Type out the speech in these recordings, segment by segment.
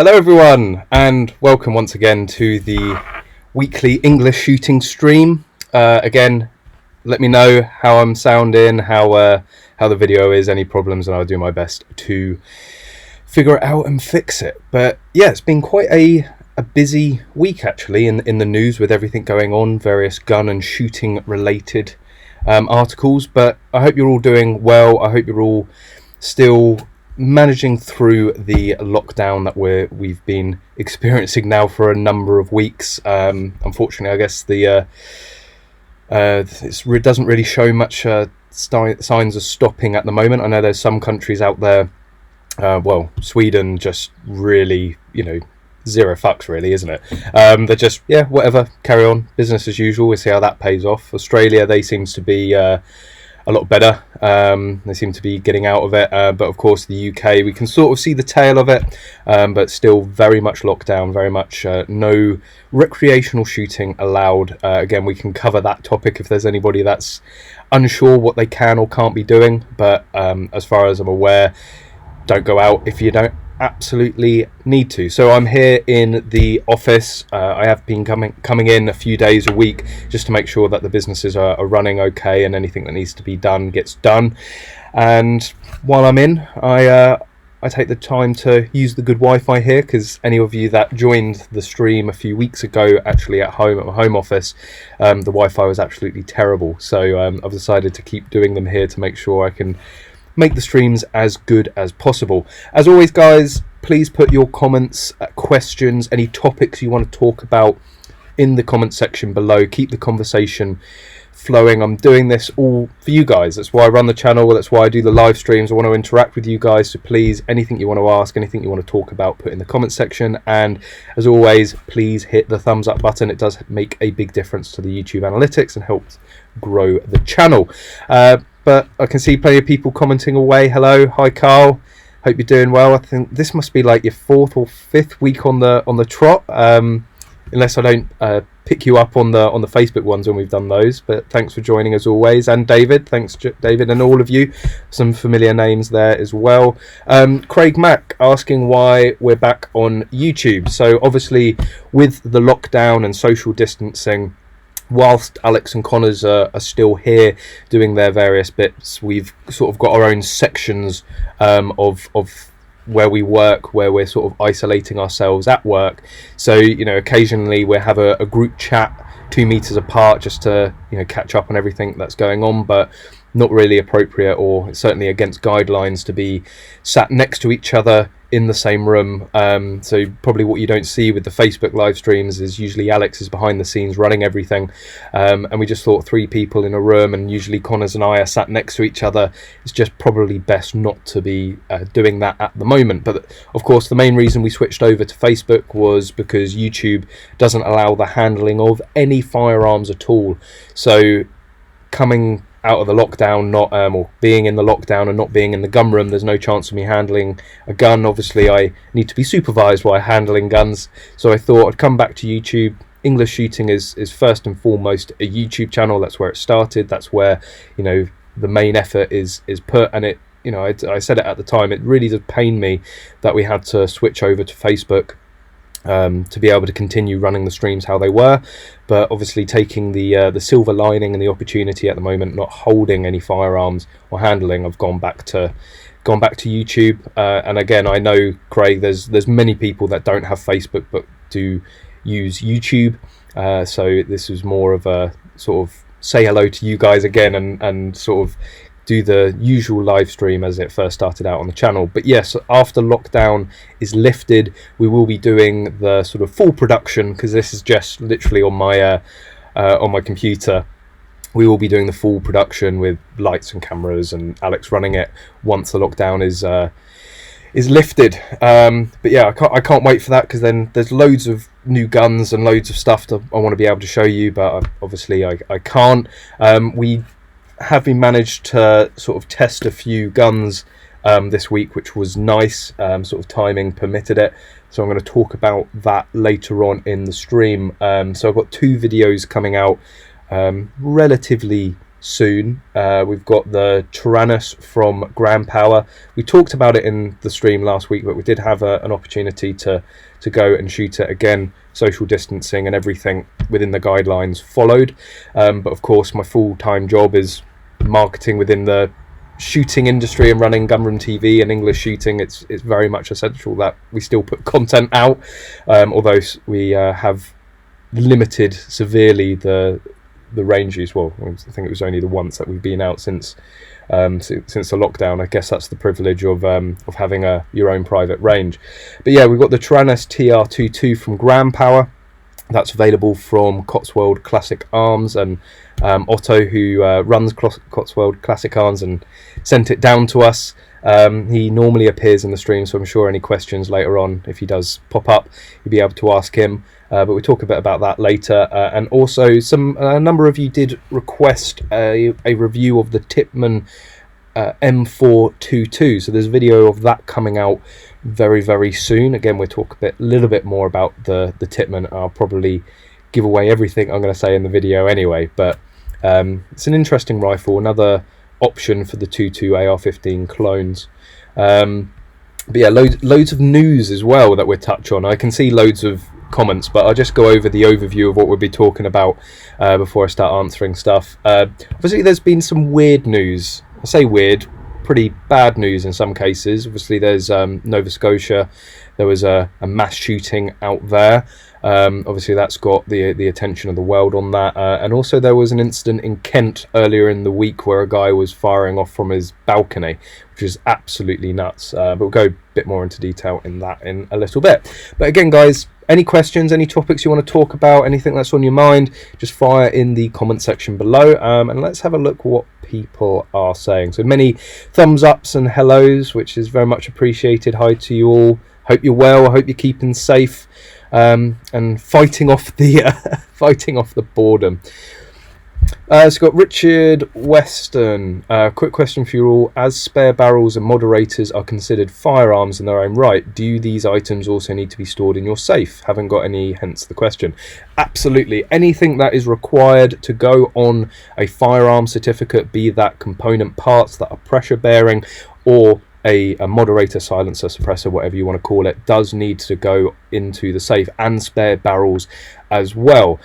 Hello everyone, and welcome once again to the weekly English shooting stream. Again, let me know how I'm sounding, how the video is, any problems, and I'll do my best to figure it out and fix it. But yeah, it's been quite a busy week actually in the news with everything going on, various gun and shooting related articles. But I hope you're all doing well. I hope you're all still managing through the lockdown that we've been experiencing now for a number of weeks. Unfortunately, I guess it doesn't really show much signs of stopping at the moment. I know there's some countries out there, Sweden, just really, zero fucks really, isn't it? They're just, whatever, carry on, business as usual. We'll see how that pays off. Australia, they seem to be a lot better. They seem to be getting out of it, but of course the UK, we can sort of see the tail of it, but still very much locked down, very much no recreational shooting allowed. Again, we can cover that topic if there's anybody that's unsure what they can or can't be doing, but as far as I'm aware, don't go out if you don't absolutely need to. So I'm here in the office. I have been coming in a few days a week just to make sure that the businesses are running okay and anything that needs to be done gets done. And while I'm in, I take the time to use the good Wi-Fi here, because any of you that joined the stream a few weeks ago actually at home, at my home office, the Wi-Fi was absolutely terrible. So I've decided to keep doing them here to make sure I can make the streams as good as possible. As always, guys, please put your comments, questions, any topics you want to talk about in the comment section below. Keep the conversation flowing. I'm doing this all for you guys. That's why I run the channel. That's why I do the live streams. I want to interact with you guys. So please, anything you want to ask, anything you want to talk about, put in the comment section. And as always, please hit the thumbs up button. It does make a big difference to the YouTube analytics and helps grow the channel. But I can see plenty of people commenting away. Hello, hi Carl. Hope you're doing well. I think this must be like your 4th or 5th week on the trot, unless I don't pick you up on the Facebook ones when we've done those. But thanks for joining as always. And David, thanks David, and all of you. Some familiar names there as well. Craig Mack asking why we're back on YouTube. So obviously with the lockdown and social distancing, whilst Alex and Connors are still here doing their various bits, we've sort of got our own sections of where we work, where we're sort of isolating ourselves at work. So, occasionally we'll have a group chat 2 meters apart just to, catch up on everything that's going on, but not really appropriate or certainly against guidelines to be sat next to each other in the same room. So probably what you don't see with the Facebook live streams is usually Alex is behind the scenes running everything, and we just thought 3 people in a room, and usually Connors and I are sat next to each other. It's just probably best not to be doing that at the moment. But of course the main reason we switched over to Facebook was because YouTube doesn't allow the handling of any firearms at all. So coming out of the lockdown, or being in the lockdown and not being in the gun room, there's no chance of me handling a gun. Obviously I need to be supervised while handling guns, so I thought I'd come back to YouTube. English Shooting is first and foremost a YouTube channel. That's where it started. That's where the main effort is put. And it, I said it at the time, it really did pain me that we had to switch over to Facebook to be able to continue running the streams how they were. But obviously taking the silver lining and the opportunity at the moment, not holding any firearms or handling, I've gone back to YouTube. And again, I know, Craig, there's many people that don't have Facebook but do use YouTube, so this was more of a sort of say hello to you guys again and sort of do the usual live stream as it first started out on the channel. But yes, after lockdown is lifted, we will be doing the sort of full production, because this is just literally on my computer. We will be doing the full production with lights and cameras and Alex running it once the lockdown is lifted. But yeah, I can't wait for that, because then there's loads of new guns and loads of stuff that I want to be able to show you, but obviously I can't. We have been managed to sort of test a few guns this week, which was nice. Sort of timing permitted it, so I'm going to talk about that later on in the stream. So I've got 2 videos coming out relatively soon. We've got the Tyrannus from Grand Power. We talked about it in the stream last week, but we did have an opportunity to go and shoot it again. Social distancing and everything within the guidelines followed. But of course, my full-time job is marketing within the shooting industry and running Gunroom TV and English Shooting. It's very much essential that we still put content out, although we have limited severely the range use. Well, I think it was only the once that we've been out since the lockdown. I guess that's the privilege of having your own private range. But yeah, we've got the Tyrannus TR22 from Grand Power. That's available from Cotswold Classic Arms, and Otto, who runs Cotswold Classic Arms, and sent it down to us. He normally appears in the stream, so I'm sure any questions later on, if he does pop up, you'll be able to ask him. But we'll talk a bit about that later. And also, a number of you did request a review of the Tippmann M4 2.2. So there's a video of that coming out very, very soon. Again, we'll talk a little bit more about the Tippmann. I'll probably give away everything I'm going to say in the video anyway. But it's an interesting rifle, another option for the 2.2 AR-15 clones. But yeah, loads of news as well that we'll touch on. I can see loads of comments, but I'll just go over the overview of what we'll be talking about before I start answering stuff. Obviously, there's been some weird news. I say weird, pretty bad news in some cases. Obviously, there's Nova Scotia. There was a mass shooting out there. Obviously, that's got the attention of the world on that. And also, there was an incident in Kent earlier in the week where a guy was firing off from his balcony, which is absolutely nuts. But we'll go a bit more into detail in that in a little bit. But again, guys, any questions, any topics you want to talk about, anything that's on your mind, just fire in the comment section below. And let's have a look what people are saying. So many thumbs ups and hellos, which is very much appreciated. Hi to you all. Hope you're well. I hope you're keeping safe and fighting off the boredom. It's got Richard Weston. Quick question for you all. As spare barrels and moderators are considered firearms in their own right, do these items also need to be stored in your safe? Haven't got any, hence the question. Absolutely. Anything that is required to go on a firearm certificate, be that component parts that are pressure bearing or a moderator, silencer, suppressor, whatever you want to call it, does need to go into the safe, and spare barrels as well.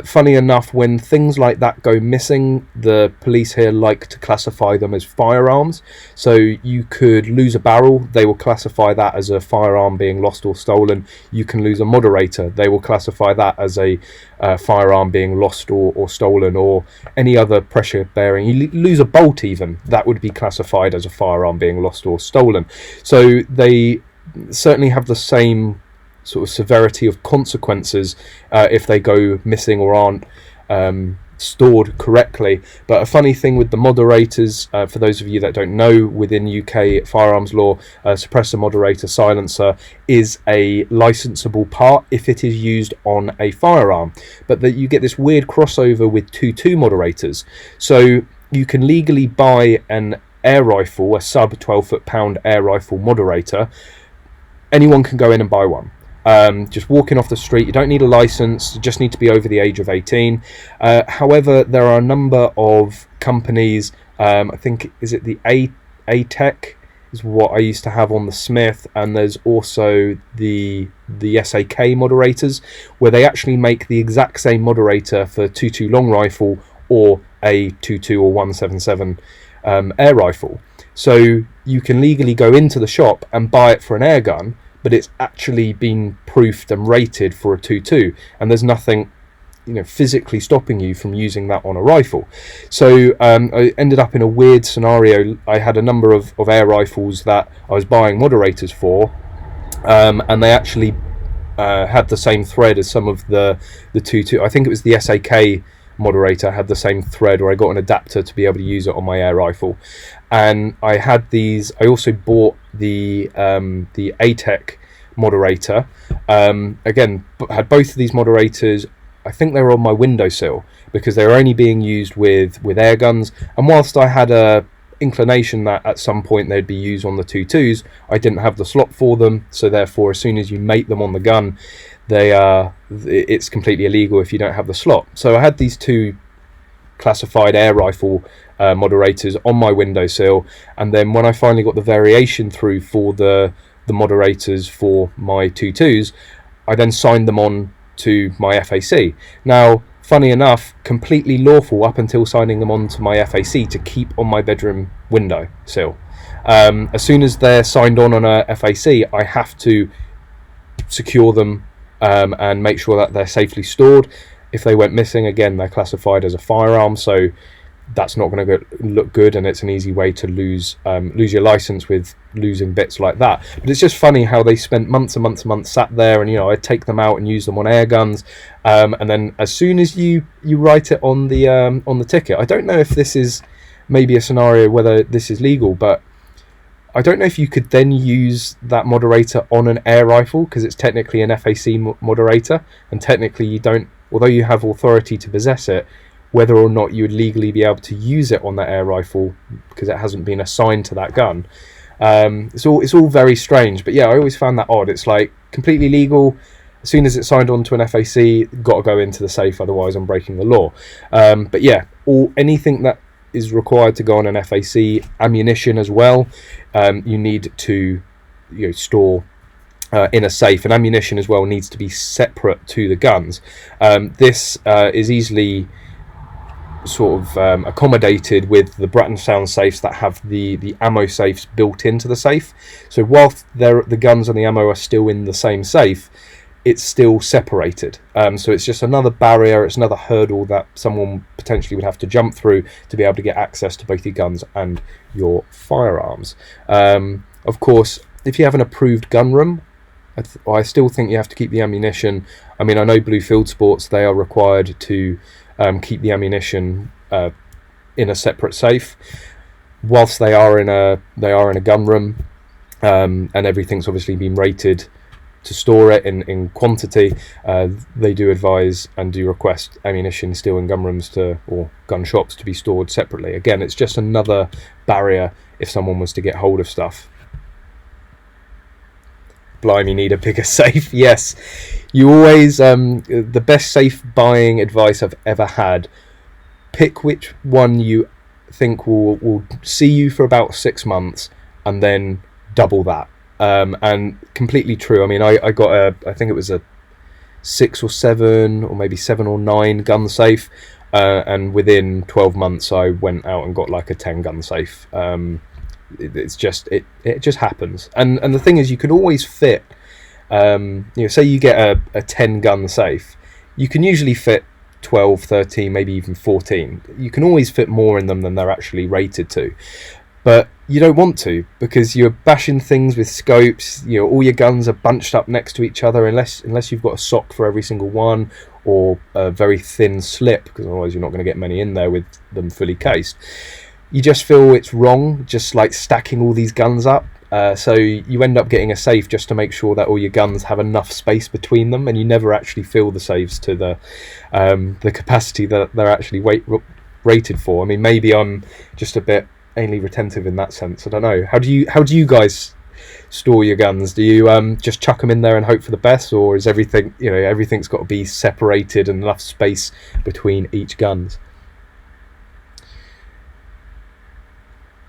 Funny enough, when things like that go missing, the police here like to classify them as firearms. So you could lose a barrel, they will classify that as a firearm being lost or stolen. You can lose a moderator, they will classify that as a firearm being lost or stolen, or any other pressure bearing. You lose a bolt even, that would be classified as a firearm being lost or stolen. So they certainly have the same sort of severity of consequences if they go missing or aren't stored correctly. But a funny thing with the moderators, for those of you that don't know, within UK firearms law, suppressor, moderator, silencer is a licensable part if it is used on a firearm, but that you get this weird crossover with 2.2 moderators. So you can legally buy an air rifle, a sub 12 foot-pound air rifle moderator. Anyone can go in and buy one. Just walking off the street, you don't need a license, you just need to be over the age of 18. However, there are a number of companies, I think, is it the A-Tech is what I used to have on the Smith, and there's also the SAK moderators, where they actually make the exact same moderator for 2.2 long rifle or a 2.2 or 177 air rifle. So you can legally go into the shop and buy it for an air gun, but it's actually been proofed and rated for a 2.2, and there's nothing, physically stopping you from using that on a rifle. So I ended up in a weird scenario. I had a number of air rifles that I was buying moderators for, and they actually had the same thread as some of the 2.2. I think it was the SAK moderator had the same thread, or I got an adapter to be able to use it on my air rifle. And I had these. I also bought the A-Tech moderator. Again, had both of these moderators. I think they were on my windowsill because they were only being used with air guns. And whilst I had a inclination that at some point they'd be used on the 2.2s, I didn't have the slot for them. So therefore, as soon as you mate them on the gun, it's completely illegal if you don't have the slot. So I had these two classified air rifle moderators on my windowsill, and then when I finally got the variation through for the moderators for my 2.2s, I then signed them on to my FAC. Now, funny enough, completely lawful up until signing them on to my FAC to keep on my bedroom windowsill. As soon as they're signed on a FAC, I have to secure them and make sure that they're safely stored. If they went missing, again, they're classified as a firearm, so that's not going to look good, and it's an easy way to lose your license with losing bits like that. But it's just funny how they spent months and months and months sat there, and I'd take them out and use them on air guns, and then as soon as you write it on the ticket, I don't know if this is maybe a scenario whether this is legal, but I don't know if you could then use that moderator on an air rifle, because it's technically an FAC moderator, and technically you don't, although you have authority to possess it, whether or not you would legally be able to use it on that air rifle because it hasn't been assigned to that gun. It's all very strange, but yeah, I always found that odd. It's like completely legal. As soon as it's signed on to an FAC, got to go into the safe, otherwise I'm breaking the law. But yeah, anything that is required to go on an FAC, ammunition as well, you need to store in a safe, and ammunition as well needs to be separate to the guns. This is easily sort of accommodated with the Bratton Sound safes that have the ammo safes built into the safe. So whilst the guns and the ammo are still in the same safe, it's still separated. So it's just another barrier, it's another hurdle that someone potentially would have to jump through to be able to get access to both your guns and your firearms. Of course, if you have an approved gun room, I still think you have to keep the ammunition. I mean, I know Blue Field Sports, they are required to keep the ammunition in a separate safe, whilst they are in a gun room, and everything's obviously been rated to store it in quantity. They do advise and do request ammunition still in gun rooms or gun shops to be stored separately. Again, it's just another barrier if someone was to get hold of stuff. Blimey, need a bigger safe. Yes, you always the best safe buying advice I've ever had, pick which one you think will see you for about 6 months, and then double that. And completely true. I mean, I got I think it was a 6 or 7 or maybe 7 or 9 gun safe, and within 12 months I went out and got like a 10 gun safe. It's just it just happens, and the thing is, you can always fit say you get a 10 gun safe, you can usually fit 12, 13, maybe even 14. You can always fit more in them than they're actually rated to, but you don't want to, because you're bashing things with scopes. All your guns are bunched up next to each other, unless you've got a sock for every single one, or a very thin slip, because otherwise you're not going to get many in there with them fully cased. You just feel it's wrong, just like stacking all these guns up. So you end up getting a safe just to make sure that all your guns have enough space between them, and you never actually fill the safes to the capacity that they're actually rated for. I mean, maybe I'm just a bit anally retentive in that sense. I don't know. How do you guys store your guns? Do you just chuck them in there and hope for the best, or is everything's got to be separated and enough space between each guns?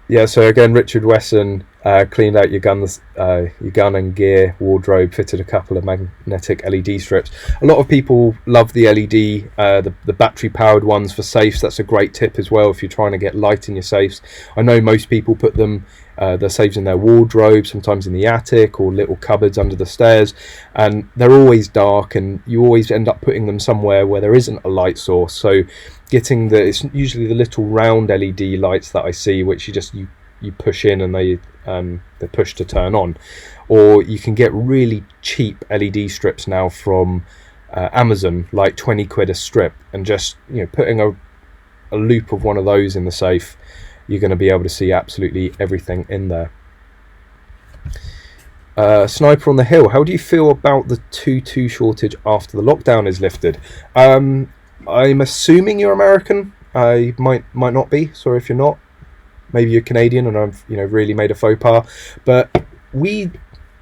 Yeah, so again, Richard Wesson cleaned out your guns, your gun and gear wardrobe, fitted a couple of magnetic LED strips. A lot of people love the LED, the battery powered ones for safes. That's a great tip as well if you're trying to get light in your safes. I know most people put them, their safes in their wardrobe, sometimes in the attic or little cupboards under the stairs, and they're always dark, and you always end up putting them somewhere where there isn't a light source. So getting it's usually the little round LED lights that I see, which you push in and they're pushed to turn on, or you can get really cheap LED strips now from Amazon, like 20 quid a strip, and just putting a loop of one of those in the safe, you're going to be able to see absolutely everything in there. Sniper on the Hill, how do you feel about the 2.2 shortage after the lockdown is lifted? I'm assuming you're American. I might not be. Sorry if you're not. Maybe you're Canadian and I've really made a faux pas. But we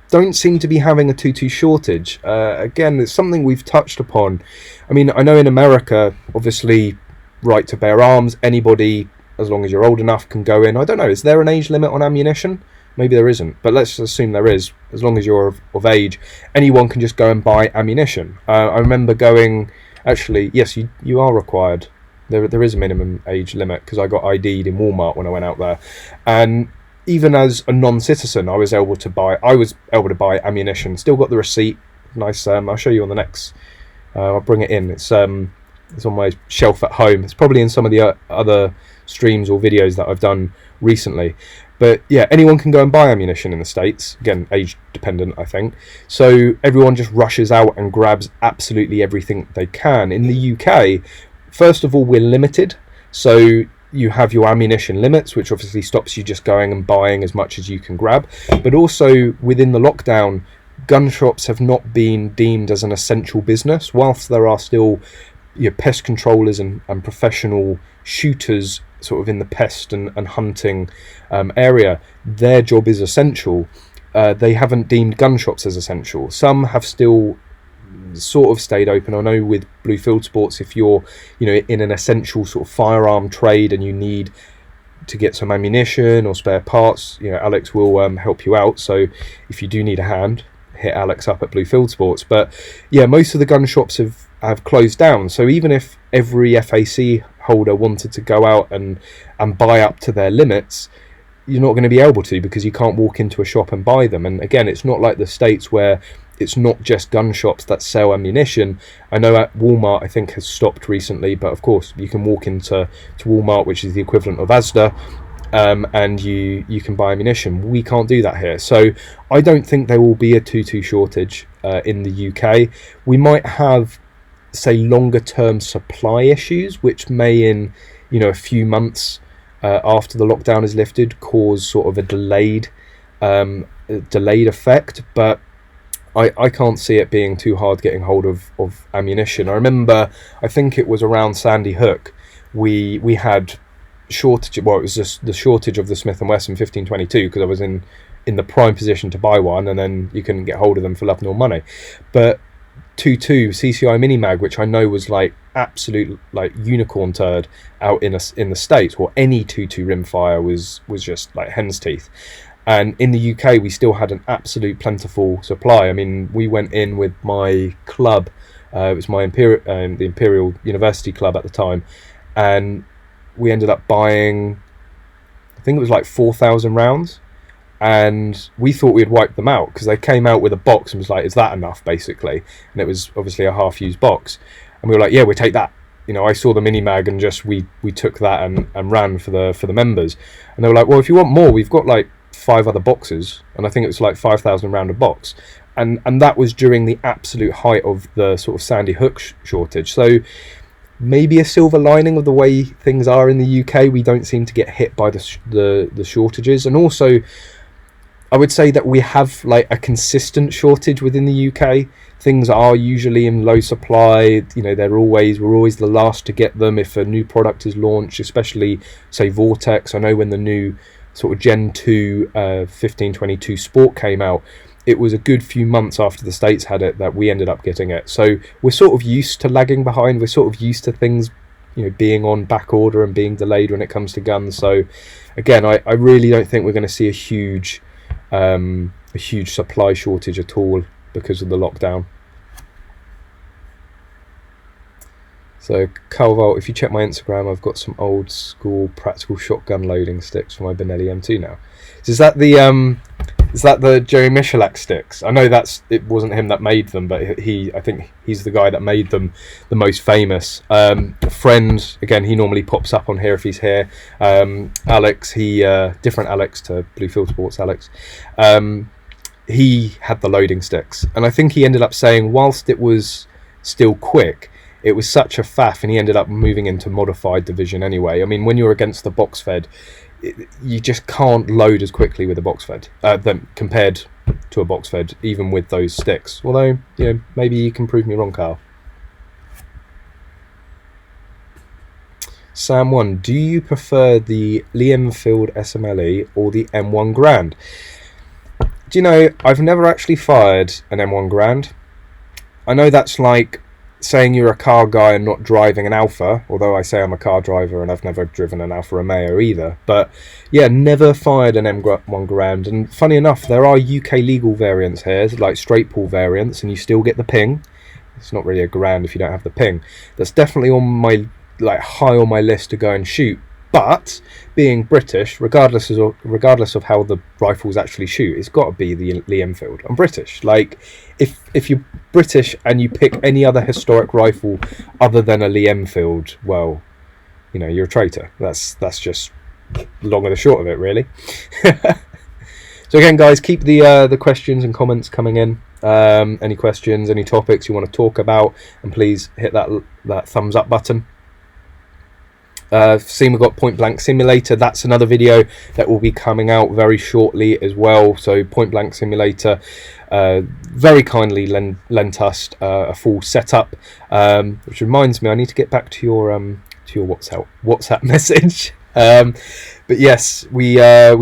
don't seem to be having a 2.2 shortage. Again, it's something we've touched upon. I mean, I know in America, obviously, right to bear arms. Anybody, as long as you're old enough, can go in. I don't know, is there an age limit on ammunition? Maybe there isn't, but let's assume there is. As long as you're of age, anyone can just go and buy ammunition. I remember going, actually, yes, you are required. There is a minimum age limit, because I got ID'd in Walmart when I went out there. And even as a non-citizen, I was able to buy ammunition. Still got the receipt. Nice. I'll show you on the next. I'll bring it in. It's on my shelf at home. It's probably in some of the other streams or videos that I've done recently. But yeah, anyone can go and buy ammunition in the States. Again, age dependent, I think. So everyone just rushes out and grabs absolutely everything they can. In the UK, first of all, we're limited. So you have your ammunition limits, which obviously stops you just going and buying as much as you can grab. But also within the lockdown, gun shops have not been deemed as an essential business. Whilst there are still pest controllers and professional shooters sort of in the pest and hunting area, their job is essential. They haven't deemed gun shops as essential. Some have still sort of stayed open. I know with Blue Field Sports, if you're in an essential sort of firearm trade and you need to get some ammunition or spare parts, Alex will help you out. So if you do need a hand, hit Alex up at Blue Field Sports. But yeah, most of the gun shops have closed down. So even if every FAC holder wanted to go out and buy up to their limits, you're not going to be able to, because you can't walk into a shop and buy them. And again, it's not like the States where it's not just gun shops that sell ammunition. I know at Walmart, I think, has stopped recently, but of course you can walk into Walmart, which is the equivalent of Asda, and you can buy ammunition. We can't do that here. So I don't think there will be a 2-2 shortage in the UK. We might have, say, longer term supply issues, which may in a few months after the lockdown is lifted cause sort of a delayed effect, but I can't see it being too hard getting hold of ammunition. I remember, I think it was around Sandy Hook, we had shortage. Well, it was just the shortage of the Smith & Wesson 1522, because I was in the prime position to buy one, and then you couldn't get hold of them for love nor money. But 2.2 CCI mini mag, which I know was like absolute like unicorn turd out in the States, or any 2.2 rimfire was just like hen's teeth. And in the UK, we still had an absolute plentiful supply. I mean, we went in with my club. It was my the Imperial University Club at the time, and we ended up buying, I think it was like 4,000 rounds. And we thought we had wiped them out, because they came out with a box and was like, is that enough, basically? And it was obviously a half-used box. And we were like, yeah, we'll take that. I saw the mini mag, and just we took that and ran for the members. And they were like, well, if you want more, we've got like 5 other boxes, and I think it was like 5,000 round a box. And that was during the absolute height of the sort of Sandy Hook shortage. So maybe a silver lining of the way things are in the UK, we don't seem to get hit by the shortages. And also, I would say that we have like a consistent shortage within the UK. Things are usually in low supply. We're always the last to get them if a new product is launched, especially say Vortex. I know when the new sort of Gen 2 1522 Sport came out, it was a good few months after the States had it that we ended up getting it. So we're sort of used to lagging behind. We're sort of used to things being on back order and being delayed when it comes to guns. So again, I really don't think we're going to see a huge supply shortage at all because of the lockdown. So Calvo, if you check my Instagram, I've got some old school practical shotgun loading sticks for my Benelli M2 now. So is that the Jerry Michalak sticks? I know it wasn't him that made them, but I think he's the guy that made them the most famous. Friend, again, he normally pops up on here if he's here. Alex, different Alex to Blue Field Sports Alex. He had the loading sticks, and I think he ended up saying, whilst it was still quick, it was such a faff, and he ended up moving into modified division anyway. I mean, when you're against the box fed, you just can't load as quickly with a box fed than compared to a box fed, even with those sticks. Although, maybe you can prove me wrong, Carl. Sam 1, do you prefer the Lee Enfield SMLE or the M1 Grand? Do you know, I've never actually fired an M1 Grand. I know that's like saying you're a car guy and not driving an Alpha, although I say I'm a car driver and I've never driven an Alfa Romeo either, but yeah, never fired an M1 Garand. And funny enough, there are UK legal variants here, like straight pull variants, and you still get the ping. It's not really a Garand if you don't have the ping. That's definitely on my, like, high on my list to go and shoot. But being British, regardless of how the rifles actually shoot, it's got to be the Lee Enfield. I'm British. Like, if you're British and you pick any other historic rifle other than a Lee Enfield, well, you know, you're a traitor. That's just the long and the short of it, really. So again, guys, keep the questions and comments coming in. Any questions, any topics you want to talk about, and please hit that thumbs up button. Seen we've got Point Blank Simulator. That's another video that will be coming out very shortly as well. So Point Blank Simulator very kindly lent us a full setup, which reminds me, I need to get back to your WhatsApp message. But yes, we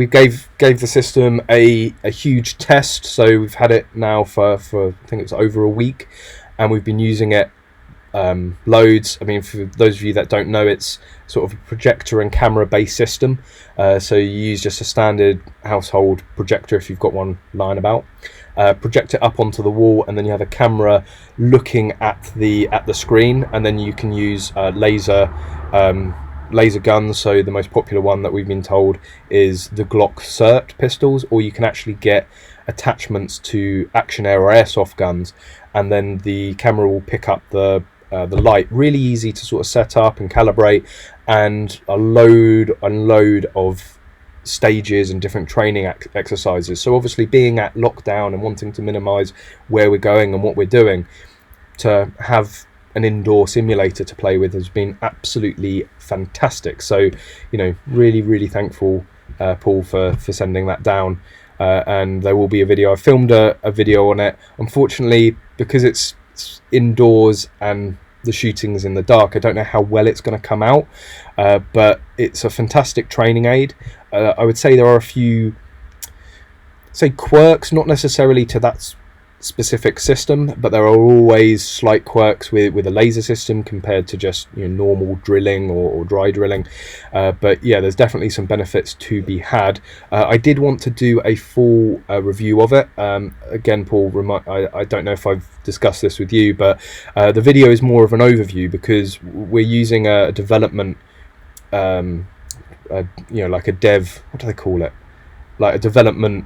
gave the system a huge test. So we've had it now for I think it's over a week, and we've been using it loads. I mean, for those of you that don't know, it's sort of a projector and camera based system. So you use just a standard household projector if you've got one lying about. Project it up onto the wall, and then you have a camera looking at the screen, and then you can use laser guns. So the most popular one that we've been told is the Glock SIRT pistols, or you can actually get attachments to Action Air or airsoft guns, and then the camera will pick up the light. Really easy to sort of set up and calibrate, and a load of stages and different training exercises. So obviously, being at lockdown and wanting to minimize where we're going and what we're doing, to have an indoor simulator to play with has been absolutely fantastic. So, you know, really thankful, Paul, for sending that down. And there will be a video. I filmed a video on it. Unfortunately, because it's indoors and the shooting's in the dark, I don't know how well it's going to come out, but it's a fantastic training aid. I would say there are a few, say, quirks, not necessarily to that specific system, but there are always slight quirks with a laser system compared to just, you know, normal drilling or dry drilling. But yeah, there's definitely some benefits to be had. I did want to do a full review of it. Again, Paul, I don't know if I've discussed this with you, but the video is more of an overview because we're using a development, you know, like a dev, what do they call it? Like a development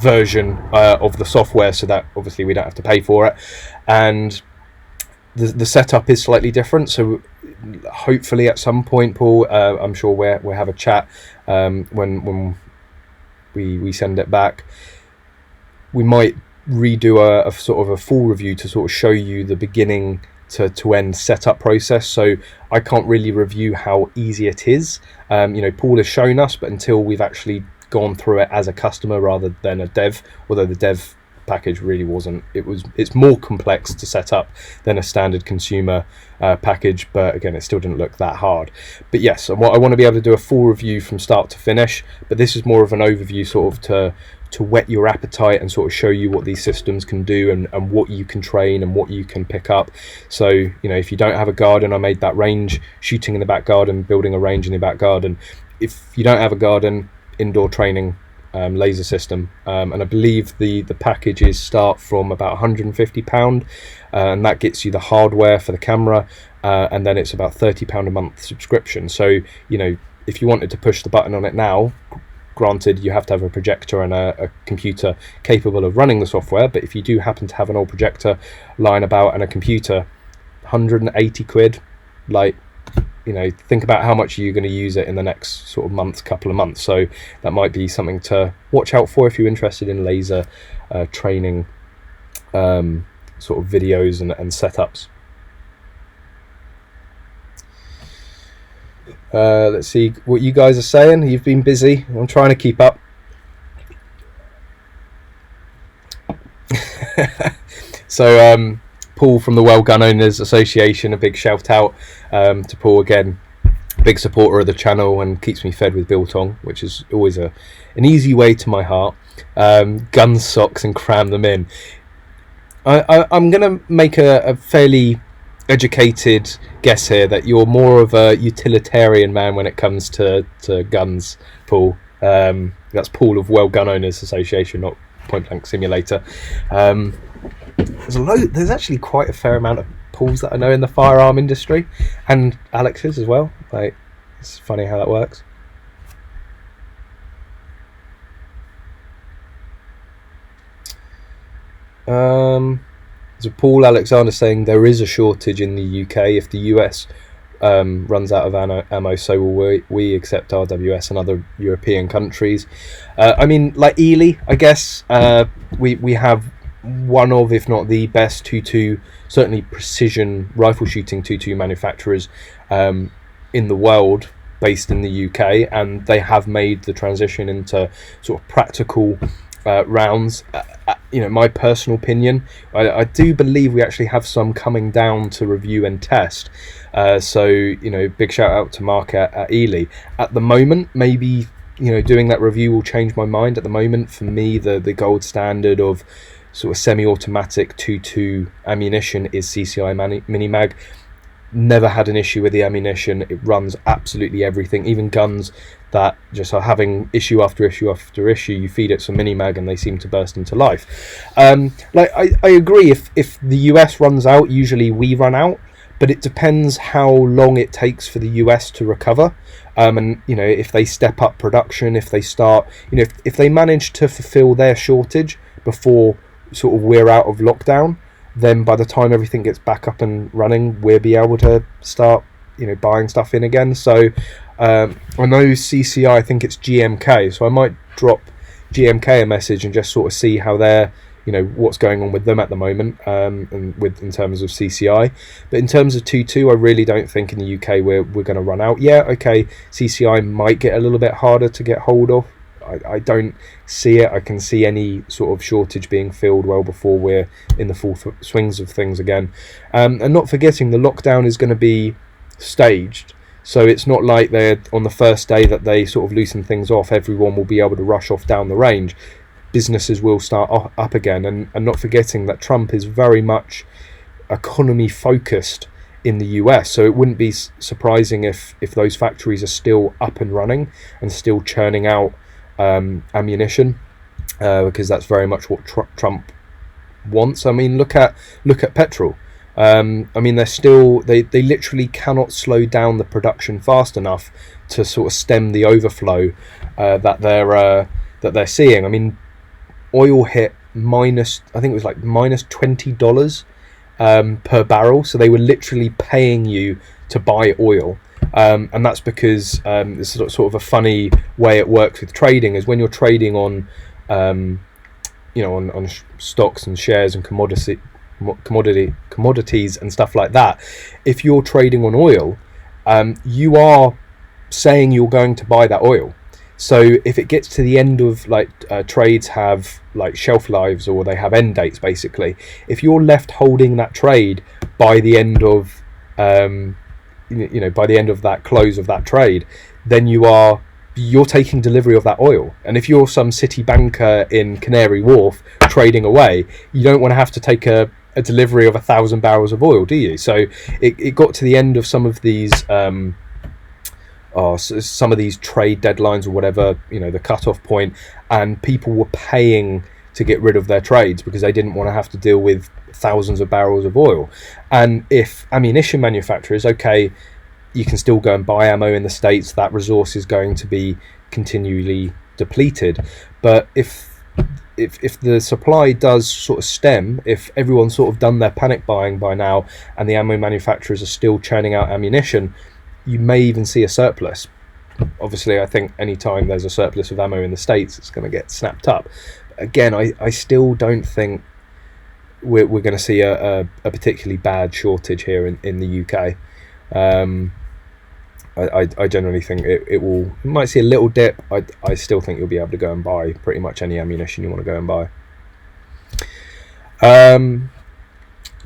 version of the software, so that obviously we don't have to pay for it, and the setup is slightly different. So hopefully at some point, Paul, I'm sure we'll have a chat when we send it back. We might redo a sort of a full review to sort of show you the beginning to end setup process. So I can't really review how easy it is. You know, Paul has shown us, but until we've actually gone through it as a customer rather than a dev, although the dev package really wasn't, it's more complex to set up than a standard consumer package, but again, it still didn't look that hard. But yes, I want to be able to do a full review from start to finish, but this is more of an overview, sort of to whet your appetite and sort of show you what these systems can do and what you can train and what you can pick up. So, you know, if you don't have a garden, I made that range shooting in the back garden, building a range in the back garden. If you don't have a garden, indoor training laser system, and I believe the packages start from about £150, and that gets you the hardware for the camera, and then it's about £30 a month subscription. So, you know, if you wanted to push the button on it now, granted you have to have a projector and a computer capable of running the software, but if you do happen to have an old projector lying about and a computer, 180 quid, like, you know, think about how much you're going to use it in the next sort of couple of months. So that might be something to watch out for if you're interested in laser training sort of videos and setups. Let's see what you guys are saying. You've been busy. I'm trying to keep up. So Paul from the Well Gun Owners Association, a big shout out to Paul again, big supporter of the channel and keeps me fed with biltong, which is always an easy way to my heart. Gun socks and cram them in. I'm gonna make a fairly educated guess here that you're more of a utilitarian man when it comes to guns, Paul. That's Paul of World Gun Owners Association, not Point Blank Simulator. There's actually quite a fair amount of Pauls that I know in the firearm industry, and Alex's as well. Like, it's funny how that works. So Paul Alexander saying there is a shortage in the UK. If the US runs out of ammo, so will we, except RWS and other European countries. I mean, like Ely, I guess we have one of, if not the best 2.2, certainly precision rifle shooting 2.2 manufacturers in the world, based in the UK, and they have made the transition into sort of practical rounds. You know, my personal opinion, I do believe we actually have some coming down to review and test. So, you know, big shout out to Mark at Ely. At the moment, maybe, you know, doing that review will change my mind. At the moment, for me, the gold standard of sort of semi-automatic 2.2 ammunition is CCI Minimag. Never had an issue with the ammunition. It runs absolutely everything, even guns that just are having issue after issue after issue. You feed it some Minimag and they seem to burst into life. Like I agree, if the US runs out, usually we run out, but it depends how long it takes for the US to recover. And, you know, if they step up production, if they start, you know, if they manage to fulfill their shortage before sort of we're out of lockdown, then by the time everything gets back up and running, we'll be able to start, you know, buying stuff in again. So I know CCI, I think it's GMK, so I might drop GMK a message and just sort of see how they're, you know, what's going on with them at the moment, and in terms of CCI. But in terms of 2.2, I really don't think in the UK we're going to run out. Yeah, okay, CCI might get a little bit harder to get hold of. I don't see it. I can see any sort of shortage being filled well before we're in the full swings of things again. And not forgetting, the lockdown is going to be staged. So it's not like they're on the first day that they sort of loosen things off, everyone will be able to rush off down the range. Businesses will start up again. And not forgetting that Trump is very much economy focused in the US, so it wouldn't be surprising if those factories are still up and running and still churning out ammunition, because that's very much what Trump wants. I mean, look at petrol. I mean, they literally cannot slow down the production fast enough to sort of stem the overflow that they're seeing. I mean, oil hit minus, I think it was like minus $20 per barrel, so they were literally paying you to buy oil. And that's because it's sort of a funny way it works with trading, is when you're trading on, you know, on stocks and shares and commodities and stuff like that. If you're trading on oil, you are saying you're going to buy that oil. So if it gets to the end of, like, trades have like shelf lives, or they have end dates basically, if you're left holding that trade by the end of you know, by the end of that close of that trade, then you're taking delivery of that oil. And if you're some city banker in Canary Wharf trading away, you don't want to have to take a delivery of 1,000 barrels of oil, do you? So it got to the end of some of these trade deadlines or whatever, you know, the cutoff point, and people were paying to get rid of their trades because they didn't want to have to deal with thousands of barrels of oil. And if ammunition manufacturers, okay, you can still go and buy ammo in the States, that resource is going to be continually depleted. But if the supply does sort of stem, if everyone's sort of done their panic buying by now and the ammo manufacturers are still churning out ammunition, you may even see a surplus. Obviously, I think anytime there's a surplus of ammo in the States, it's going to get snapped up. Again, I still don't think we're going to see a particularly bad shortage here in the UK. I generally think it might see a little dip. I still think you'll be able to go and buy pretty much any ammunition you want to go and buy.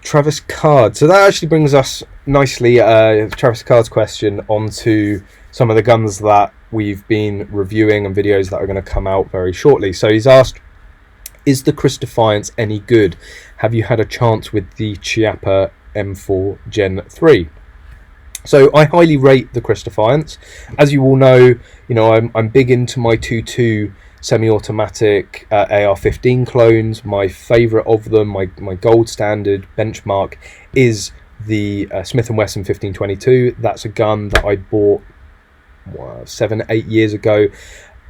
Travis Card. So that actually brings us nicely, Travis Card's question, onto some of the guns that we've been reviewing and videos that are going to come out very shortly. So he's asked, is the Chris Defiance any good? Have you had a chance with the Chiappa M4 Gen 3. So I highly rate the Chris Defiance. As you all know, I'm big into my 2.2 semi-automatic AR-15 clones. My favourite of them, my gold standard benchmark, is the Smith & Wesson 1522. That's a gun that I bought 7-8 years ago.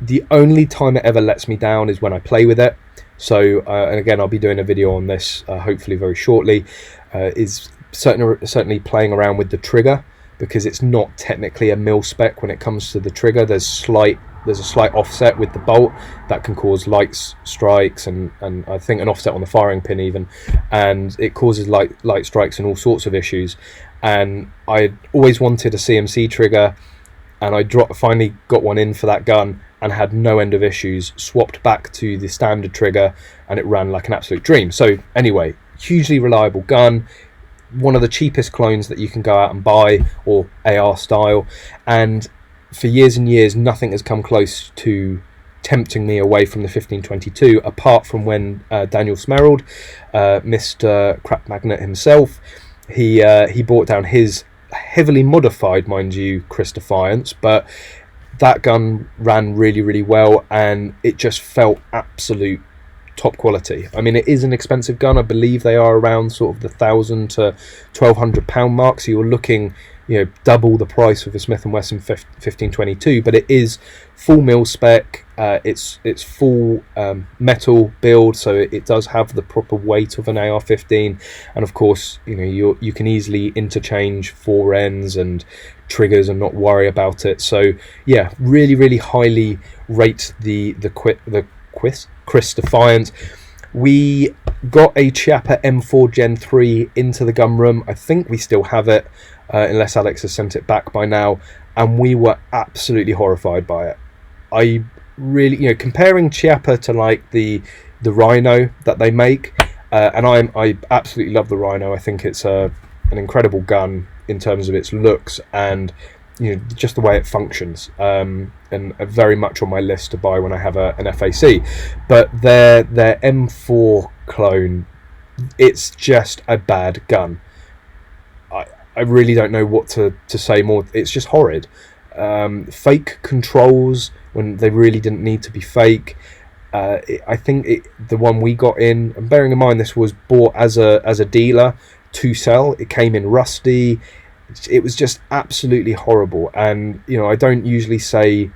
The only time it ever lets me down is when I play with it. So and again, I'll be doing a video on this hopefully very shortly. Is certainly playing around with the trigger, because it's not technically a mil spec when it comes to the trigger. There's a slight offset with the bolt that can cause light strikes, and I think an offset on the firing pin even, and it causes light strikes and all sorts of issues. And I always wanted a CMC trigger, and I finally got one in for that gun and had no end of issues. Swapped back to the standard trigger and it ran like an absolute dream. So anyway, hugely reliable gun, one of the cheapest clones that you can go out and buy, or AR style, and for years and years nothing has come close to tempting me away from the 1522, apart from when Daniel Smerald, Mr. Crap Magnet himself, he brought down his heavily modified, mind you, Chris Defiance, but that gun ran really, really well, and it just felt absolute top quality. I mean, it is an expensive gun. I believe they are around sort of the £1,000 to £1,200 mark, so you're looking, double the price of a Smith & Wesson 1522, but it is full mil spec. It's full metal build, so it does have the proper weight of an AR-15, and of course, you can easily interchange fore ends and triggers and not worry about it. So yeah, really, really highly rate the Chris Defiance. We got a Chiappa M4 Gen 3 into the gun room. I think we still have it, unless Alex has sent it back by now, and we were absolutely horrified by it. I really, comparing Chiappa to like the Rhino that they make, and I absolutely love the Rhino. I think it's an incredible gun in terms of its looks and just the way it functions, and very much on my list to buy when I have an FAC. But their M4 clone, it's just a bad gun. I really don't know what to say more. It's just horrid. Fake controls when they really didn't need to be fake. I think the one we got in, and bearing in mind this was bought as a dealer to sell, it came in rusty. It was just absolutely horrible. And I don't usually say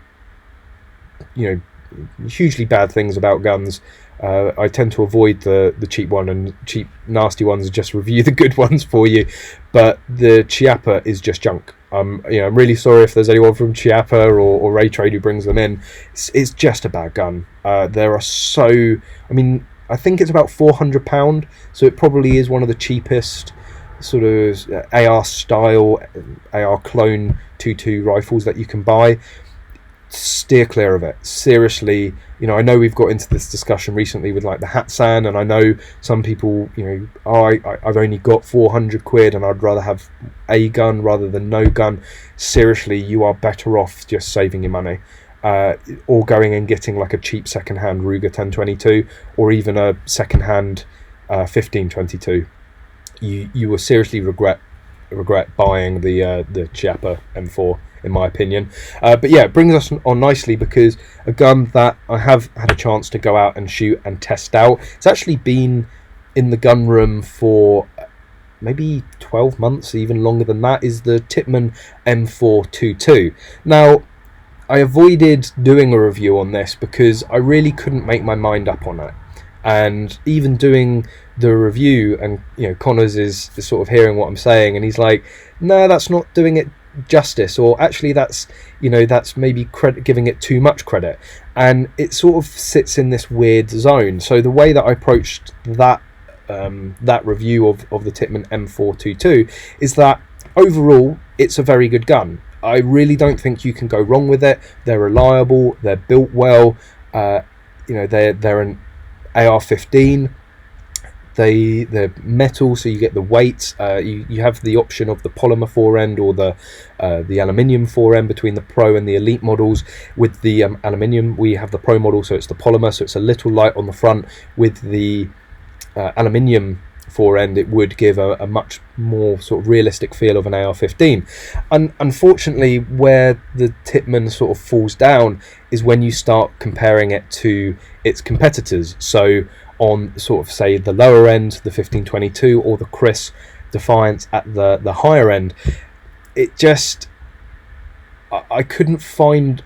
hugely bad things about guns. I tend to avoid the cheap one, and cheap nasty ones, just review the good ones for you. But the Chiappa is just junk. I'm really sorry if there's anyone from Chiappa or Ray Trade who brings them in. It's just a bad gun. There are so, I think it's about £400, so it probably is one of the cheapest sort of AR style, AR clone 2.2 rifles that you can buy. Steer clear of it, seriously. I know we've got into this discussion recently with like the Hatsan, and I know some people, I've only got 400 quid and I'd rather have a gun rather than no gun. Seriously, you are better off just saving your money, or going and getting like a cheap second-hand Ruger 1022, or even a second-hand 1522. You will seriously regret buying the Chiappa M4, in my opinion. But yeah, it brings us on nicely, because a gun that I have had a chance to go out and shoot and test out, it's actually been in the gun room for maybe 12 months, even longer than that, is the Tippmann M4 2.2. Now, I avoided doing a review on this because I really couldn't make my mind up on it. And even doing the review, and Connors is sort of hearing what I'm saying, and he's like, no, that's not doing it justice, or actually that's maybe giving it too much credit, and it sort of sits in this weird zone. So the way that I approached that review of the Tippmann M4 2.2 is that overall it's a very good gun. I really don't think you can go wrong with it. They're reliable, they're built well, they're an AR-15. They're metal, so you get the weight. You have the option of the polymer fore end or the aluminium fore end between the Pro and the Elite models. With the aluminium, we have the Pro model, so it's the polymer, so it's a little light on the front. With the aluminium forend, it would give a much more sort of realistic feel of an AR-15. And unfortunately, where the Tippmann sort of falls down is when you start comparing it to its competitors. So on sort of, say, the lower end, the 1522 or the Chris Defiance at the higher end, it just, I couldn't find,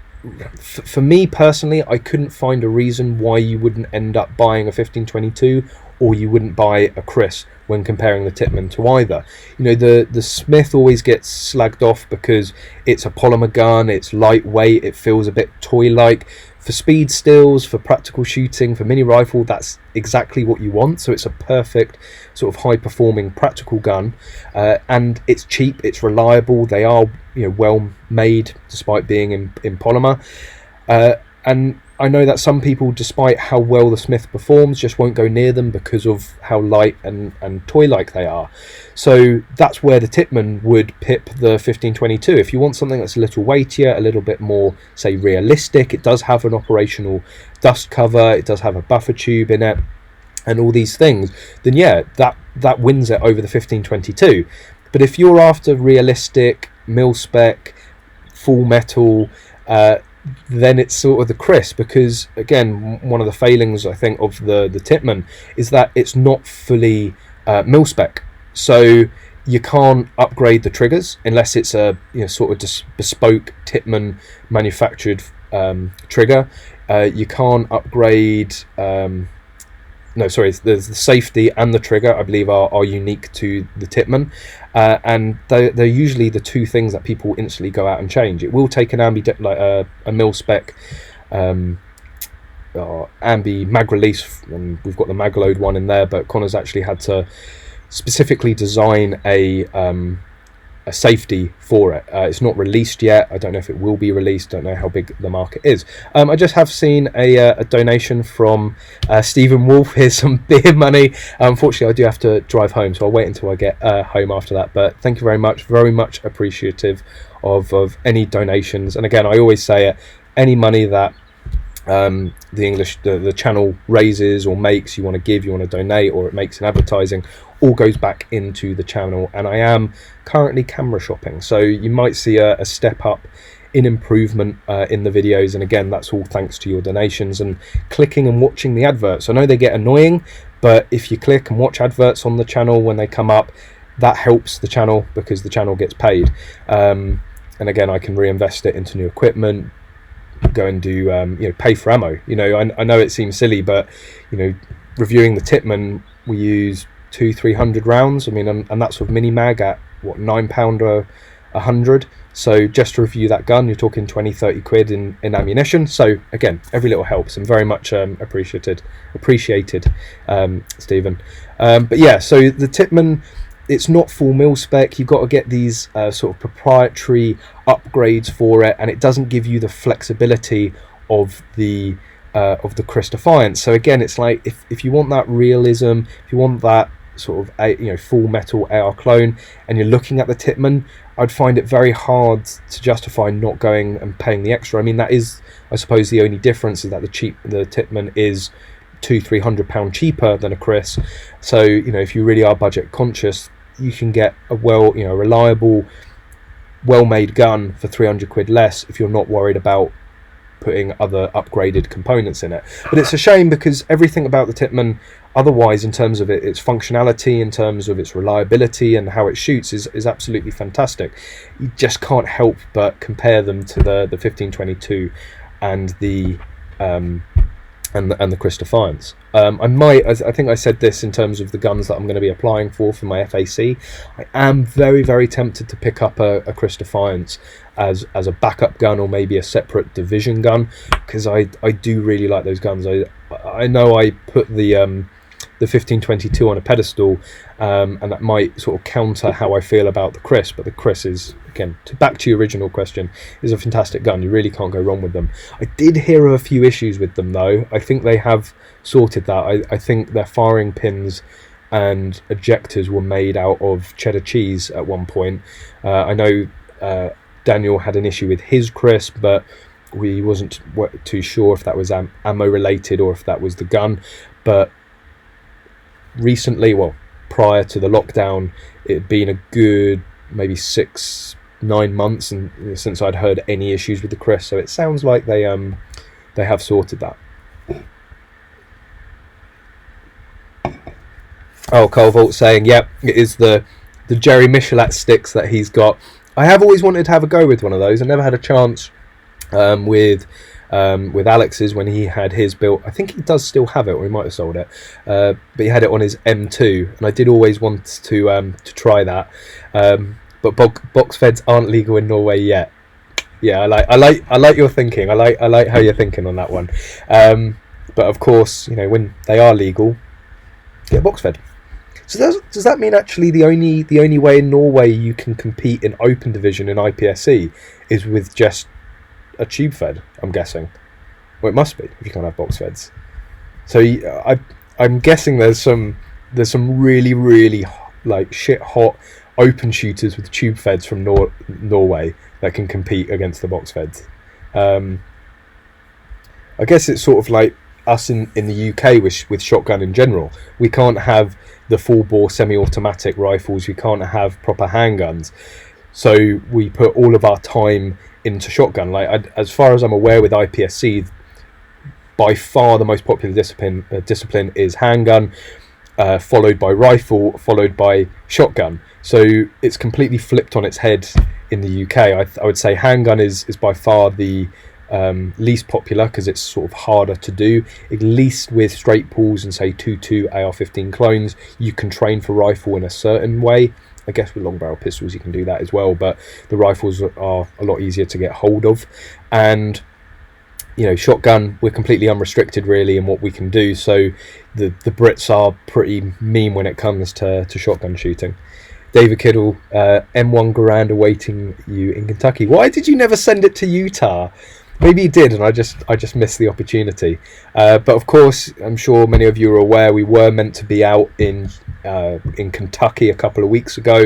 for me personally, I couldn't find a reason why you wouldn't end up buying a 1522 or you wouldn't buy a Chris when comparing the Tippmann to either. You know, the Smith always gets slagged off because it's a polymer gun, it's lightweight, it feels a bit toy-like. For speed stills, for practical shooting, for mini rifle, that's exactly what you want. So it's a perfect sort of high-performing practical gun, and it's cheap, it's reliable. They are, you know, well made despite being in polymer, and I know that some people, despite how well the Smith performs, just won't go near them because of how light and toy-like they are. So that's where the Tippmann would pip the 1522. If you want something that's a little weightier, a little bit more, say, realistic, it does have an operational dust cover, it does have a buffer tube in it, and all these things, then yeah, that wins it over the 1522. But if you're after realistic, mil-spec, full metal, then it's sort of the Chris, because again, one of the failings I think of the Tippmann is that it's not fully mil-spec, so you can't upgrade the triggers unless it's a, you know, sort of just bespoke Tippmann manufactured trigger. You can't upgrade, no, sorry, the safety and the trigger, I believe, are unique to the Tippmann, and they're usually the two things that people instantly go out and change. It will take an a mil-spec ambi mag release, and we've got the mag load one in there, but Connor's actually had to specifically design a safety for it. It's not released yet. I don't know if it will be released. Don't know how big the market is. I just have seen a donation from Stephen Wolf. Here's some beer money. Unfortunately, I do have to drive home, so I'll wait until I get home after that. But thank you very much appreciative of any donations. And again, I always say it, any money that the channel raises or makes, you want to give, you want to donate, or it makes in advertising, all goes back into the channel. And I am currently camera shopping, so you might see a step up in improvement in the videos, and again, that's all thanks to your donations and clicking and watching the adverts. I know they get annoying, but if you click and watch adverts on the channel when they come up, that helps the channel because the channel gets paid, and again, I can reinvest it into new equipment, go and do you know, pay for ammo. You know, I know it seems silly, but you know, reviewing the Tippmann, we use 200-300 rounds. I mean, and that's with mini mag at what, £9 or 100. So just to review that gun, you're talking 20-30 quid in ammunition. So again, every little helps, and very much appreciated, Stephen. But yeah, so the Tippmann, it's not full mil spec. You've got to get these sort of proprietary upgrades for it, and it doesn't give you the flexibility of the Chris Defiance. So again, it's like if you want that realism, if you want that sort of you know, full metal AR clone, and you're looking at the Tippmann, I'd find it very hard to justify not going and paying the extra. I mean, that is, I suppose, the only difference is that the Tippmann is £200-300 cheaper than a Chris. So you know, if you really are budget conscious, you can get a reliable, well-made gun for 300 quid less if you're not worried about putting other upgraded components in it. But it's a shame because everything about the Tippmann otherwise, in terms of its functionality, in terms of its reliability and how it shoots, is absolutely fantastic. You just can't help but compare them to the 1522 and the Chris Defiance. I think I said this in terms of the guns that I'm going to be applying for my FAC. I am very, very tempted to pick up a Chris Defiance as a backup gun, or maybe a separate division gun, because I do really like those guns. I know I put the 1522 on a pedestal, and that might sort of counter how I feel about the Chris, but the Chris is, again, back to your original question, is a fantastic gun. You really can't go wrong with them. I did hear of a few issues with them though. I think they have sorted that. I think their firing pins and ejectors were made out of cheddar cheese at one point. I know Daniel had an issue with his Chris, but we wasn't too sure if that was ammo related or if that was the gun. But recently, well, prior to the lockdown, it had been a good maybe 6-9 months and since I'd heard any issues with the Chris, so it sounds like they have sorted that. Oh, Carl Vault saying, yep, it is the Jerry Michelet sticks that he's got. I have always wanted to have a go with one of those. I never had a chance with Alex's when he had his built. I think he does still have it, or he might have sold it, but he had it on his M2, and I did always want to try that. But box feds aren't legal in Norway yet. Yeah, I like your thinking. I like how you're thinking on that one. But of course, you know, when they are legal, get box fed. So does that mean actually the only way in Norway you can compete in open division in IPSC is with just a tube fed? I'm guessing. Well, it must be if you can't have box feds. So I'm guessing there's some really like shit hot open shooters with tube feds from Norway that can compete against the box feds. I guess it's sort of like us in the UK with shotgun in general. We can't have the full bore semi-automatic rifles, we can't have proper handguns, so we put all of our time into shotgun. Like as far as I'm aware with IPSC, by far the most popular discipline is handgun, followed by rifle, followed by shotgun. So it's completely flipped on its head in the UK. I would say handgun is by far the least popular because it's sort of harder to do. At least with straight pulls and say 2.2 AR-15 clones, you can train for rifle in a certain way. I guess with long barrel pistols you can do that as well, but the rifles are a lot easier to get hold of. And you know, shotgun, we're completely unrestricted really in what we can do, so the Brits are pretty mean when it comes to shotgun shooting. David Kiddle, M1 Garand awaiting you in Kentucky. Why did you never send it to Utah? Maybe you did, and I just missed the opportunity. But of course, I'm sure many of you are aware we were meant to be out in Kentucky a couple of weeks ago.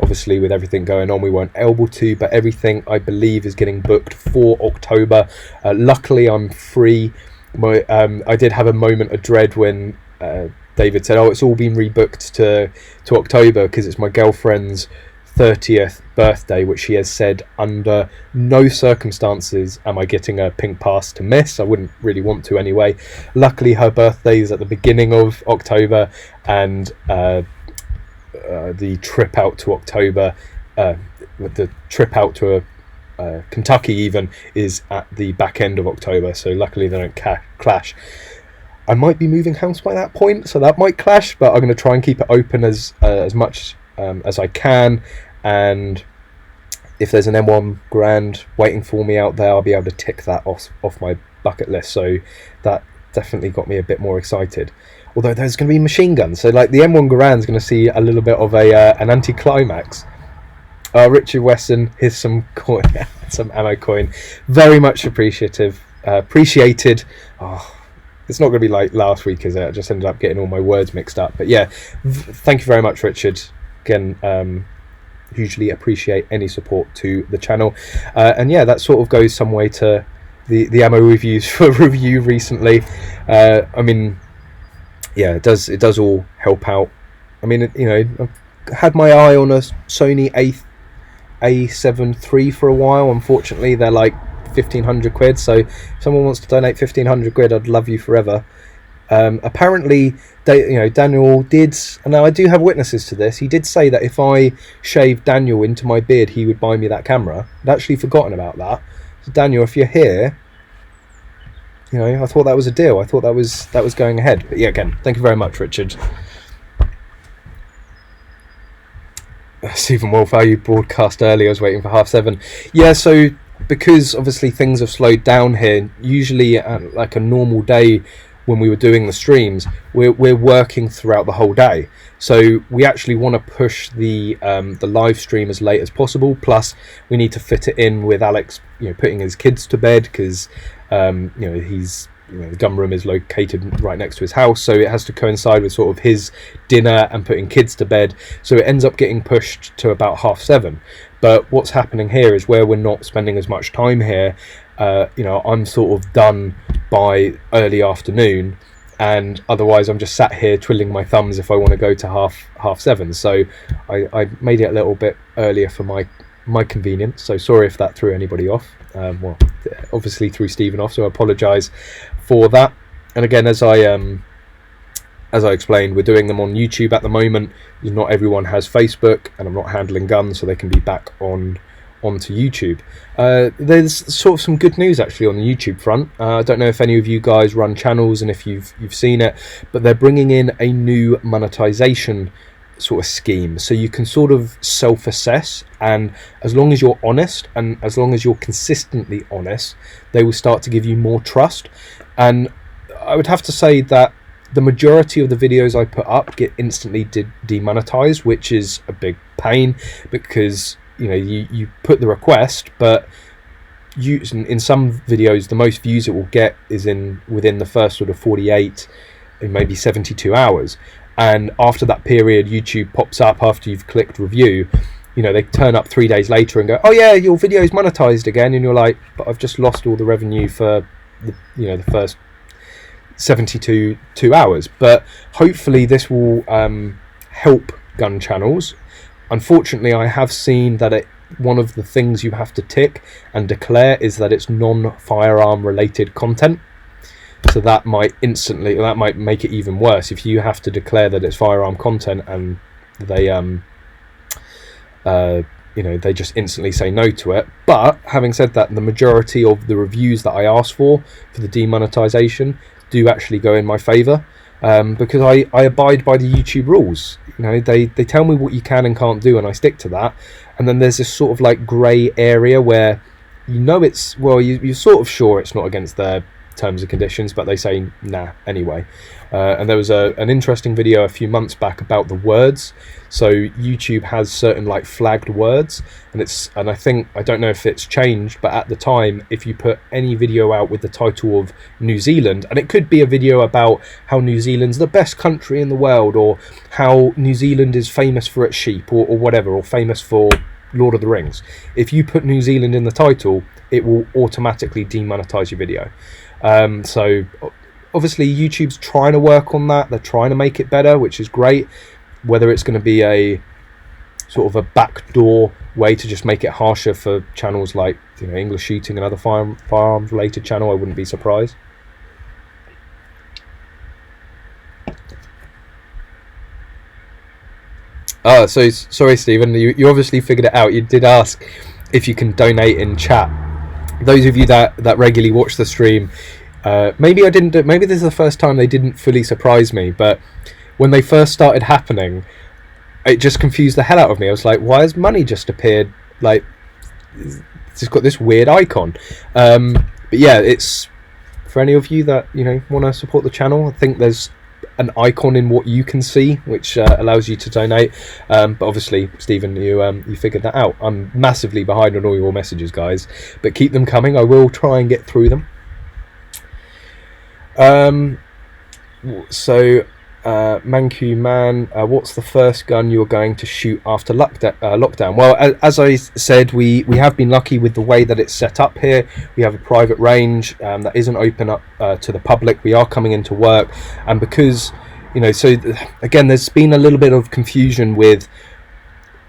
Obviously, with everything going on, we weren't able to. But everything, I believe, is getting booked for October. Luckily, I'm free. I did have a moment of dread when David said, "Oh, it's all been rebooked to October because it's my girlfriend's 30th birthday, which she has said under no circumstances am I getting a pink pass to miss. I wouldn't really want to anyway." Luckily her birthday is at the beginning of October, and the trip out to October, the trip out to Kentucky even, is at the back end of October, so luckily they don't clash. I might be moving house by that point, so that might clash, but I'm going to try and keep it open as much as I can. And if there's an M1 Grand waiting for me out there, I'll be able to tick that off my bucket list. So that definitely got me a bit more excited. Although there's going to be machine guns, so like the M1 Garand's going to see a little bit of an anticlimax. Richard Weston, here's some coin, some ammo coin. Very much appreciated. Oh, it's not going to be like last week, is it? I just ended up getting all my words mixed up. But yeah, thank you very much, Richard. Again, hugely appreciate any support to the channel. And yeah, that sort of goes some way to the ammo reviews for review recently. I mean, yeah, it does all help out. I mean, you know, I've had my eye on a Sony A7 III for a while. Unfortunately, they're like 1,500 quid, so if someone wants to donate 1,500 quid, I'd love you forever. Apparently, Daniel did, and now I do have witnesses to this, he did say that if I shaved Daniel into my beard, he would buy me that camera. I'd actually forgotten about that. So Daniel, if you're here, you know, I thought that was a deal. I thought that was going ahead. But yeah, again, thank you very much, Richard. Stephen Wolf, how you broadcast early? I was waiting for 7:30. Yeah, so because obviously things have slowed down here, usually like a normal day when we were doing the streams, we're working throughout the whole day. So we actually want to push the live stream as late as possible. Plus, we need to fit it in with Alex, you know, putting his kids to bed because you know, the gun room is located right next to his house, so it has to coincide with sort of his dinner and putting kids to bed. So it ends up getting pushed to about 7:30. But what's happening here is where we're not spending as much time here. You know, I'm sort of done by early afternoon. and otherwise I'm just sat here twiddling my thumbs if I want to go to half 7. So I made it a little bit earlier for my convenience, so sorry if that threw anybody off. Well, obviously threw Stephen off, so I apologise for that. And again, as I explained, we're doing them on YouTube at the moment. Not everyone has Facebook, and I'm not handling guns, so they can be back onto YouTube. There's sort of some good news actually on the YouTube front. I don't know if any of you guys run channels and if you've seen it, but they're bringing in a new monetization sort of scheme, so you can sort of self-assess, and as long as you're honest and as long as you're consistently honest, they will start to give you more trust. And I would have to say that the majority of the videos I put up get instantly demonetized, which is a big pain, because you put the request, but in some videos the most views it will get is within the first sort of 48 and maybe 72 hours. And after that period, YouTube pops up after you've clicked review. They turn up 3 days later and go, oh yeah, your video is monetized again. And you're like, but I've just lost all the revenue for the first 72 hours. But hopefully this will help gun channels. Unfortunately, I have seen that one of the things you have to tick and declare is that it's non-firearm related content. So that might make it even worse if you have to declare that it's firearm content and they they just instantly say no to it. But having said that, the majority of the reviews that I ask for the demonetization do actually go in my favor, because I abide by the YouTube rules. They tell me what you can and can't do, and I stick to that. And then there's this sort of like grey area where you're sort of sure it's not against their terms and conditions, but they say nah anyway. And there was an interesting video a few months back about the words. So YouTube has certain like flagged words, and I don't know if it's changed, but at the time, if you put any video out with the title of New Zealand, and it could be a video about how New Zealand's the best country in the world, or how New Zealand is famous for its sheep, or whatever, or famous for Lord of the Rings, if you put New Zealand in the title, it will automatically demonetize your video. So obviously YouTube's trying to work on that. They're trying to make it better, which is great. Whether it's going to be a sort of a backdoor way to just make it harsher for channels like English Shooting and other firearms related channel, I wouldn't be surprised. So sorry Stephen, you obviously figured it out. You did ask if you can donate in chat. Those of you that regularly watch the stream, maybe this is the first time they didn't fully surprise me, but when they first started happening, it just confused the hell out of me. I was like, why has money just appeared? Like, it's just got this weird icon. But yeah, it's for any of you that want to support the channel. I think there's an icon in what you can see, which allows you to donate. But obviously, Stephen, you figured that out. I'm massively behind on all your messages, guys, but keep them coming. I will try and get through them. Manku Man, what's the first gun you're going to shoot after lockdown? Well, as I said, we have been lucky with the way that it's set up here. We have a private range that isn't open up to the public. We are coming into work, and because again, there's been a little bit of confusion with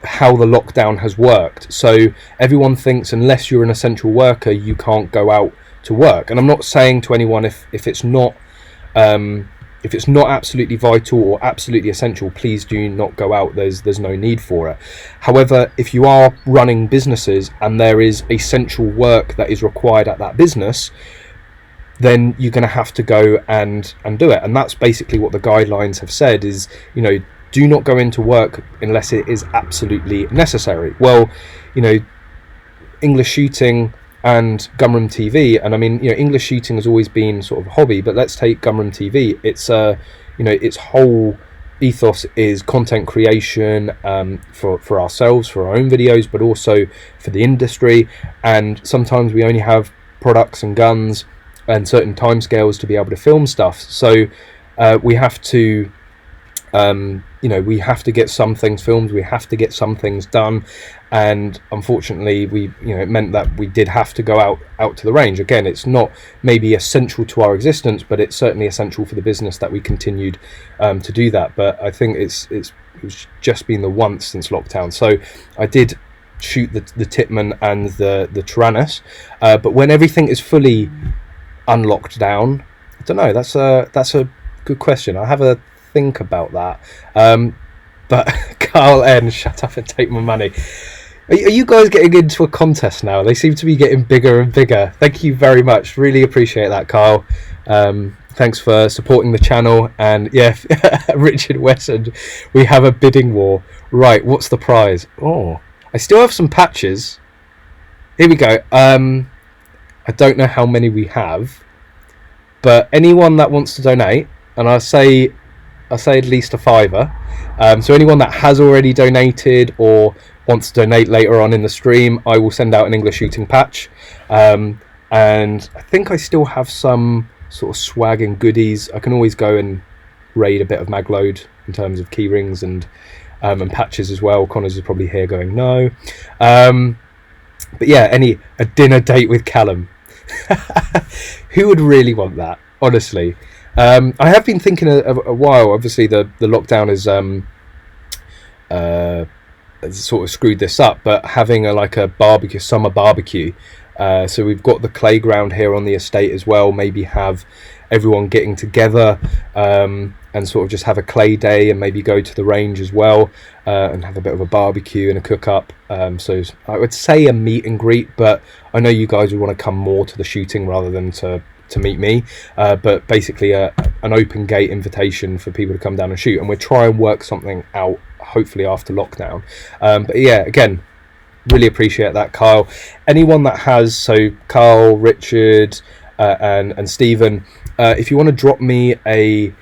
how the lockdown has worked. So everyone thinks unless you're an essential worker, you can't go out to work. And I'm not saying to anyone if it's not absolutely vital or absolutely essential, please do not go out. There's no need for it. However, if you are running businesses and there is essential work that is required at that business, then you're going to have to go and do it. And that's basically what the guidelines have said is, do not go into work unless it is absolutely necessary. Well, English Shooting and Gunroom TV, and I mean, English Shooting has always been sort of a hobby, but let's take Gunroom TV. It's its whole ethos is content creation for ourselves, for our own videos, but also for the industry. And sometimes we only have products and guns and certain timescales to be able to film stuff. So we have to you know, we have to get some things filmed, we have to get some things done, and unfortunately it meant that we did have to go out to the range. Again, it's not maybe essential to our existence, but it's certainly essential for the business that we continued to do that. But I think it's just been the once since lockdown. So I did shoot the Tippmann and the Tyrannus, but when everything is fully unlocked down, I don't know, that's a good question. I have a think about that. But Carl N, shut up and take my money. Are you guys getting into a contest now? They seem to be getting bigger and bigger. Thank you very much, really appreciate that, Carl. Thanks for supporting the channel. And yeah, Richard Wesson, we have a bidding war. Right, what's the prize? Oh, I still have some patches. Here we go. I don't know how many we have, but anyone that wants to donate, and I say at least a £5. So anyone that has already donated or wants to donate later on in the stream, I will send out an English shooting patch. And I think I still have some sort of swag and goodies. I can always go and raid a bit of Magload in terms of key rings and patches as well. Connors is probably here going no. But yeah, a dinner date with Callum. Who would really want that, honestly? I have been thinking a while. Obviously the lockdown has sort of screwed this up, but having a summer barbecue. So we've got the playground here on the estate as well. Maybe have everyone getting together and sort of just have a clay day, and maybe go to the range as well and have a bit of a barbecue and a cook up. So I would say a meet and greet, but I know you guys would want to come more to the shooting rather than to meet me. But basically an open gate invitation for people to come down and shoot, and we'll try and work something out hopefully after lockdown. But yeah, again, really appreciate that, Kyle. Anyone that has, so Carl, Richard, and Stephen, if you want to drop me an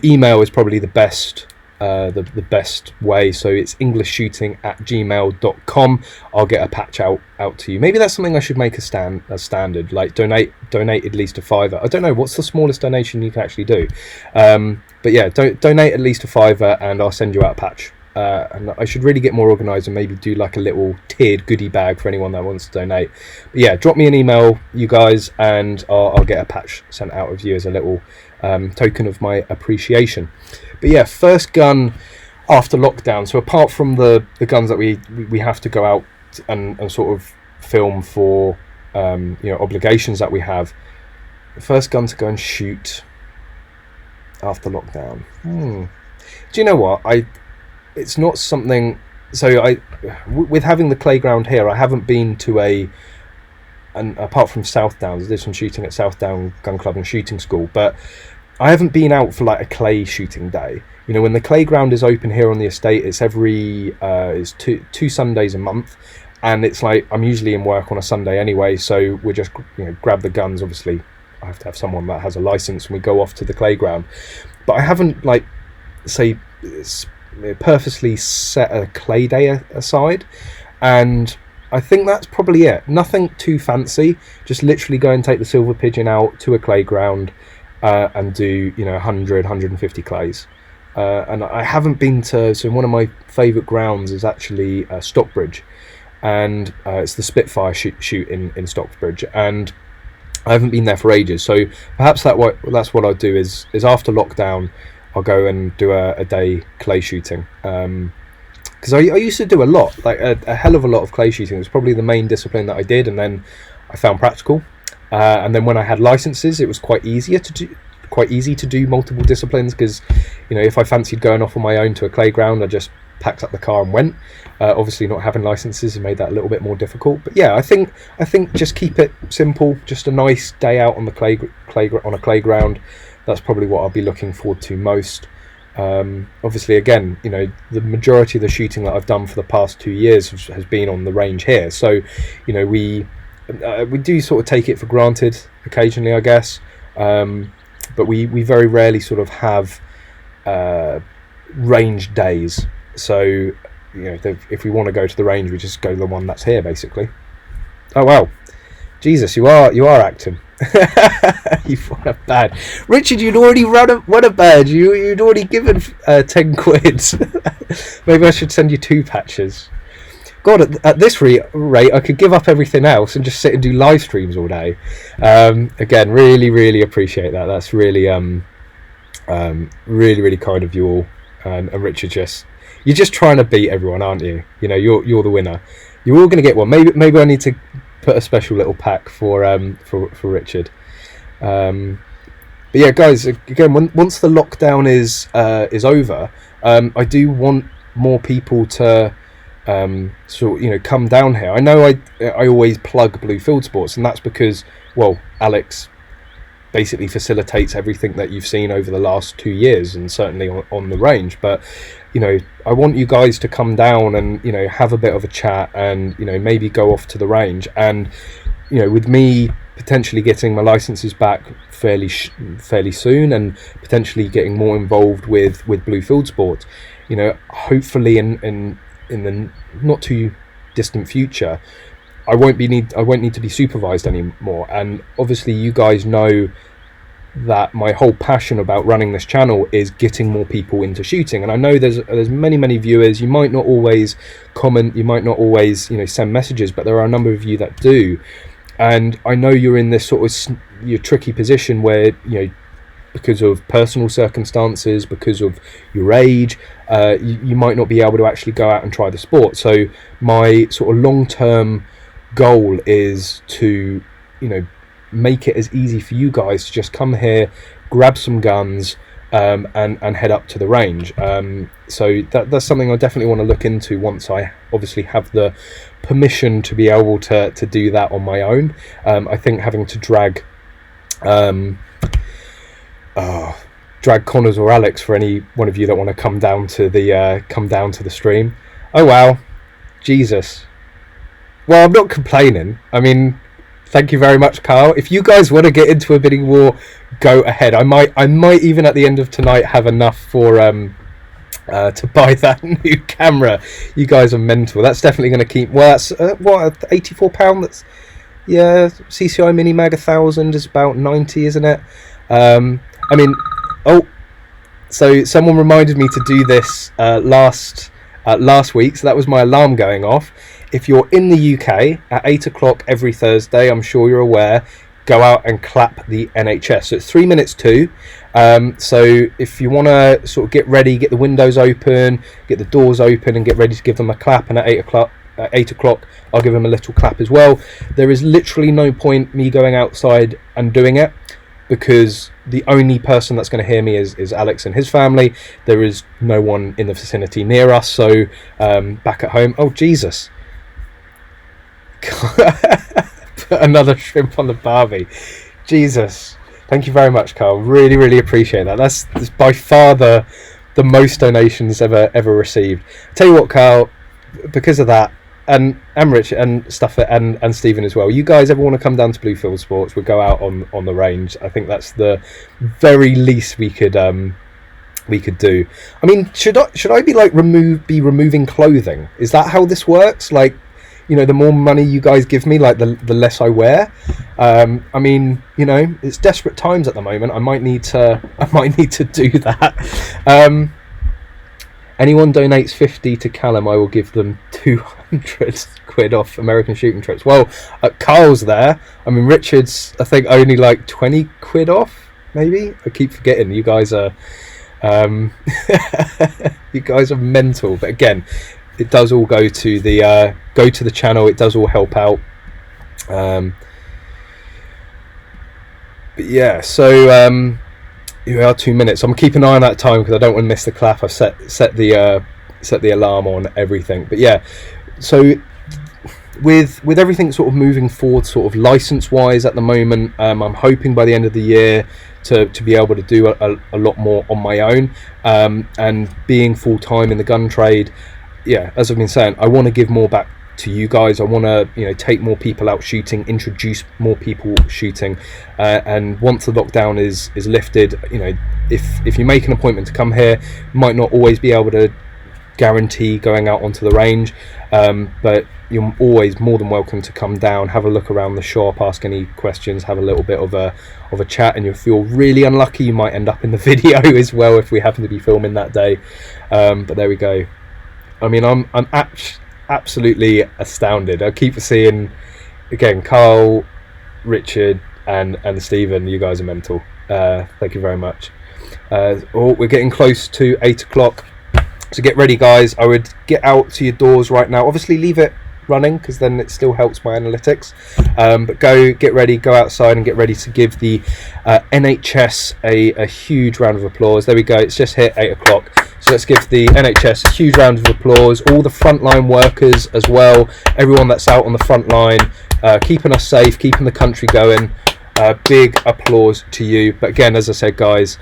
email is probably the best way. So it's EnglishShooting@gmail.com. I'll get a patch out to you. Maybe that's something I should make a standard, like donate at least a £5. I don't know what's the smallest donation you can actually do, but yeah, donate at least a £5 and I'll send you out a patch. And I should really get more organised and maybe do like a little tiered goodie bag for anyone that wants to donate. But yeah, drop me an email, you guys, and I'll get a patch sent out of you as a little token of my appreciation. But yeah, first gun after lockdown. So apart from the guns that we have to go out and sort of film for obligations that we have, the first gun to go and shoot after lockdown. Do you know what? It's not something. So with having the playground here, I haven't been to and apart from South Downs, I did some shooting at South Down Gun Club and Shooting School, but I haven't been out for like a clay shooting day. You know, when the playground is open here on the estate, it's it's two Sundays a month, and it's like I'm usually in work on a Sunday anyway, so we just grab the guns. Obviously, I have to have someone that has a license, and we go off to the playground. But I haven't purposely set a clay day aside, and I think that's probably it. Nothing too fancy, just literally go and take the silver pigeon out to a playground and do 100, 150 clays. And I haven't been to, so one of my favourite grounds is actually Stockbridge, and it's the Spitfire shoot in Stockbridge, and I haven't been there for ages. So perhaps that's what I'll do is after lockdown I'll go and do a day clay shooting, because I used to do a lot, like a hell of a lot of clay shooting. It was probably the main discipline that I did, and then I found practical, and then when I had licenses, it was quite easy to do multiple disciplines, because if I fancied going off on my own to a clay ground, I just packed up the car and went. Obviously not having licenses made that a little bit more difficult, but yeah, I think just keep it simple, just a nice day out on the on a clay ground. That's probably what I'll be looking forward to most. Obviously, again, the majority of the shooting that I've done for the past 2 years has been on the range here. So, we do sort of take it for granted occasionally, I guess. But we very rarely sort of have range days. So, if we want to go to the range, we just go to the one that's here, basically. Oh, wow. Jesus, you are acting. You've won a badge, Richard. You'd already won a badge. You'd already given 10 quid. Maybe I should send you 2 patches. God, at this rate, I could give up everything else and just sit and do live streams all day. Again, really appreciate that. That's really really kind of you all. And Richard, you're just trying to beat everyone, aren't you? You know, you're the winner. You're all going to get one. Maybe I need to put a special little pack for Richard. But yeah, guys, again, once the lockdown is over, I do want more people to come down here. I know I always plug Blue Field Sports, and that's because, well, Alex basically facilitates everything that you've seen over the last 2 years, and certainly on the range. But I want you guys to come down and have a bit of a chat, and maybe go off to the range. And with me potentially getting my licenses back fairly soon, and potentially getting more involved with Blue Field Sports, hopefully in the not too distant future, I won't need to be supervised anymore. And obviously you guys know that my whole passion about running this channel is getting more people into shooting. And I know there's many viewers. You might not always comment, you might not always send messages, but there are a number of you that do. And I know you're in this sort of tricky position where because of personal circumstances, because of your age, you might not be able to actually go out and try the sport. So my sort of long-term goal is to make it as easy for you guys to just come here, grab some guns, and head up to the range. So that's something I definitely want to look into once I obviously have the permission to be able to do that on my own. I think having to drag Connors or Alex, for any one of you that want to come down to the stream. Oh wow, Jesus. Well, I'm not complaining. I mean, thank you very much, Carl. If you guys want to get into a bidding war, go ahead. I might even at the end of tonight have enough for to buy that new camera. You guys are mental. That's definitely going to keep. Well, that's £84. That's CCI Mini Mag 1000 is about 90, isn't it? I mean, so someone reminded me to do this last week, so that was my alarm going off. If you're in the UK at 8 o'clock every Thursday, I'm sure you're aware, go out and clap the NHS. So it's 3 minutes to. So if you want to sort of get ready, get the windows open, get the doors open, and get ready to give them a clap, and at 8 o'clock, I'll give them a little clap as well. There is literally no point me going outside and doing it, because the only person that's going to hear me is Alex and his family. There is no one in the vicinity near us. So back at home, oh Jesus, put another shrimp on the barbie. Jesus, thank you very much, Carl. Really appreciate that. That's by far the most donations ever received. Tell you what, Carl, because of that, and Rich and stuff, and Stephen as well, you guys ever want to come down to Blue Field Sports, we'll go out on the range. I think that's the very least we could do. I mean, should I be like removing clothing? Is that how this works? Like, the more money you guys give me, like the less I wear. I mean, it's desperate times at the moment. I might need to do that. Anyone donates 50 to Callum, I will give them 200 quid off American shooting trips. Well, Carl's there. I mean, Richard's, I think, only like 20 quid off, maybe. I keep forgetting. You guys are you guys are mental. But again, it does all go to the channel. It does all help out. But yeah, so you are 2 minutes. I'm keeping an eye on that time because I don't want to miss the clap. I've set the alarm on everything. But yeah, so with everything sort of moving forward, sort of license wise at the moment, I'm hoping by the end of the year to be able to do a lot more on my own, and being full time in the gun trade. Yeah, as I've been saying, I want to give more back to you guys. I want to take more people out shooting, introduce more people shooting, and once the lockdown is lifted, if you make an appointment to come here, might not always be able to guarantee going out onto the range, but you're always more than welcome to come down, have a look around the shop, ask any questions, have a little bit of a chat, and you'll feel really unlucky you might end up in the video as well if we happen to be filming that day. But there we go. I mean, I'm absolutely astounded. I keep seeing, again, Carl, Richard and Stephen, you guys are mental. Thank you very much. We're getting close to 8 o'clock, so get ready, guys. I would get out to your doors right now. Obviously leave it running because then it still helps my analytics, but get ready, go outside and get ready to give the NHS a huge round of applause. There we go, it's just hit 8 o'clock, so let's give the NHS a huge round of applause. All the frontline workers as well, everyone that's out on the front line, keeping us safe, keeping the country going. Big applause to you. But again, as I said, guys,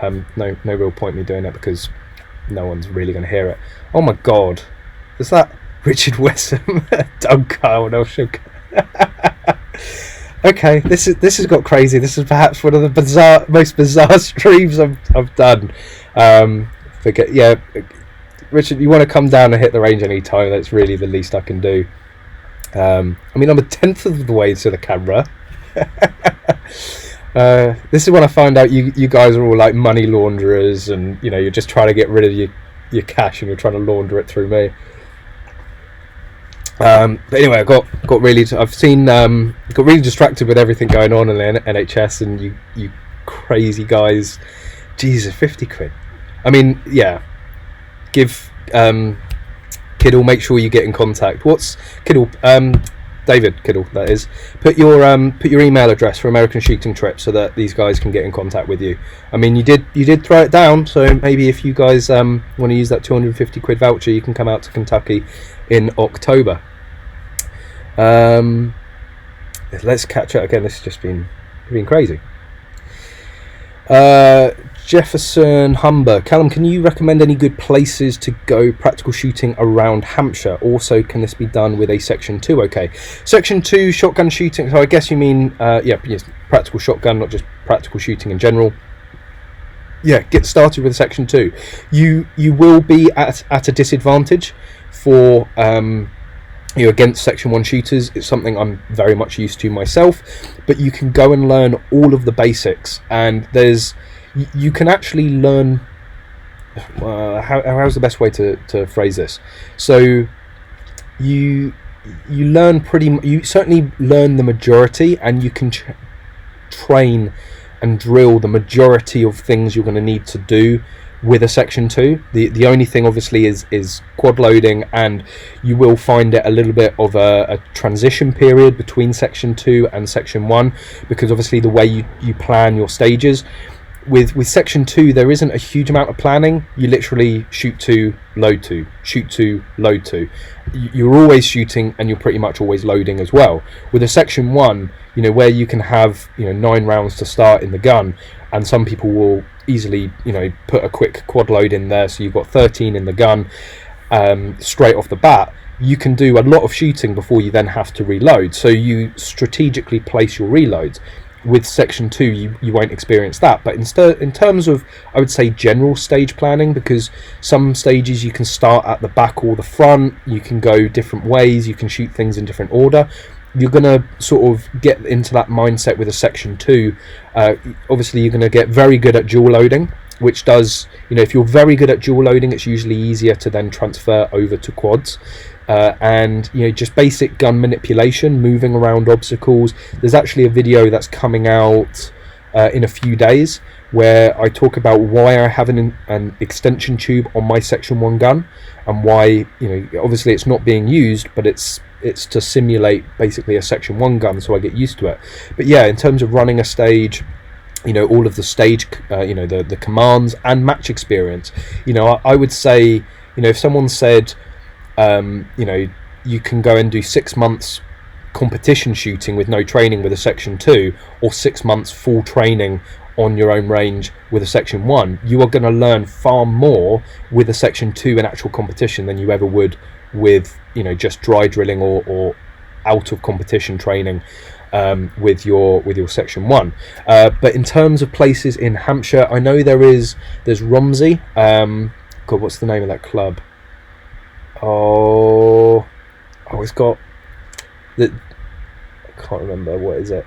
no real point me doing it because no one's really going to hear it. Oh my god, is that Richard Wesson? Doug Kyle, no sugar. Okay, this has got crazy. This is perhaps one of the most bizarre streams I've done. Yeah, Richard, you want to come down and hit the range any time? That's really the least I can do. I mean, I'm a tenth of the way to the camera. This is when I find out you guys are all like money launderers, and you know, you're just trying to get rid of your cash and you're trying to launder it through me. But anyway, I got really got really distracted with everything going on in the NHS, and you crazy guys. Jesus, 50 quid. I mean, yeah, give Kiddle, make sure you get in contact. What's Kiddle? David Kiddle, that is. Put your email address for American Shooting Trip so that these guys can get in contact with you. I mean, you did throw it down, so maybe if you guys want to use that 250 quid voucher, you can come out to Kentucky in October. Let's catch up again. This has just been crazy. Jefferson Humber, Callum, can you recommend any good places to go practical shooting around Hampshire? Also, can this be done with a Section 2? Okay, Section 2 shotgun shooting. So I guess you mean yes, practical shotgun, not just practical shooting in general. Yeah, get started with Section 2. You will be at a disadvantage for against Section 1 shooters. It's something I'm very much used to myself, but you can go and learn all of the basics, and you can actually learn how's the best way to phrase this? So you learn you certainly learn the majority, and you can train and drill the majority of things you're going to need to do with a Section 2. The only thing obviously is quad loading, and you will find it a little bit of a transition period between Section 2 and Section 1, because obviously the way you plan your stages. With Section 2, there isn't a huge amount of planning. You literally shoot 2, load 2, shoot 2, load 2. You're always shooting, and you're pretty much always loading as well. With a Section 1, where you can have 9 rounds to start in the gun, and some people will easily put a quick quad load in there, so you've got 13 in the gun straight off the bat. You can do a lot of shooting before you then have to reload, so you strategically place your reloads. With Section 2, you won't experience that. But in terms of, I would say, general stage planning, because some stages you can start at the back or the front, you can go different ways, you can shoot things in different order. You're going to sort of get into that mindset with a Section 2. Obviously, you're going to get very good at dual loading, which does, if you're very good at dual loading, it's usually easier to then transfer over to quads. And just basic gun manipulation, moving around obstacles. There's actually a video that's coming out in a few days where I talk about why I have an extension tube on my Section 1 gun, and why obviously it's not being used, but it's to simulate basically a Section 1 gun, so I get used to it. But yeah, in terms of running a stage, all of the stage, the commands and match experience, I would say, if someone said, you can go and do 6 months competition shooting with no training with a Section 2, or 6 months full training on your own range with a Section 1, you are going to learn far more with a Section 2 in actual competition than you ever would with just dry drilling or out of competition training with your Section 1. But in terms of places in Hampshire, I know there's Romsey. God, what's the name of that club? Oh, it's got the. I can't remember, what is it.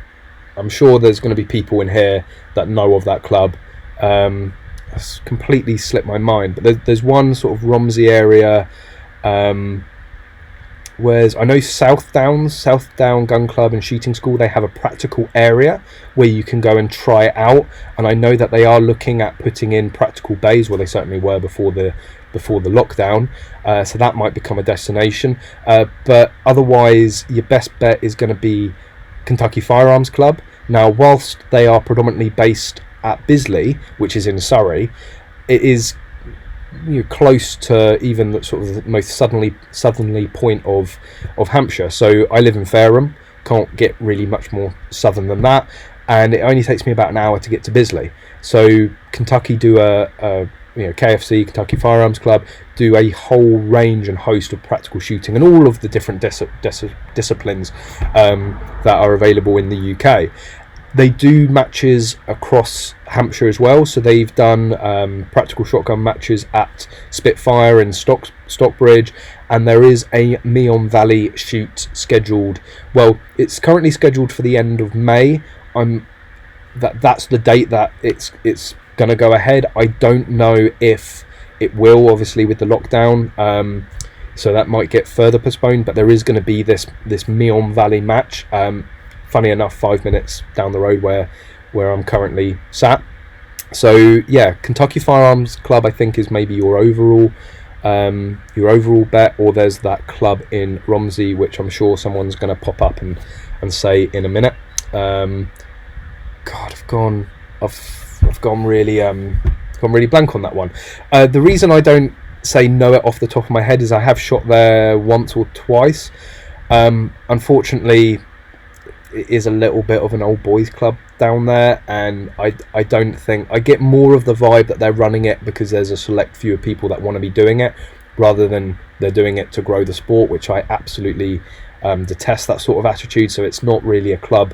I'm sure there's going to be people in here that know of that club. It's completely slipped my mind, but there's one sort of Romsey area. Whereas I know South Down Gun Club and Shooting School, they have a practical area where you can go and try it out, and I know that they are looking at putting in practical bays. Well, they certainly were before the lockdown, so that might become a destination, but otherwise your best bet is going to be Kentucky Firearms Club. Now, whilst they are predominantly based at Bisley, which is in Surrey, it is close to even the sort of the most southerly point of Hampshire. So I live in Fareham, can't get really much more southern than that, and it only takes me about an hour to get to Bisley. So Kentucky do KFC, Kentucky Firearms Club, do a whole range and host of practical shooting and all of the different disciplines that are available in the UK. They do matches across Hampshire as well, so they've done practical shotgun matches at Spitfire and Stockbridge, and there is a Meon Valley shoot scheduled. Well, it's currently scheduled for the end of May. That's the date that it's going to go ahead. I don't know if it will, obviously with the lockdown, so that might get further postponed, but there is going to be this Meon Valley match. Funny enough, 5 minutes down the road where I'm currently sat. So yeah, Kentucky Firearms Club I think is maybe your overall bet, or there's that club in Romsey which I'm sure someone's going to pop up and say in a minute. God, I've gone really blank on that one. The reason I don't know it off the top of my head is I have shot there once or twice. Unfortunately, it is a little bit of an old boys club down there, and I don't think I get more of the vibe that they're running it because there's a select few of people that want to be doing it, rather than they're doing it to grow the sport, which I absolutely detest that sort of attitude. So it's not really a club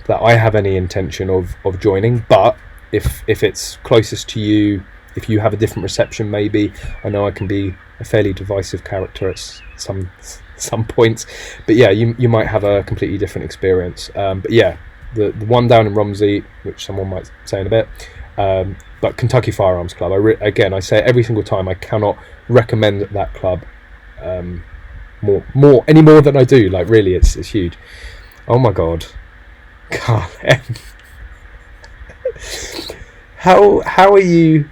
that I have any intention of joining. But if it's closest to you, if you have a different reception, maybe. I know I can be a fairly divisive character at some points, but yeah, you might have a completely different experience. But yeah, the one down in Romsey, which someone might say in a bit, but Kentucky Firearms Club, again I say it every single time, I cannot recommend that club any more than I do. Like, really, it's huge. Oh my god, Callum. how are you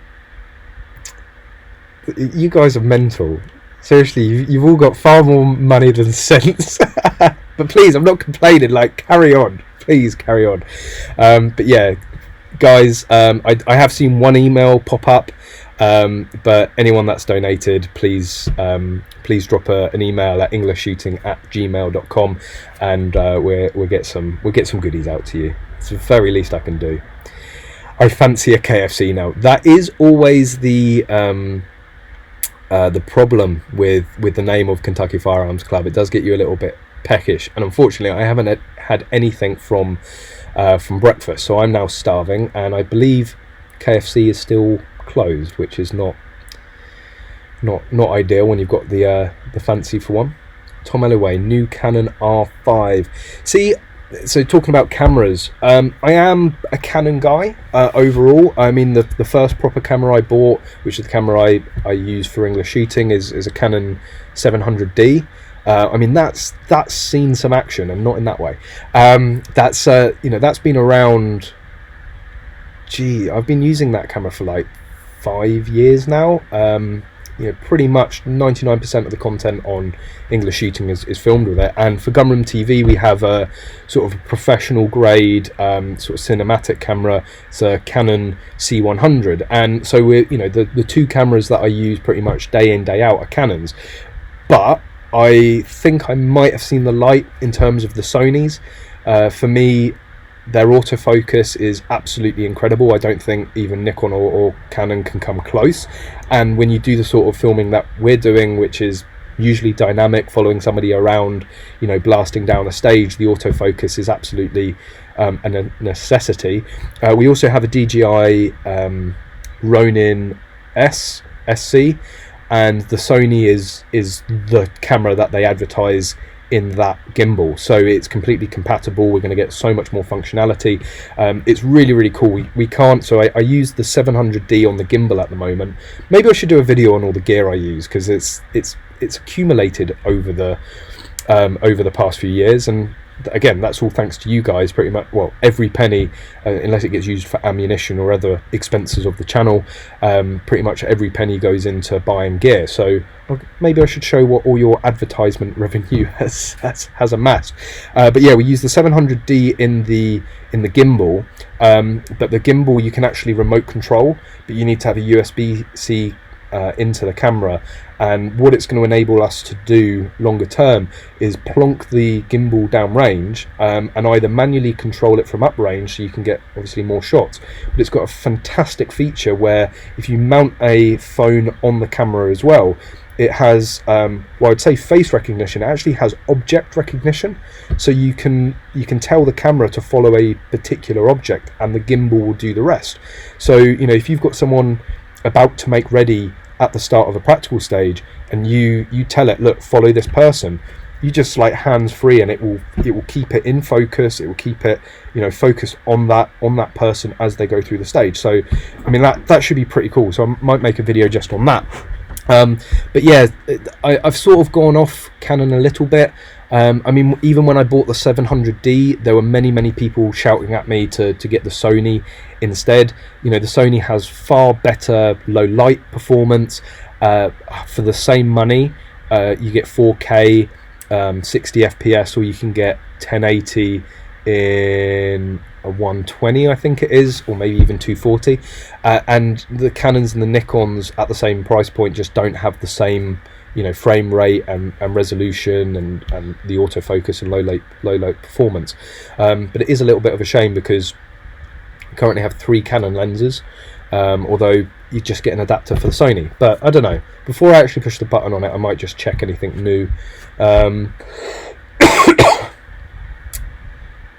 guys are mental. Seriously, you've all got far more money than sense. But please, I'm not complaining, like, carry on. Please carry on. But yeah, guys, I have seen one email pop up, but anyone that's donated, please drop an email at EnglishShooting@gmail.com, and we'll get some goodies out to you. It's the very least I can do. I fancy a KFC now. That is always the problem with the name of Kentucky Firearms Club. It does get you a little bit peckish, and unfortunately I haven't had anything from breakfast, so I'm now starving, and I believe KFC is still closed, which is not ideal when you've got the fancy for one. Tom Ellaway, new Canon R5. See, so talking about cameras, I am a Canon guy overall. I mean, the first proper camera I bought, which is the camera I use for English shooting, is a Canon 700D. I mean, that's seen some action, and not in that way. That's been around. Gee, I've been using that camera for like 5 years now. Pretty much 99% of the content on English shooting is filmed with it. And for Gunroom TV, we have a sort of professional grade sort of cinematic camera. It's a Canon C100, and so we're the two cameras that I use pretty much day in day out are Canons. But I think I might have seen the light in terms of the Sonys. For me, their autofocus is absolutely incredible. I don't think even Nikon or Canon can come close. And when you do the sort of filming that we're doing, which is usually dynamic, following somebody around, blasting down a stage, the autofocus is absolutely a necessity. We also have a DJI Ronin SC, and the Sony is the camera that they advertise in that gimbal, so it's completely compatible. We're going to get so much more functionality. It's really cool. We can't, so I use the 700D on the gimbal at the moment. Maybe I should do a video on all the gear I use, because it's accumulated over the past few years, and again, that's all thanks to you guys, pretty much. Well, every penny, unless it gets used for ammunition or other expenses of the channel, pretty much every penny goes into buying gear. So maybe I should show what all your advertisement revenue has amassed. But yeah, we use the 700D in the gimbal, but the gimbal you can actually remote control, but you need to have a USB-C into the camera. And what it's going to enable us to do longer term is plonk the gimbal down range, and either manually control it from up range, so you can get obviously more shots. But it's got a fantastic feature where if you mount a phone on the camera as well, it has well, I'd say face recognition. It actually has object recognition, so you can tell the camera to follow a particular object and the gimbal will do the rest. So you know, if you've got someone about to make ready at the start of a practical stage and you tell it, look, follow this person, you just like hands free, and it will keep it in focus. It will keep it, you know, focused on that person as they go through the stage. So I mean, that should be pretty cool. So I might make a video just on that. But yeah, I've sort of gone off Canon a little bit. I mean, even when I bought the 700D, there were many people shouting at me to get the Sony instead. You know, the Sony has far better low light performance. For the same money, you get 4K, 60 FPS, or you can get 1080 in a 120, I think it is, or maybe even 240. And the Canons and the Nikons at the same price point just don't have the same, you know, frame rate and resolution and the autofocus and low light performance. But it is a little bit of a shame, because I currently have 3 Canon lenses, although you just get an adapter for the Sony. But I don't know, before I actually push the button on it, I might just check anything new.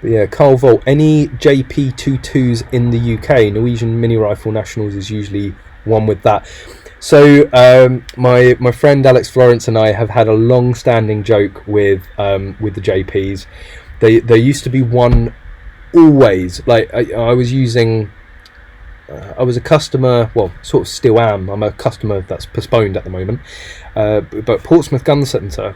But yeah, Carl Volt, any JP22s in the UK? Norwegian Mini Rifle Nationals is usually one with that. So my friend Alex Florence and I have had a long-standing joke with the JPs. There used to be one always, like I was using, I was a customer, well, sort of still am. I'm a customer that's postponed at the moment. But Portsmouth Gun Centre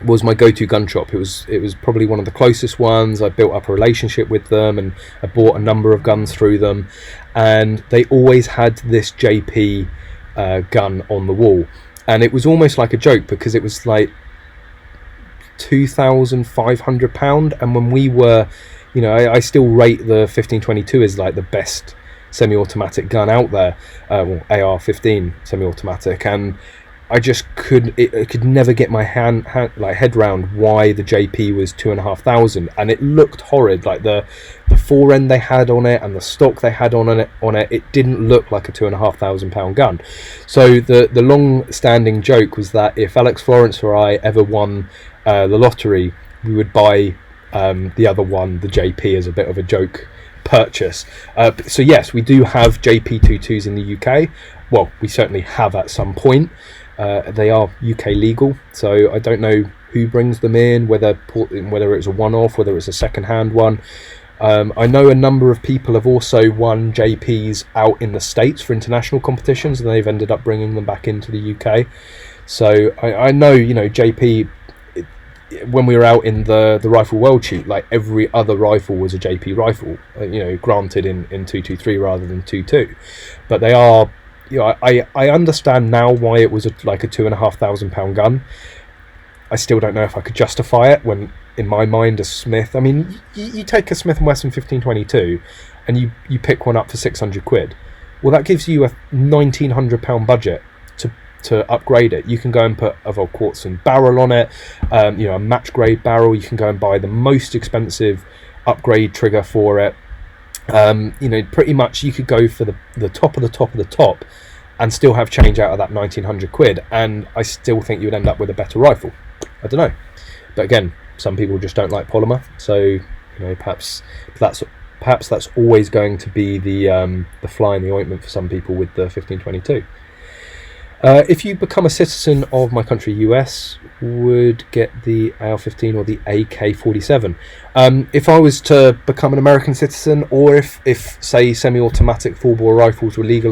was my go-to gun shop. It was probably one of the closest ones. I built up a relationship with them, and I bought a number of guns through them. And they always had this JP gun on the wall, and it was almost like a joke, because it was like £2,500. And when we were, you know, I still rate the 1522 as like the best semi-automatic gun out there, well, AR-15 semi-automatic, and I just could never get my head round why the JP was £2,500, and it looked horrid. Like the fore end they had on it and the stock they had on it, it didn't look like a £2,500 gun. So the long-standing joke was that if Alex Florence or I ever won the lottery, we would buy the other one, the JP, as a bit of a joke purchase. So yes, we do have JP22s in the UK. Well, we certainly have at some point. They are UK legal, so I don't know who brings them in, whether it's a one-off, whether it's a second-hand one. I know a number of people have also won JPs out in the States for international competitions, and they've ended up bringing them back into the UK. So I know, you know, JP, when we were out in the Rifle World Shoot, like every other rifle was a JP rifle, you know, granted in 223 rather than 22, but they are, you know, I understand now why it was like a £2,500 gun. I still don't know if I could justify it, when in my mind a Smith, I mean, you take a Smith & Wesson 1522 and you pick one up for 600 quid. Well, that gives you a £1,900 budget to upgrade it. You can go and put a Volquartsen barrel on it, you know, a match grade barrel. You can go and buy the most expensive upgrade trigger for it. You know, pretty much you could go for the top of the top of the top and still have change out of that 1,900 quid, and I still think you would end up with a better rifle. I don't know, but again, some people just don't like polymer, so you know, perhaps that's always going to be the fly in the ointment for some people with the 1522. If you become a citizen of my country, US, would get the AR-15 or the AK-47. If I was to become an American citizen, or if say semi-automatic full-bore rifles were made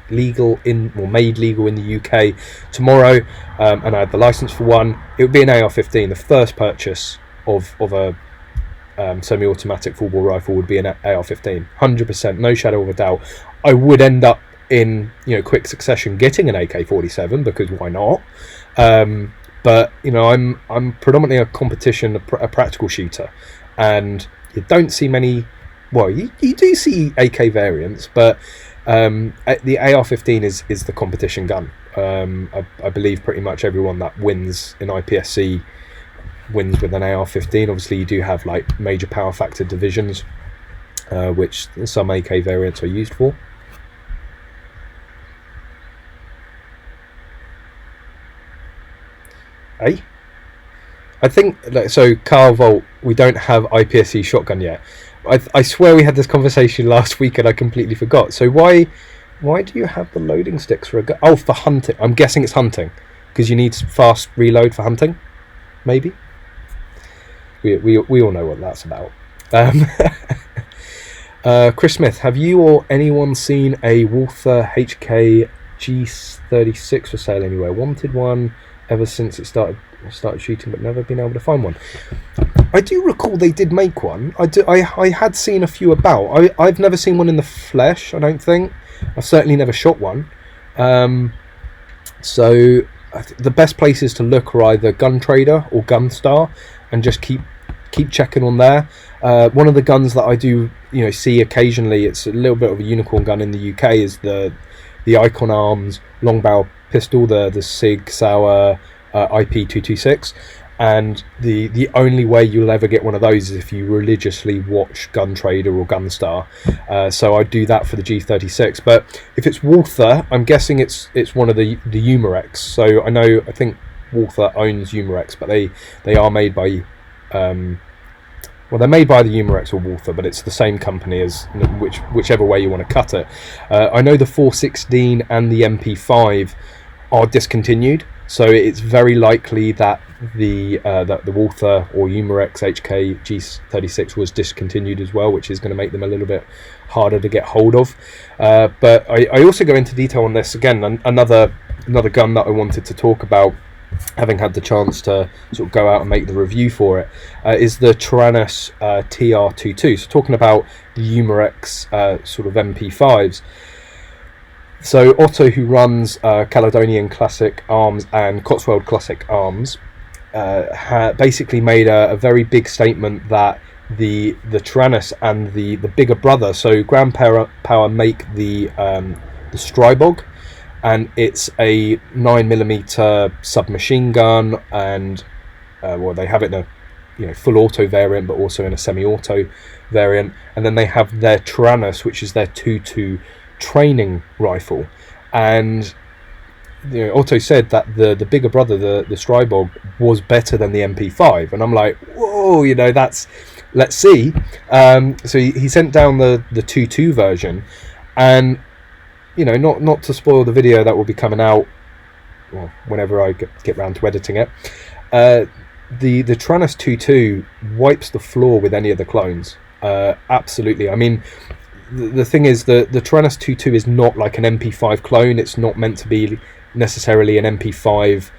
legal in the UK tomorrow, and I had the license for one, it would be an AR-15. The first purchase of a semi-automatic full-bore rifle would be an AR-15, 100%, no shadow of a doubt. I would end up in quick succession getting an AK-47, because why not? But I'm predominantly a competition, a practical shooter, and you don't see many. Well, you do see AK variants, but the AR-15 is the competition gun. I believe pretty much everyone that wins in IPSC wins with an AR-15. Obviously, you do have like major power factor divisions, which some AK variants are used for. I think so. Carl Volt, we don't have IPSC shotgun yet. I swear we had this conversation last week and I completely forgot. So why do you have the loading sticks for a gun? Oh, for hunting. I'm guessing it's hunting because you need fast reload for hunting. Maybe. We all know what that's about. Chris Smith, have you or anyone seen a Walther HK G36 for sale anywhere? Wanted one ever since it started shooting, but never been able to find one. I do recall they did make one. I had seen a few about. I've never seen one in the flesh, I don't think. I've certainly never shot one. So the best places to look are either Gun Trader or Gunstar, and just keep checking on there. One of the guns that I do see occasionally, it's a little bit of a unicorn gun in the UK, is the Icon Arms long barrel pistol, the Sig Sauer IP226, and the only way you'll ever get one of those is if you religiously watch Gun Trader or Gunstar. So I do that for the G36. But if it's Walther, I'm guessing it's one of the Umarex. So I think Walther owns Umarex, but they are made by they're made by the Umarex or Walther, but it's the same company as whichever way you want to cut it. I know the 416 and the MP5 are discontinued, so it's very likely that the Walther or Umarex HK G36 was discontinued as well, which is going to make them a little bit harder to get hold of. But I also go into detail on this again. Another gun that I wanted to talk about, having had the chance to sort of go out and make the review for it, is the Tyrannus TR22. So talking about the Umarex sort of MP5s. So Otto, who runs Caledonian Classic Arms and Cotswold Classic Arms, basically made a very big statement that the Tyrannus and the bigger brother, so Grand Power make the Strybog, and it's a 9mm submachine gun, and they have it in a full auto variant, but also in a semi-auto variant, and then they have their Tyrannus, which is their 2.2 training rifle. And Otto said that the bigger brother, the Strybog, was better than the MP5, and I'm like, whoa, let's see. So he sent down the 2.2 version, and not to spoil the video that will be coming out, well, whenever I get round to editing it, the Tyrannus 2.2 wipes the floor with any of the clones. Absolutely. I mean, the thing is, the Tyrannus 2.2 is not like an MP5 clone. It's not meant to be necessarily an MP5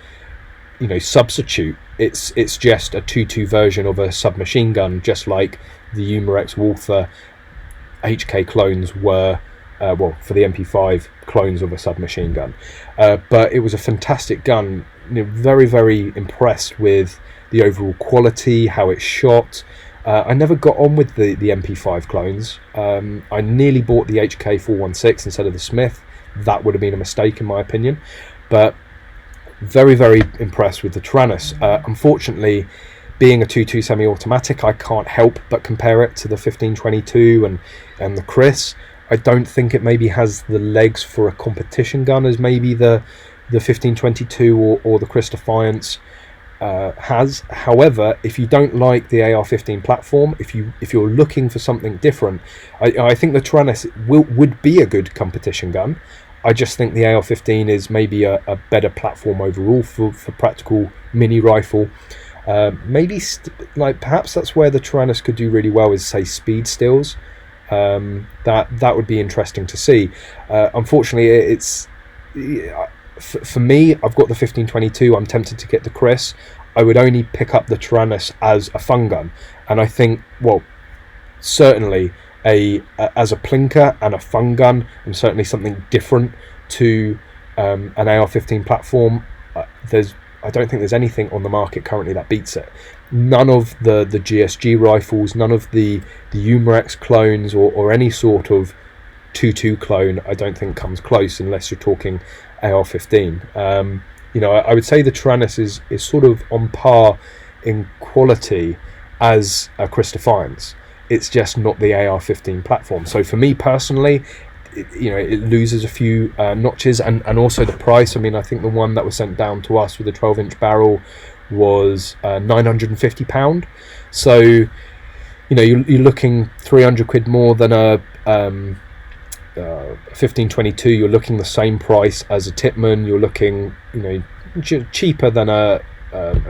substitute. It's just a 2.2 version of a submachine gun, just like the Umarex Walther HK clones were, for the MP5 clones of a submachine gun. But it was a fantastic gun. Very, very impressed with the overall quality, how it shot. I never got on with the MP5 clones. I nearly bought the HK 416 instead of the Smith. That would have been a mistake in my opinion. But very, very impressed with the Tyrannus. Unfortunately, being a 2.2 semi-automatic, I can't help but compare it to the 1522 and the Chris. I don't think it maybe has the legs for a competition gun as maybe the 1522 or the Chris Defiance has. However, if you don't like the AR-15 platform, if you're looking for something different, I think the Tyrannus would be a good competition gun. I just think the AR-15 is maybe a better platform overall for practical mini rifle. Maybe like perhaps that's where the Tyrannus could do really well, is say speed stills. That would be interesting to see. Unfortunately, it's for me, I've got the 1522. I'm tempted to get the Chris. I would only pick up the Tyrannus as a fun gun, and I think, well, certainly as a plinker and a fun gun, and certainly something different to an AR-15 platform. I don't think there's anything on the market currently that beats it. None of the GSG rifles, none of the Umarex clones, or any sort of 2.2 clone, I don't think comes close, unless you're talking AR-15. You know, I would say the Tyrannus is sort of on par in quality as a Chris Defiance. It's just not the AR-15 platform. So for me personally, you know, it loses a few notches, and also the price. I mean, I think the one that was sent down to us with a 12-inch barrel was £950. So, you know, you're looking 300 quid more than a 1522. You're looking the same price as a Tippmann. You're looking, you know, cheaper than a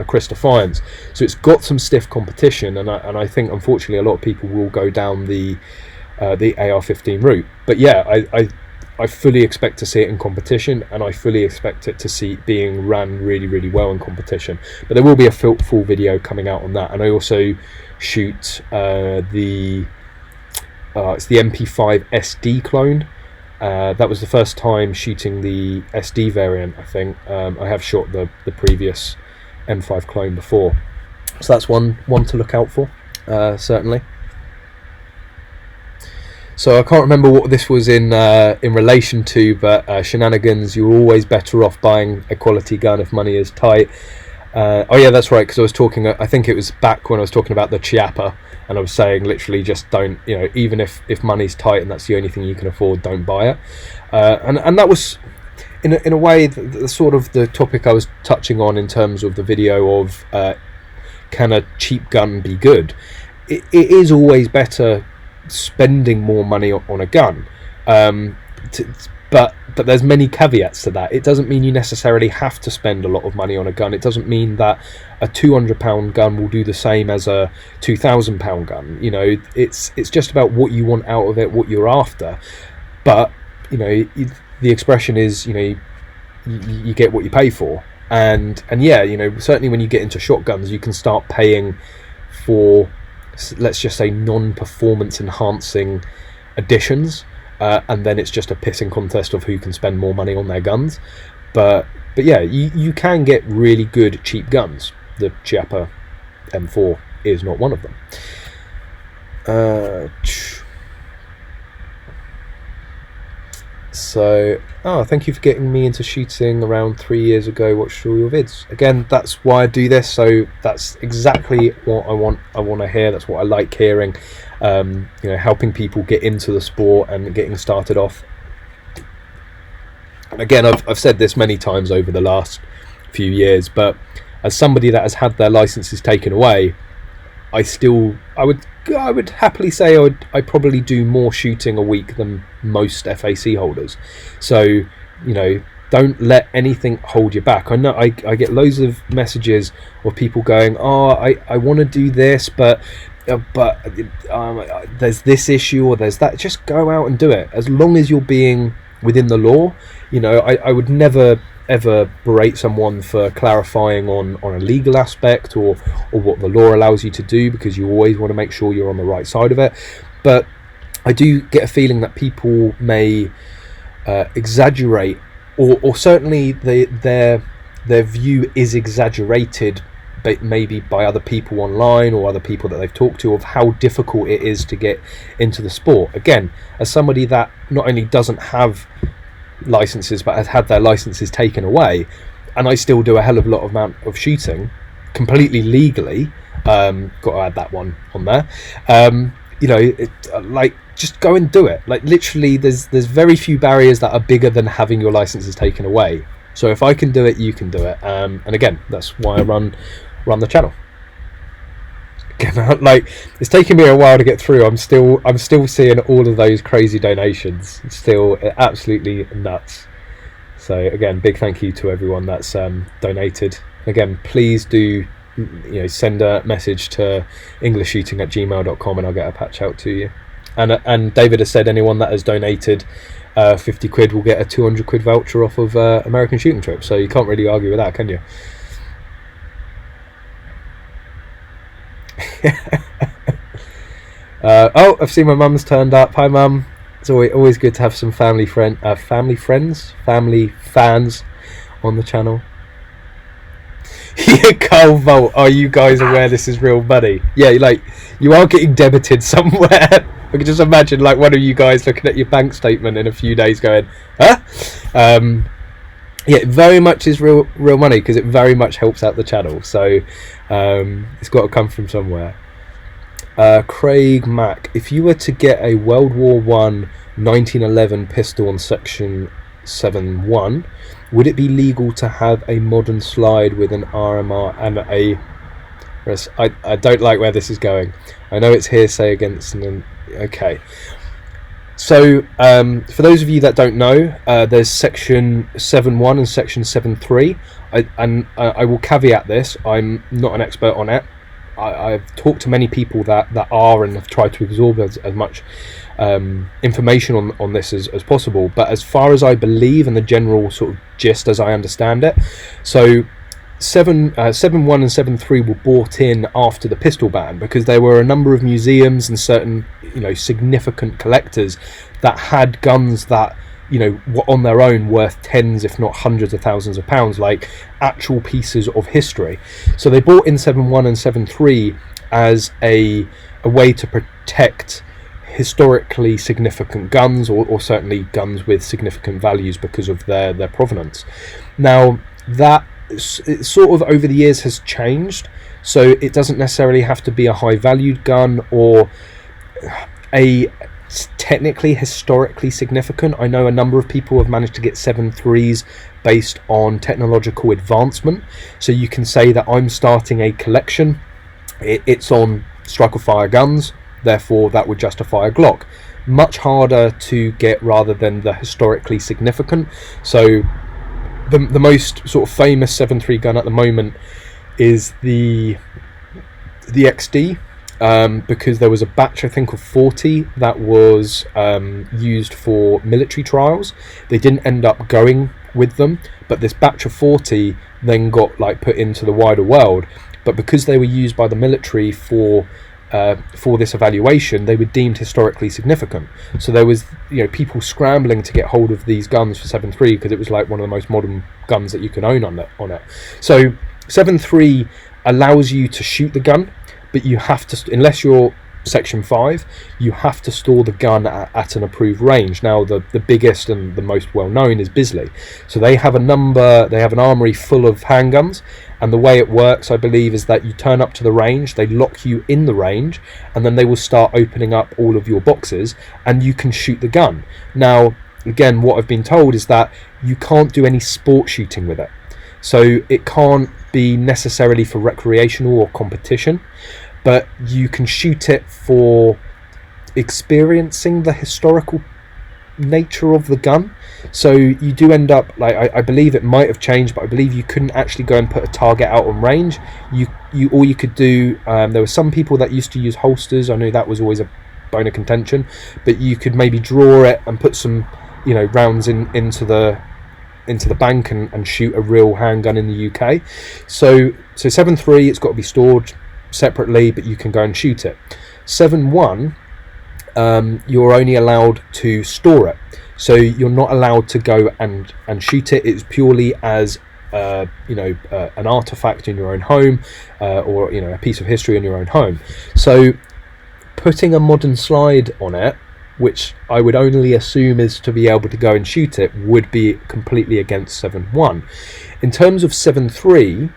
Chris Defiance. So it's got some stiff competition, and I think unfortunately a lot of people will go down the AR-15 route. But yeah, I fully expect to see it in competition, and I fully expect it to see it being ran really, really well in competition. But there will be a full video coming out on that. And I also shoot it's the MP5 SD clone. That was the first time shooting the SD variant, I think. I have shot the previous M5 clone before, so that's one to look out for, certainly. So I can't remember what this was in relation to, but shenanigans, you're always better off buying a quality gun if money is tight. Oh yeah, that's right, because I was talking, I think it was back when I was talking about the Chiappa, and I was saying literally just don't, you know, even if money's tight and that's the only thing you can afford, don't buy it. And that was in a way the sort of the topic I was touching on in terms of the video of can a cheap gun be good. It is always better spending more money on a gun, but there's many caveats to that. It doesn't mean you necessarily have to spend a lot of money on a gun. It doesn't mean that a £200 gun will do the same as a £2,000 gun. You know, it's just about what you want out of it, what you're after. But you know, the expression is, you know, you get what you pay for, and yeah, you know, certainly when you get into shotguns, you can start paying for, let's just say, non-performance enhancing additions, and then it's just a pissing contest of who can spend more money on their guns. But yeah, you can get really good cheap guns. The Chiappa M4 is not one of them. So, thank you for getting me into shooting around 3 years ago. Watched all your vids. Again, that's why I do this. So that's exactly what I want to hear. That's what I like hearing. You know, helping people get into the sport and getting started off. And again, I've said this many times over the last few years, but as somebody that has had their licenses taken away, I would happily say I probably do more shooting a week than most FAC holders. So, you know, don't let anything hold you back. I know I get loads of messages of people going, I want to do this, but there's this issue or there's that. Just go out and do it, as long as you're being within the law. You know, I would never ever berate someone for clarifying on a legal aspect or what the law allows you to do, because you always want to make sure you're on the right side of it. But I do get a feeling that people may exaggerate, or certainly their view is exaggerated, but maybe by other people online or other people that they've talked to, of how difficult it is to get into the sport. Again, as somebody that not only doesn't have licenses but has had their licenses taken away, and I still do a hell of a lot of shooting completely legally, got to add that one on there. You know, like, just go and do it. Like, literally, there's very few barriers that are bigger than having your licenses taken away. So if I can do it, you can do it. And again, that's why I run the channel. again, like, it's taking me a while to get through. I'm still seeing all of those crazy donations. It's still absolutely nuts. So again, big thank you to everyone that's donated. Again, please do, send a message to EnglishShooting@gmail.com and I'll get a patch out to you. And David has said anyone that has donated 50 quid will get a 200 quid voucher off of American Shooting Trip. So you can't really argue with that, can you? Oh, I've seen my mum's turned up. Hi, mum. It's always good to have some family fans on the channel. Yeah, Carl Volt. Are you guys aware this is real money? Yeah, like, you are getting debited somewhere. I can just imagine, like, one of you guys looking at your bank statement in a few days going, huh? Yeah, it very much is real money, because it very much helps out the channel. So it's got to come from somewhere. Craig Mack, if you were to get a World War I 1911 pistol on section 7.1, would it be legal to have a modern slide with an RMR and a... I don't like where this is going. I know it's hearsay against an... Okay. So, for those of you that don't know, there's section 7.1 and section 7.3. I will caveat this, I'm not an expert on it. I've talked to many people that are, and have tried to absorb as much information on this as possible. But as far as I believe, and the general sort of gist as I understand it, so 7.1 and 7.3 were brought in after the pistol ban, because there were a number of museums and certain significant collectors that had guns that were on their own worth tens if not hundreds of thousands of pounds, like actual pieces of history. So they brought in 7.1 and 7.3 as a way to protect historically significant guns, or certainly guns with significant values because of their provenance. Now that it sort of over the years has changed, so it doesn't necessarily have to be a high valued gun or a technically historically significant. I know a number of people have managed to get 7.3s based on technological advancement, so you can say that I'm starting a collection, it's on strike or fire guns, therefore that would justify a Glock. Much harder to get rather than the historically significant. So the most sort of famous 7.3 gun at the moment is the XD, because there was a batch, I think, of 40 that was used for military trials. They didn't end up going with them, but this batch of 40 then got put into the wider world. But because they were used by the military for this evaluation, they were deemed historically significant. So there was people scrambling to get hold of these guns for 7.3 because it was like one of the most modern guns that you can own on it. So 7.3 allows you to shoot the gun, but you have to, unless you're section 5, you have to store the gun at an approved range. Now the biggest and the most well known is Bisley. So they have an armory full of handguns, and the way it works, I believe, is that you turn up to the range, they lock you in the range, and then they will start opening up all of your boxes and you can shoot the gun. Now again, what I've been told is that you can't do any sport shooting with it, so it can't be necessarily for recreational or competition, but you can shoot it for experiencing the historical nature of the gun. So you do end up, I believe it might have changed, but I believe you couldn't actually go and put a target out on range. All you could do, there were some people that used to use holsters. I know that was always a bone of contention, but you could maybe draw it and put some rounds into the bank and shoot a real handgun in the UK. So 7.3, it's got to be stored separately, but you can go and shoot it. 7.1, you're only allowed to store it, so you're not allowed to go and shoot it. It's purely as an artifact in your own home, or a piece of history in your own home. So putting a modern slide on it, which I would only assume is to be able to go and shoot it, would be completely against 7.1. In terms of 7.3,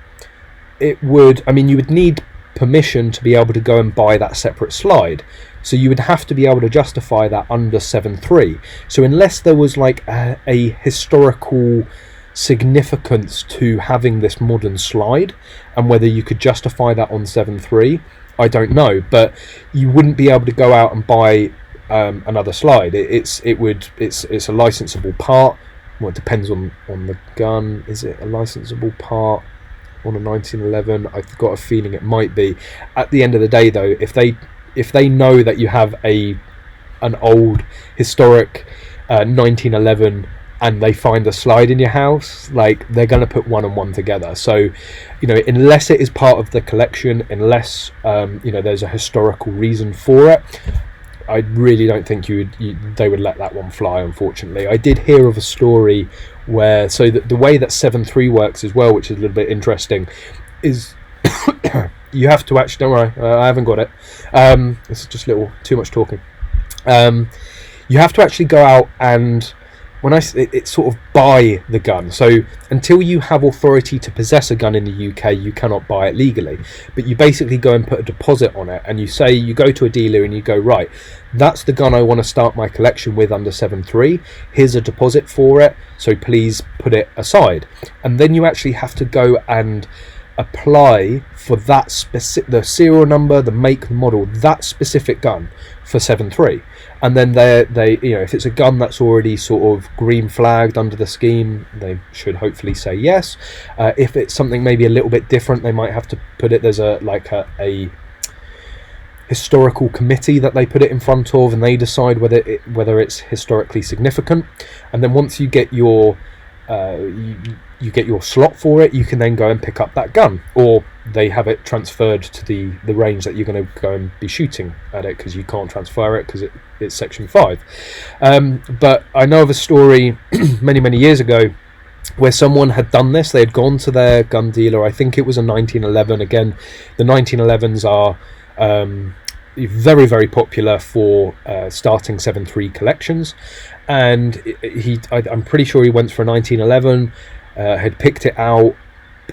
it would, you would need permission to be able to go and buy that separate slide, so you would have to be able to justify that under 7.3. So unless there was a historical significance to having this modern slide, and whether you could justify that on 7.3, I don't know, but you wouldn't be able to go out and buy another slide. It's a licensable part. Well, it depends on the gun. Is it a licensable part on a 1911? I've got a feeling it might be. At the end of the day, though, if they know that you have an old historic 1911 and they find a slide in your house, like, they're going to put one and one together. So, you know, unless it is part of the collection, unless you know, there's a historical reason for it, I really don't think they would let that one fly, unfortunately. I did hear of a story where, so the way that 7.3 works as well, which is a little bit interesting, is you have to actually, don't worry, I haven't got it. It's just a little too much talking. You have to actually go out and, it's sort of buy the gun. So until you have authority to possess a gun in the UK, you cannot buy it legally. But you basically go and put a deposit on it, and you go to a dealer and you go, right, that's the gun I want to start my collection with under 7.3. Here's a deposit for it, so please put it aside. And then you actually have to go and apply for that the serial number, the make, the model, that specific gun for 7.3. And then they you know, if it's a gun that's already sort of green flagged under the scheme, they should hopefully say yes. If it's something maybe a little bit different, they might have to put it, there's a historical committee that they put it in front of, and they decide whether it's historically significant. And then once you get your you get your slot for it, you can then go and pick up that gun, or they have it transferred to the range that you're going to go and be shooting at it, because you can't transfer it because it's section 5. But I know of a story many years ago where someone had done this. They had gone to their gun dealer, I think it was a 1911. Again, the 1911s are very popular for starting 7.3 collections, and I'm pretty sure he went for a 1911, had picked it out,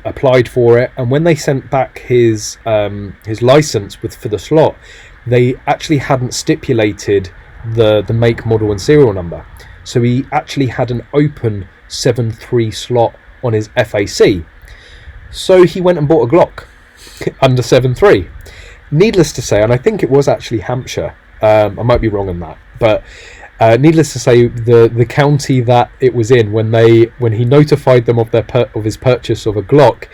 applied for it, and when they sent back his license for the slot, they actually hadn't stipulated the make, model and serial number. So he actually had an open 7.3 slot on his FAC. So he went and bought a Glock under 7.3. Needless to say, and I think it was actually Hampshire, I might be wrong on that, but needless to say, the county that it was in, when he notified them of his purchase of a Glock,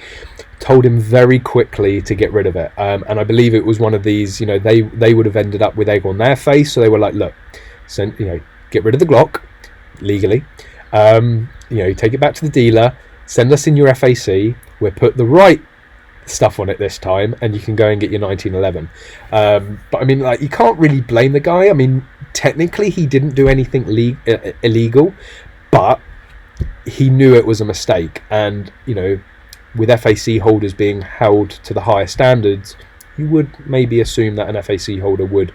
told him very quickly to get rid of it. And I believe it was one of these, you know, they would have ended up with egg on their face, so they were like, look, get rid of the Glock legally, you know, take it back to the dealer, send us in your FAC, we'll put the right stuff on it this time, and you can go and get your 1911. But I mean, like, you can't really blame the guy. I mean, technically he didn't do anything illegal, but he knew it was a mistake. And, you know, with FAC holders being held to the higher standards, you would maybe assume that an FAC holder would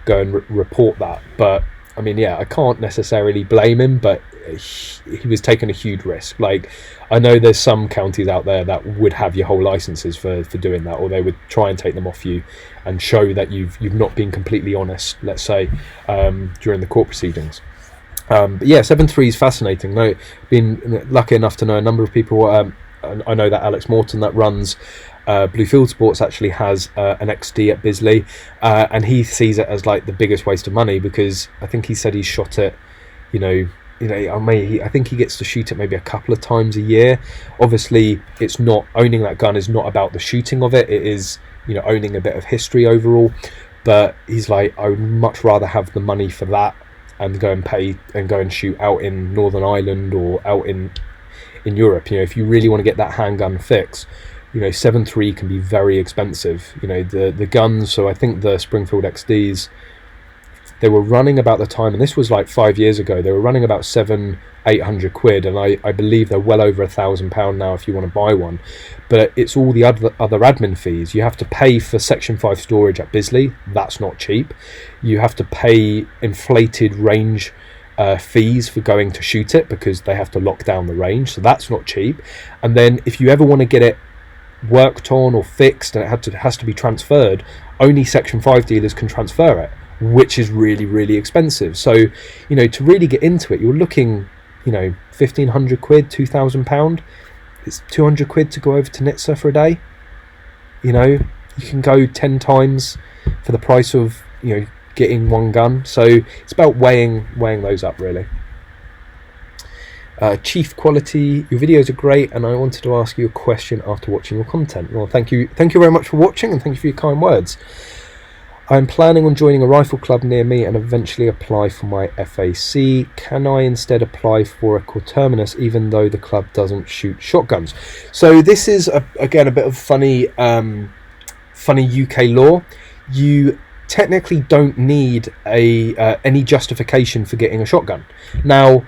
go and report that. But I mean, yeah, I can't necessarily blame him, but he was taking a huge risk. Like, I know there's some counties out there that would have your whole licenses for doing that, or they would try and take them off you and show that you've not been completely honest, let's say, during the court proceedings. But yeah, 7.3 is fascinating. I've been lucky enough to know a number of people. I know that Alex Morton, that runs Blue Field Sports, actually has an XD at Bisley, and he sees it as like the biggest waste of money, because I think he said he shot it, I think he gets to shoot it maybe a couple of times a year. Obviously, it's not, owning that gun is not about the shooting of it. It is, you know, owning a bit of history overall. But he's like, I would much rather have the money for that and go and pay and go and shoot out in Northern Ireland or out in Europe. You know, if you really want to get that handgun fix, you know, 7.3 can be very expensive. You know, the guns. So I think the Springfield XDs, they were running about the time, and this was like 5 years ago, they were running about £700-800 quid, and I believe they're well over £1,000 now if you want to buy one. But it's all the other admin fees. You have to pay for Section 5 storage at Bisley. That's not cheap. You have to pay inflated range fees for going to shoot it, because they have to lock down the range, so that's not cheap. And then if you ever want to get it worked on or fixed, and it has to be transferred, only Section 5 dealers can transfer it, which is really expensive. So, you know, to really get into it, you're looking, you know, 1,500 quid, £2,000. It's 200 quid to go over to Nizza for a day. You know, you can go 10 times for the price of, you know, getting one gun. So it's about weighing those up, really. Chief Quality, your videos are great, and I wanted to ask you a question after watching your content. Well, thank you very much for watching, and thank you for your kind words. I'm planning on joining a rifle club near me and eventually apply for my FAC. Can I instead apply for a coterminous even though the club doesn't shoot shotguns? So this is again a bit of funny UK law. You technically don't need any justification for getting a shotgun. Now,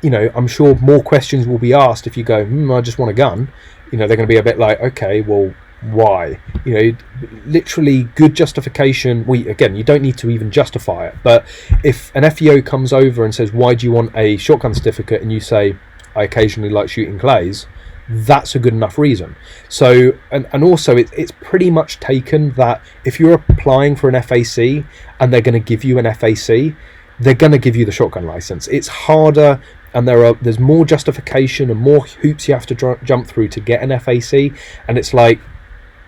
you know, I'm sure more questions will be asked if you go, I just want a gun. You know, they're going to be a bit like, okay, well, why? You know, literally good justification. Again, you don't need to even justify it. But if an FEO comes over and says, why do you want a shotgun certificate? And you say, I occasionally like shooting clays, that's a good enough reason. So, and also it's pretty much taken that if you're applying for an FAC and they're going to give you an FAC, they're going to give you the shotgun license. It's harder, and there's more justification and more hoops you have to jump through to get an FAC. And it's like,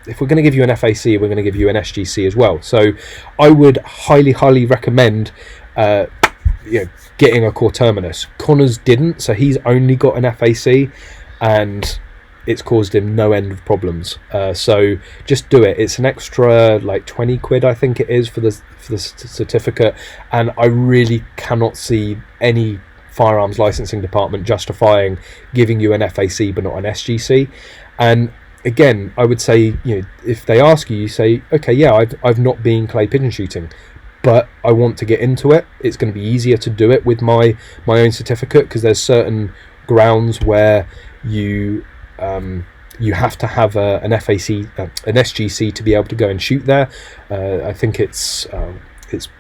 if we're going to give you an FAC, we're going to give you an SGC as well. So I would highly recommend getting a coterminous. Connor's didn't, so he's only got an FAC, and it's caused him no end of problems. So just do it. It's an extra like 20 quid, I think it is, for the certificate, and I really cannot see any firearms licensing department justifying giving you an FAC but not an SGC. And again, I would say, you know, if they ask you, you say, okay, yeah, I've not been clay pigeon shooting, but I want to get into it. It's going to be easier to do it with my own certificate, because there's certain grounds where you have to have an FAC, an SGC to be able to go and shoot there. I think it's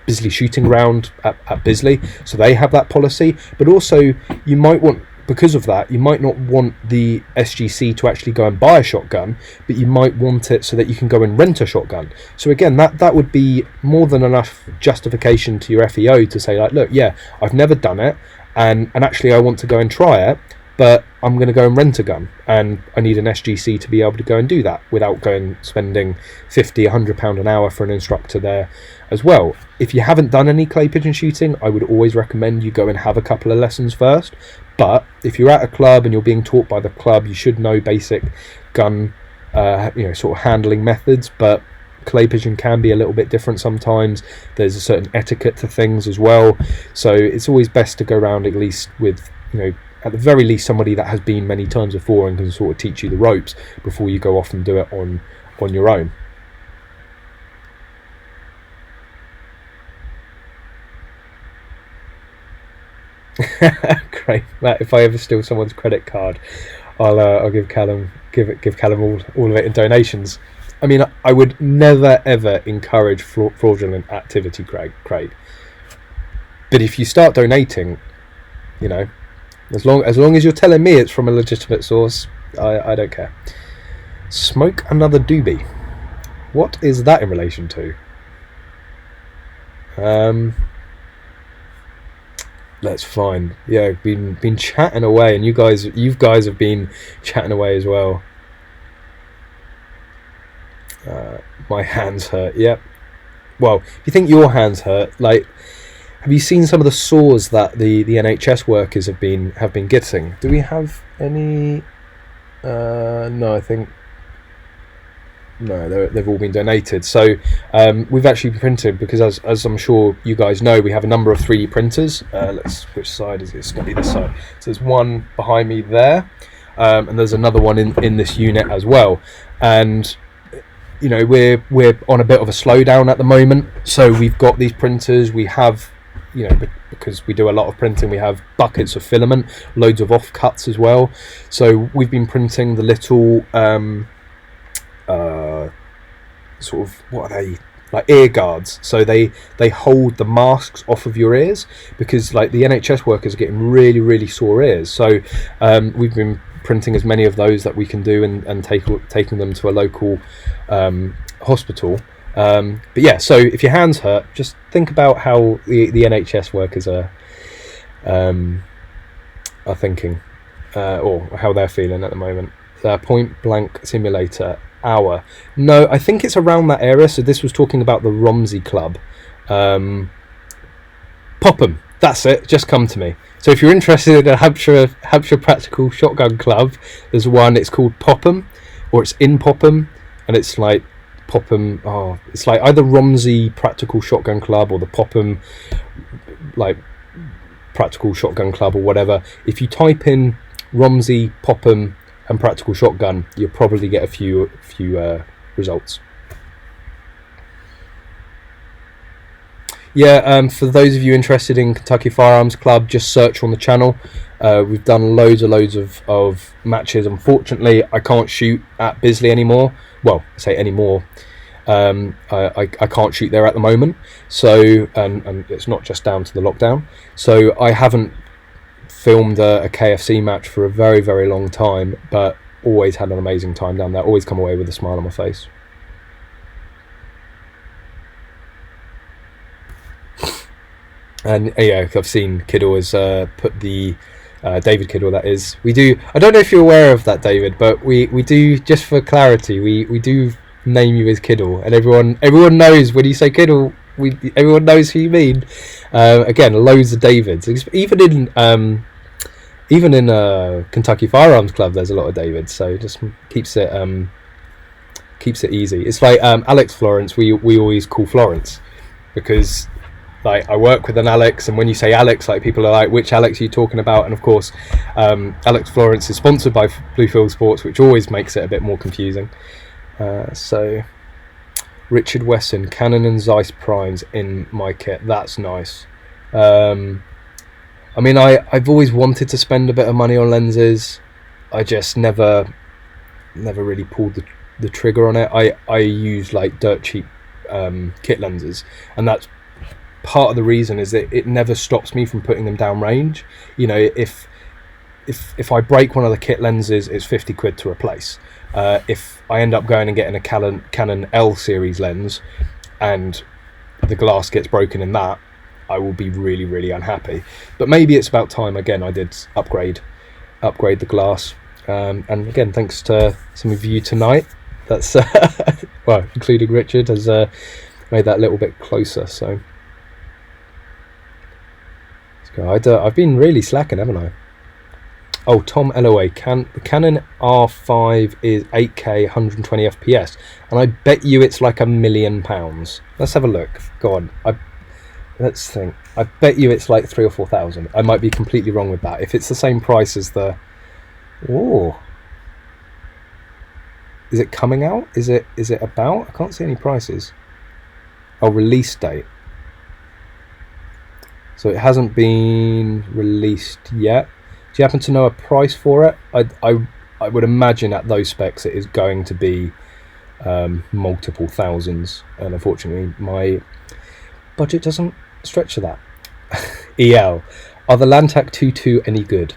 Bisley Shooting Ground at Bisley, so they have that policy. But also, you might want, because of that, you might not want the SGC to actually go and buy a shotgun, but you might want it so that you can go and rent a shotgun. So again, that would be more than enough justification to your FEO to say, like, look, yeah, I've never done it, and actually I want to go and try it, but I'm going to go and rent a gun, and I need an SGC to be able to go and do that without spending £50, £100 an hour for an instructor there as well. If you haven't done any clay pigeon shooting, I would always recommend you go and have a couple of lessons first. But if you're at a club and you're being taught by the club, you should know basic gun, sort of handling methods. But clay pigeon can be a little bit different sometimes. There's a certain etiquette to things as well. So it's always best to go around at least with, you know, at the very least, somebody that has been many times before and can sort of teach you the ropes before you go off and do it on your own. Great, Matt. If I ever steal someone's credit card, I'll give Callum all of it in donations. I mean, I would never ever encourage fraudulent activity, Craig. But if you start donating, you know, as long as you're telling me it's from a legitimate source, I don't care. Smoke another doobie. What is that in relation to? That's fine. Yeah, been chatting away, and you guys have been chatting away as well. My hands hurt. Yep. Well, if you think your hands hurt, like, have you seen some of the sores that the NHS workers have been getting? Do we have any? No, I think no. They've all been donated. So we've actually printed, because as I'm sure you guys know, we have a number of 3D printers. Which side is it? It's going to be this side. So there's one behind me there, and there's another one in this unit as well. And you know, we're on a bit of a slowdown at the moment. So we've got these printers. We have, you know, because we do a lot of printing, we have buckets of filament, loads of offcuts as well. So we've been printing the little sort of, what are they, like ear guards. So they hold the masks off of your ears, because like the NHS workers are getting really sore ears. So we've been printing as many of those that we can do, and taking them to a local hospital. But yeah, so if your hands hurt, just think about how the NHS workers are thinking, or how they're feeling at the moment. Point Blank Simulator. hour. No, I think it's around that area. So this was talking about the Romsey Club. Popham, that's it, just come to me. So if you're interested in a Hampshire Practical Shotgun Club, there's one, it's called Popham, or it's in Popham, and it's like Popham, it's like either Romsey Practical Shotgun Club or the Popham like Practical Shotgun Club or whatever. If you type in Romsey, Popham and Practical Shotgun, you'll probably get a few results. Yeah, for those of you interested in Kentucky Firearms Club, just search on the channel. We've done loads of matches. Unfortunately, I can't shoot at Bisley anymore. Well, I say anymore. I can't shoot there at the moment. So, and it's not just down to the lockdown. So I haven't filmed a KFC match for a very, very long time, but always had an amazing time down there. Always come away with a smile on my face. And yeah, I've seen Kiddle has put the David Kiddle, that is. We do. I don't know if you're aware of that, David, but we do, just for clarity, we do name you as Kiddle, and everyone knows when you say Kiddle, everyone knows who you mean. Again, loads of Davids. Even in Kentucky Firearms Club, there's a lot of Davids. So it just keeps it easy. It's like Alex Florence. We always call Florence because, like, I work with an Alex, and when you say Alex, like, people are like, which Alex are you talking about? And of course, Alex Florence is sponsored by Bluefield Sports, which always makes it a bit more confusing. So Richard Wesson, Canon and Zeiss primes in my kit. That's nice. I mean, I've always wanted to spend a bit of money on lenses. I just never really pulled the trigger on it. I use like dirt cheap kit lenses, and that's part of the reason is that it never stops me from putting them down range. You know, if I break one of the kit lenses, it's 50 quid to replace. If I end up going and getting a Canon L series lens and the glass gets broken in that, I will be really, really unhappy. But maybe it's about time again I did upgrade the glass. And again, thanks to some of you tonight. That's well, including Richard, has made that a little bit closer. So I've been really slacking, haven't I? Oh, Tom Ellaway, the Canon R5 is 8K, 120 FPS, and I bet you it's like £1 million. Let's have a look. Go on. Let's think. I bet you it's like 3,000 or 4,000. I might be completely wrong with that. If it's the same price as the... Oh. Is it coming out? Is it about? I can't see any prices. Oh, release date. So it hasn't been released yet. Do you happen to know a price for it? I would imagine at those specs it is going to be multiple thousands, and unfortunately my budget doesn't stretch to that. EL, are the Lantac 2.2 any good?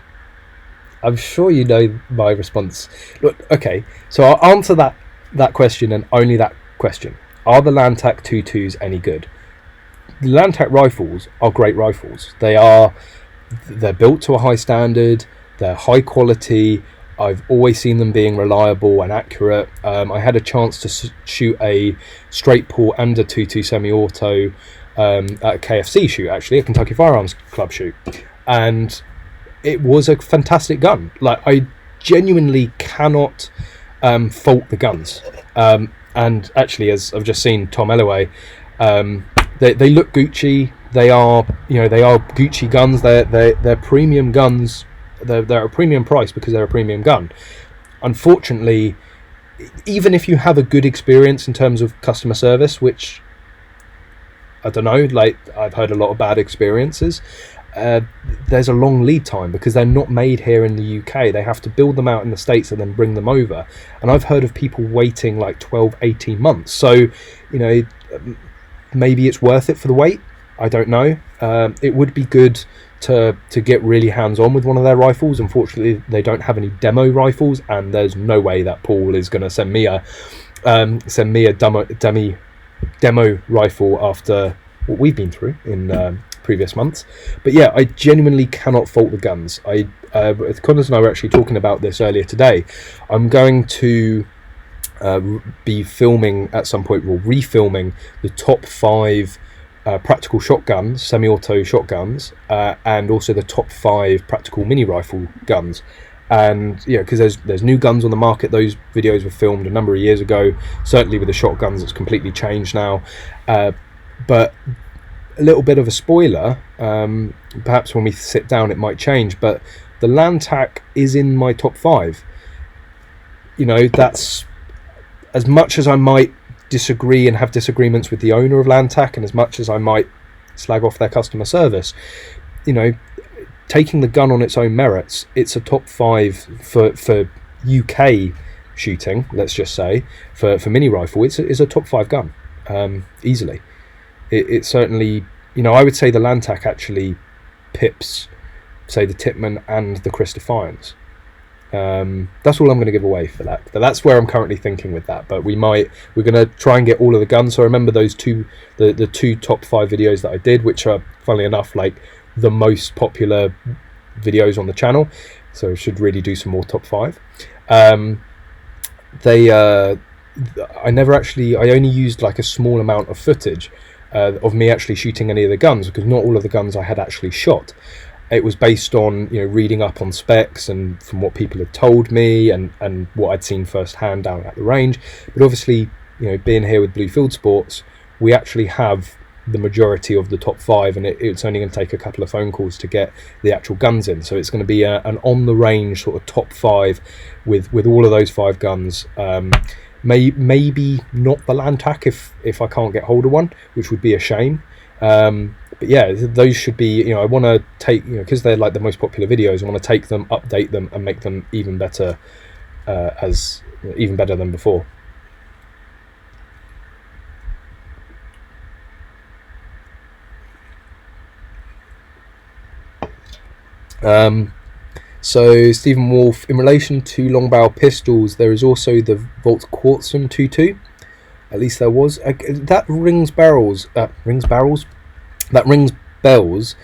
I'm sure you know my response. Look, okay, so I'll answer that question and only that question. Are the Lantac 2.2s any good? The Lantac rifles are great rifles. They're built to a high standard, they're high quality. I've always seen them being reliable and accurate. I had a chance to shoot a straight port and a 2.2 semi-auto at a KFC shoot, actually, a Kentucky Firearms Club shoot, and it was a fantastic gun. Like, I genuinely cannot fault the guns. And actually, as I've just seen Tom Ellaway, they look Gucci. They are Gucci guns. They're premium guns. They're a premium price because they're a premium gun. Unfortunately, even if you have a good experience in terms of customer service, which I don't know, like, I've heard a lot of bad experiences, there's a long lead time because they're not made here in the UK. They have to build them out in the States and then bring them over. And I've heard of people waiting like 12-18 months. So, you know, maybe it's worth it for the wait. I don't know. It would be good to get really hands-on with one of their rifles. Unfortunately, they don't have any demo rifles, and there's no way that Paul is going to send me a demo rifle after what we've been through in previous months. But yeah, I genuinely cannot fault the guns. Connors and I were actually talking about this earlier today. I'm going to be filming at some point, or refilming the top 5 practical shotguns, semi-auto shotguns, and also the top 5 practical mini rifle guns. And yeah, because there's new guns on the market. Those videos were filmed a number of years ago. Certainly with the shotguns, it's completely changed now. But a little bit of a spoiler, perhaps when we sit down it might change, but the Lantac is in my top 5. You know, that's, as much as I might disagree and have disagreements with the owner of Lantac, and as much as I might slag off their customer service, you know, taking the gun on its own merits, it's a top 5 for UK shooting, let's just say, for mini rifle. It's a top 5 gun, easily. It certainly, you know, I would say the Lantac actually pips, say, the Tippmann and the Chris Defiance. That's all I'm going to give away for that. But that's where I'm currently thinking with that. But we're going to try and get all of the guns. So I remember those the 2 top 5 videos that I did, which are, funnily enough, like the most popular videos on the channel. So I should really do some more top 5. I only used like a small amount of footage of me actually shooting any of the guns, because not all of the guns I had actually shot. It was based on, you know, reading up on specs and from what people had told me and what I'd seen firsthand down at the range. But obviously, you know, being here with Blue Field Sports, we actually have the majority of the top 5, and it's only going to take a couple of phone calls to get the actual guns in. So it's going to be an on the range sort of top 5 with all of those 5 guns. Maybe not the Lantac if I can't get hold of one, which would be a shame. But yeah, those should be, you know, I want to take, you know, because they're like the most popular videos, I want to take them, update them, and make them even better, even better than before. So Stephen Wolf, in relation to long barrel pistols, there is also the Volt Quartzen 2.2. At least there was. That rings bells.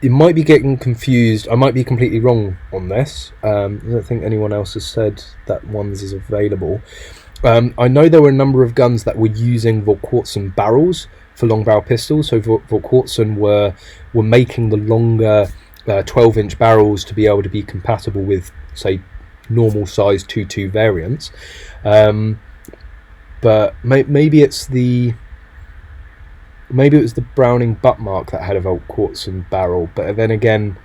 It might be getting confused. I might be completely wrong on this. I don't think anyone else has said that one's is available. I know there were a number of guns that were using Volt Quartzen barrels for long barrel pistols. So Volt Quartzen were making the longer 12-inch barrels to be able to be compatible with, say, normal size 2.2 variants. But maybe it was the Browning butt mark that had a Volt Quartzen barrel. But then again,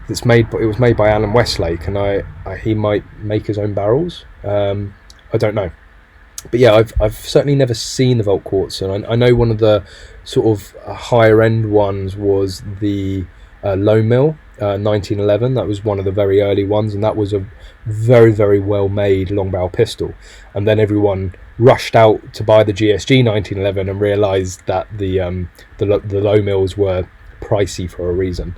it was made by Alan Westlake, and he might make his own barrels. I don't know. But yeah, I've certainly never seen the Volt Quartzen. I know one of the sort of higher end ones was the Low Mill 1911. That was one of the very early ones, and that was a very, very well made long barrel pistol. And then everyone rushed out to buy the GSG 1911 and realised that the Low Mills were pricey for a reason.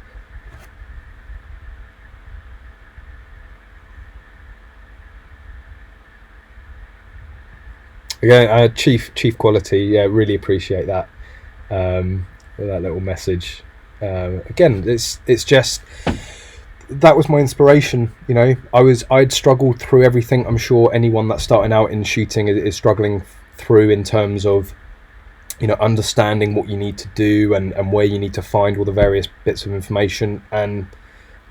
Again, chief quality, yeah, really appreciate that. That little message. Again, it's just, that was my inspiration. You know, I'd struggled through everything I'm sure anyone that's starting out in shooting is struggling through, in terms of, you know, understanding what you need to do and where you need to find all the various bits of information. And,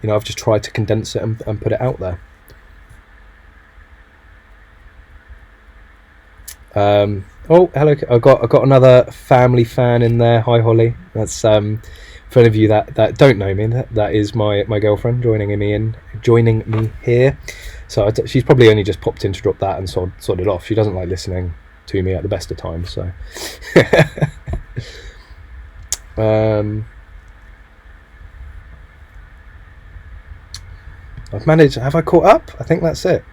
you know, I've just tried to condense it and put it out there. Oh, hello, I got another family fan in there. Hi, Holly. That's for any of you that don't know me, that is my girlfriend joining me here. So she's probably only just popped in to drop that and sod it off. She doesn't like listening to me at the best of times, so I've managed. Have I caught up? I think that's it.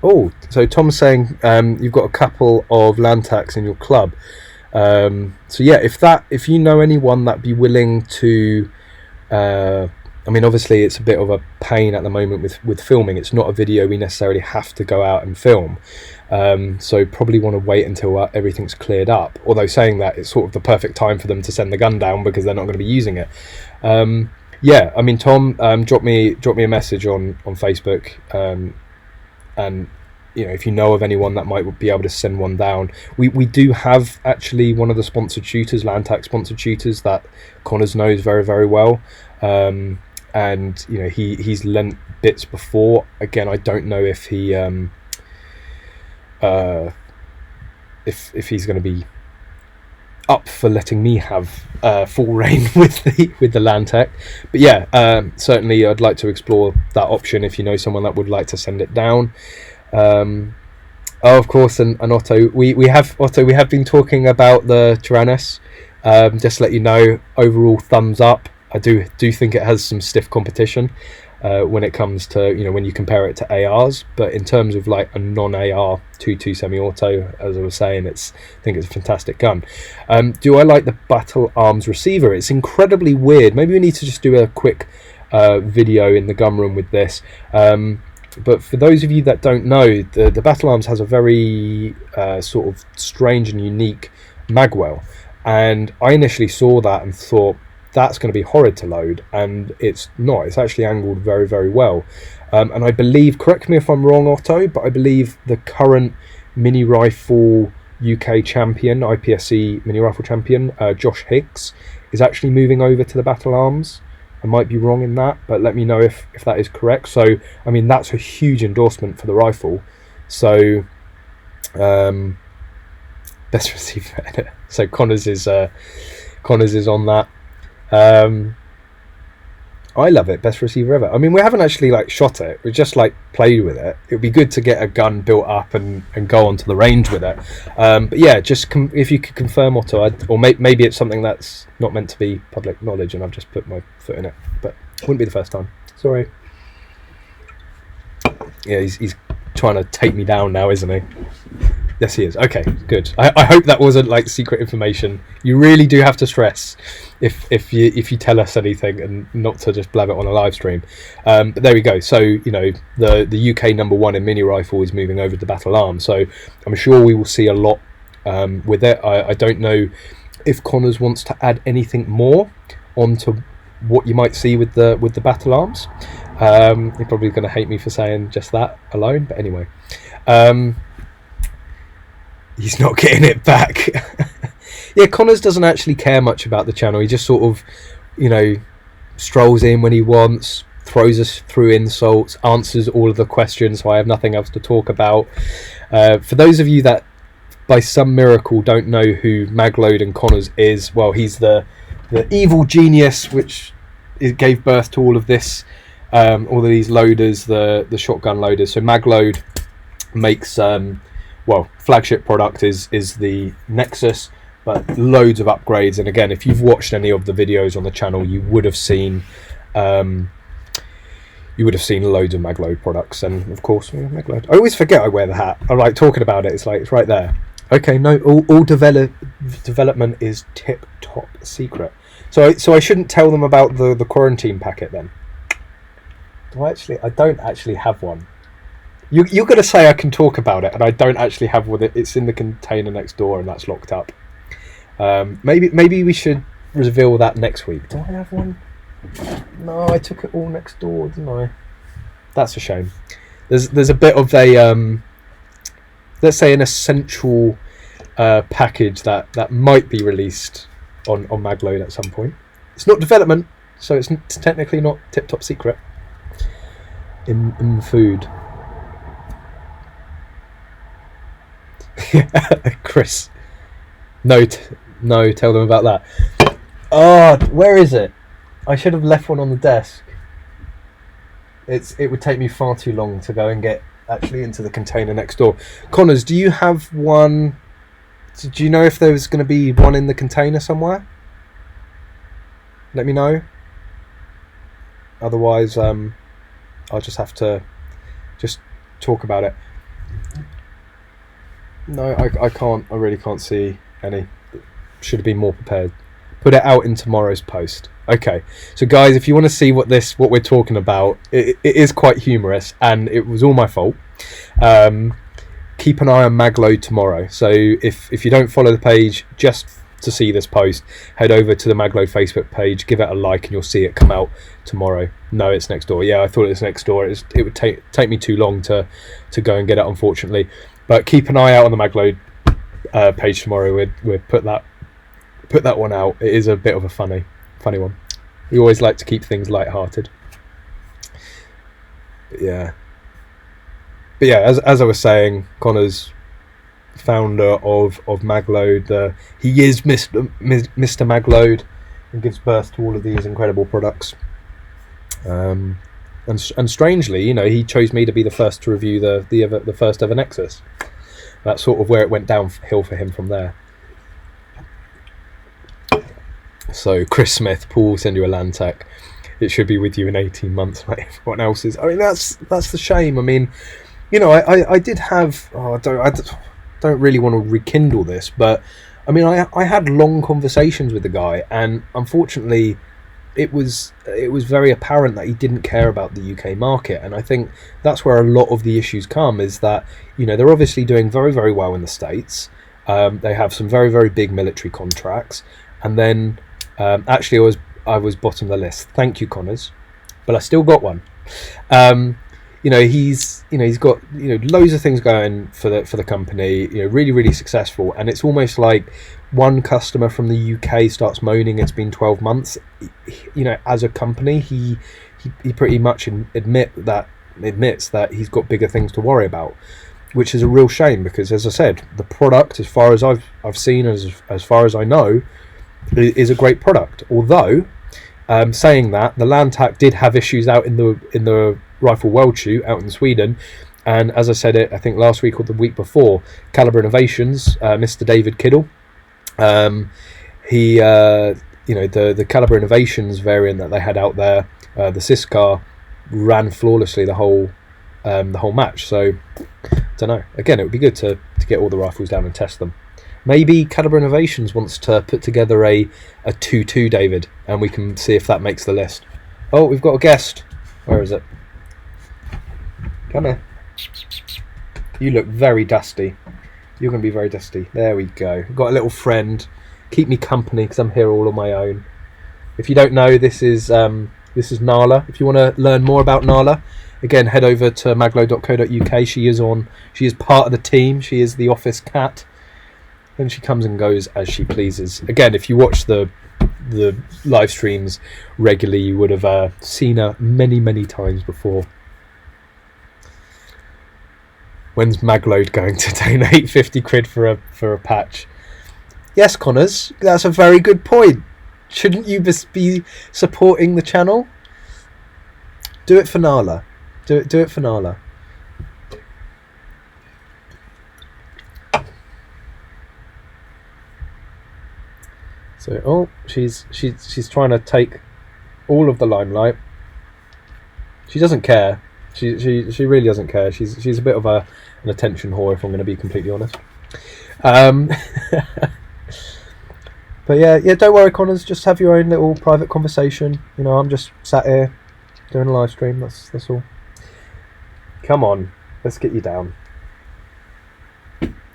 Oh, so Tom's saying you've got a couple of Lantacs in your club. So yeah, if you know anyone that'd be willing to, I mean, obviously it's a bit of a pain at the moment with filming. It's not a video we necessarily have to go out and film. So probably want to wait until everything's cleared up. Although saying that, it's sort of the perfect time for them to send the gun down, because they're not going to be using it. Yeah, I mean, Tom, drop me a message on Facebook, and you know, if you know of anyone that might be able to send one down. We do have actually one of the sponsored shooters, Lantac sponsored shooters, that Connors knows very, very well. And you know, he's lent bits before. Again, I don't know if he if he's going to be up for letting me have full reign with the Lantac. But yeah, certainly I'd like to explore that option if you know someone that would like to send it down. Oh, of course, and Otto, we have been talking about the Tyrannus. Just to let you know, overall thumbs up. I do think it has some stiff competition when it comes to, you know, when you compare it to ARs. But in terms of like a non-AR 2.2 semi-auto, as I was saying, I think it's a fantastic gun. Do I like the Battle Arms receiver? It's incredibly weird. Maybe we need to just do a quick video in the gun room with this. But for those of you that don't know, the Battle Arms has a very sort of strange and unique magwell, and I initially saw that and thought that's going to be horrid to load, and it's not. It's actually angled very, very well. And I believe, correct me if I'm wrong, Otto, but I believe the current mini rifle UK champion, IPSC mini rifle champion, Josh Higgs, is actually moving over to the Battle Arms. I might be wrong in that, but let me know if that is correct. So, I mean, that's a huge endorsement for the rifle. So, best receiver. So Connors is on that. I love it, best receiver ever. I mean, we haven't actually like shot it, we just like played with it. It would be good to get a gun built up and go onto the range with it. But yeah, just if you could confirm, Otto, or maybe it's something that's not meant to be public knowledge and I've just put my foot in it, but it wouldn't be the first time. Sorry. Yeah, he's trying to take me down now, isn't he? Yes, he is. Okay, good. I hope that wasn't like secret information. You really do have to stress if you tell us anything and not to just blab it on a live stream. But there we go. So, you know, the UK #1 in mini rifle is moving over to Battle Arms. So I'm sure we will see a lot with it. I don't know if Connors wants to add anything more onto what you might see with the Battle Arms. You're probably going to hate me for saying just that alone, but anyway. He's not getting it back. Yeah, Connors doesn't actually care much about the channel. He just sort of, you know, strolls in when he wants, throws us through insults, answers all of the questions, so I have nothing else to talk about. For those of you that by some miracle don't know who Magload and Connors is, well, he's the evil genius which gave birth to all of this, all of these loaders, the shotgun loaders. So Magload makes well, flagship product is the Nexus, but loads of upgrades. And again, if you've watched any of the videos on the channel, you would have seen loads of Magload products. And of course, Magload. I always forget I wear the hat. I like talking about it. It's like it's right there. Okay, no, all development is tip top secret. So I shouldn't tell them about the quarantine packet then. I don't actually have one. You're going to say I can talk about it, and I don't actually have one. It's in the container next door, and that's locked up. Maybe we should reveal that next week. Do I have one? No, I took it all next door, didn't I? That's a shame. There's a bit of a let's say an essential package that might be released on Magload at some point. It's not development, so it's technically not tip top secret. In food. Chris, no, tell them about that. Oh, where is it? I should have left one on the desk. It would take me far too long to go and get actually into the container next door. Connors, do you have one? Do you know if there's going to be one in the container somewhere? Let me know. Otherwise, I'll just have to just talk about it. No, I can't. I really can't see any. Should have been more prepared. Put it out in tomorrow's post. Okay, so guys, if you want to see what we're talking about, it is quite humorous, and it was all my fault. Keep an eye on Magload tomorrow. So if you don't follow the page, just to see this post, head over to the Magload Facebook page, give it a like, and you'll see it come out tomorrow. No, it's next door. Yeah, I thought it was next door. It would take me too long to go and get it, unfortunately. But keep an eye out on the Magload page tomorrow. We'll put that one out. It is a bit of a funny one. We always like to keep things light-hearted. But yeah, as I was saying, Connor's founder of Magload. He is Mr. Magload, and gives birth to all of these incredible products. And strangely, you know, he chose me to be the first to review the first ever Nexus. That's sort of where it went downhill for him from there. So Chris Smith, Paul will send you a Lantec. It should be with you in 18 months, like everyone else's. I mean, that's the shame. I mean, you know, I did have. I don't really want to rekindle this, but I mean, I had long conversations with the guy, and unfortunately, it was very apparent that he didn't care about the UK market. And I think that's where a lot of the issues come, is that, you know, they're obviously doing very, very well in the States. They have some very, very big military contracts, and then actually I was bottom of the list. Thank you, Connors, but I still got one. You know, he's got, you know, loads of things going for the company, you know, really, really successful. And it's almost like one customer from the UK starts moaning it's been 12 months. You know, as a company, he pretty much admits that he's got bigger things to worry about, which is a real shame, because, as I said, the product, as far as I've seen, as far as I know, is a great product. Although, saying that, the Lantec did have issues out in the Rifle World Shoot out in Sweden, and as I said it, I think last week or the week before, Caliber Innovations, Mr. David Kiddle, he you know, the Caliber Innovations variant that they had out there, the Syscar, ran flawlessly the whole match. So I don't know, again, it would be good to get all the rifles down and test them. Maybe Caliber Innovations wants to put together a 2-2, David, and we can see if that makes the list. Oh, we've got a guest. Where is it? Come here. You look very dusty. You're going to be very dusty. There we go. I've got a little friend. Keep me company, because I'm here all on my own. If you don't know, this is Nala. If you want to learn more about Nala, again, head over to magload.co.uk. She is part of the team. She is the office cat, and she comes and goes as she pleases. Again, if you watch the live streams regularly, you would have seen her many times before. When's Magload going to donate 50 quid for a patch? Yes, Connors, that's a very good point. Shouldn't you be supporting the channel? Do it for Nala. Do it for Nala. So, oh, she's trying to take all of the limelight. She doesn't care. She really doesn't care. She's a bit of an attention whore, if I'm going to be completely honest. But yeah, don't worry, Connors. Just have your own little private conversation. You know, I'm just sat here doing a live stream. That's all. Come on, let's get you down.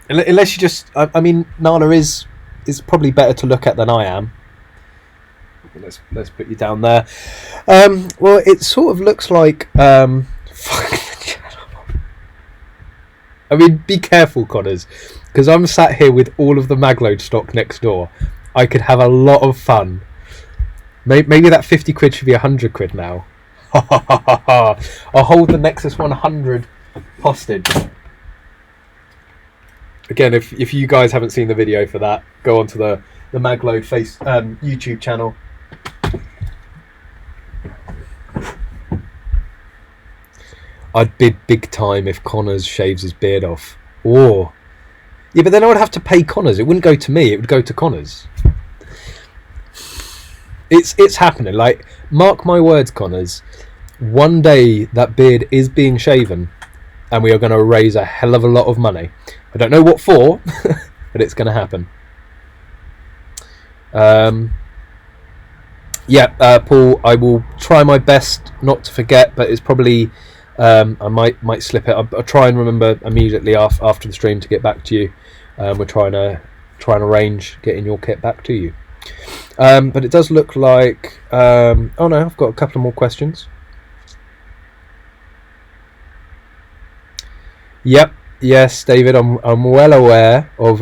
Unless you just, I mean, Nala is probably better to look at than I am. Let's put you down there. Well, it sort of looks like fuck the channel. I mean, be careful, Connors, because I'm sat here with all of the Magload stock next door. I could have a lot of fun. Maybe that 50 quid should be 100 quid now. I'll hold the Nexus 100 hostage. Again, if you guys haven't seen the video for that, go onto the Magload YouTube channel. I'd bid big time if Connors shaves his beard off. Oh, yeah, but then I would have to pay Connors. It wouldn't go to me. It would go to Connors. It's happening. Like, mark my words, Connors. One day that beard is being shaven, and we are going to raise a hell of a lot of money. I don't know what for, but it's going to happen. Paul, I will try my best not to forget, but it's probably I might slip it. I'll try and remember immediately after the stream to get back to you. We're trying to try and arrange getting your kit back to you. But it does look like oh no, I've got a couple more questions. Yep, yes, David, I'm well aware of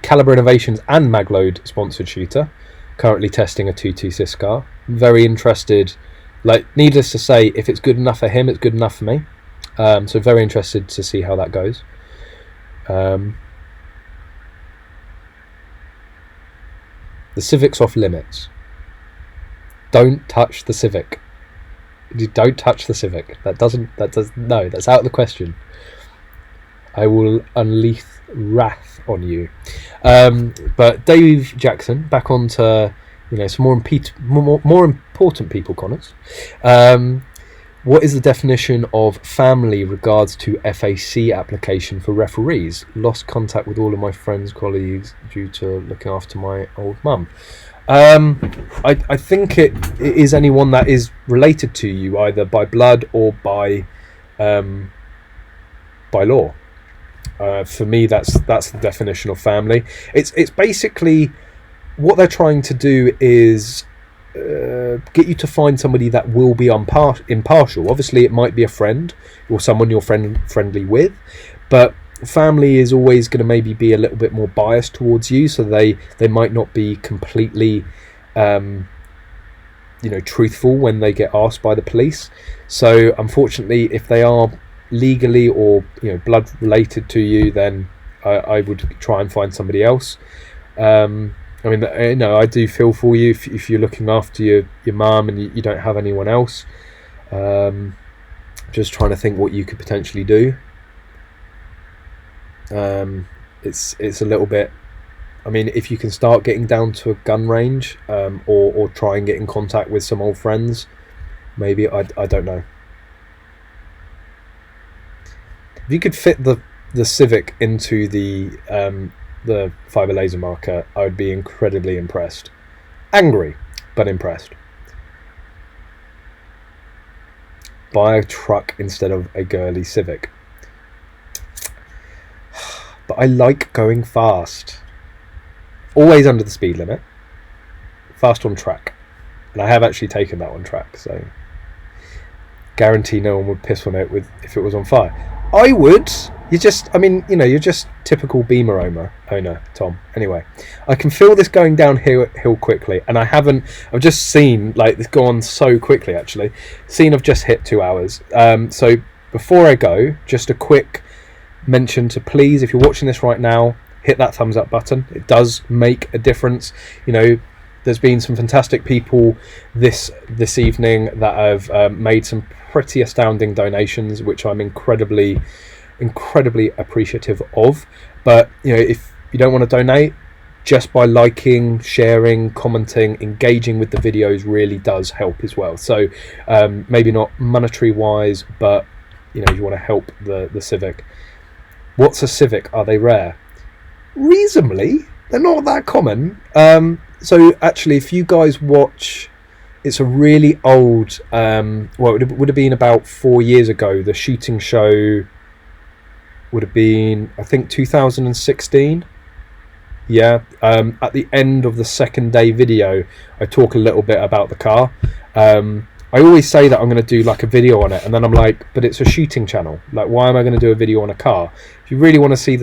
Calibre Innovations and Magload sponsored shooter, currently testing a 2.2 car. Very interested, like, needless to say, if it's good enough for him, it's good enough for me. So very interested to see how that goes. The Civic's off limits. Don't touch the Civic. You don't touch the Civic. No, that's out of the question. I will unleash wrath on you. But Dave Jackson, back on to some more important people, Connors. What is the definition of family regards to FAC application for referees? Lost contact with all of my friends, colleagues due to looking after my old mum. I think it is anyone that is related to you either by blood or by law. For me, that's the definition of family. It's basically what they're trying to do is get you to find somebody that will be impartial. Obviously, it might be a friend or someone you're friendly with, but family is always going to maybe be a little bit more biased towards you, so they might not be completely truthful when they get asked by the police. So unfortunately, if they are legally or blood related to you, then I would try and find somebody else. I mean, I do feel for you if you're looking after your mum and you don't have anyone else. Just trying to think what you could potentially do. It's a little bit. I mean, if you can start getting down to a gun range, or try and get in contact with some old friends, maybe. I don't know. If you could fit the Civic into the fiber laser marker, I would be incredibly impressed. Angry, but impressed. Buy a truck instead of a girly Civic. But I like going fast. Always under the speed limit. Fast on track. And I have actually taken that on track, so guarantee no one would piss on it if it was on fire. I would. You're just typical Beamer owner, Tom. Anyway, I can feel this going downhill quickly, and I've just seen this go on so quickly. Actually, I've just hit 2 hours. So before I go, just a quick mention to please, if you're watching this right now, hit that thumbs up button. It does make a difference. There's been some fantastic people this evening that have made some pretty astounding donations, which I'm incredibly appreciative of. But if you don't want to donate, just by liking, sharing, commenting, engaging with the videos really does help as well. So maybe not monetary wise, but you want to help the Civic. What's a Civic? Are they rare? Reasonably, they're not that common. So actually, if you guys watch, it's a really old, it would have been about 4 years ago. The shooting show would have been, I think, 2016. Yeah. At the end of the second day video, I talk a little bit about the car. I always say that I'm going to do a video on it, and then I'm like, but it's a shooting channel. Why am I going to do a video on a car? If you really want to see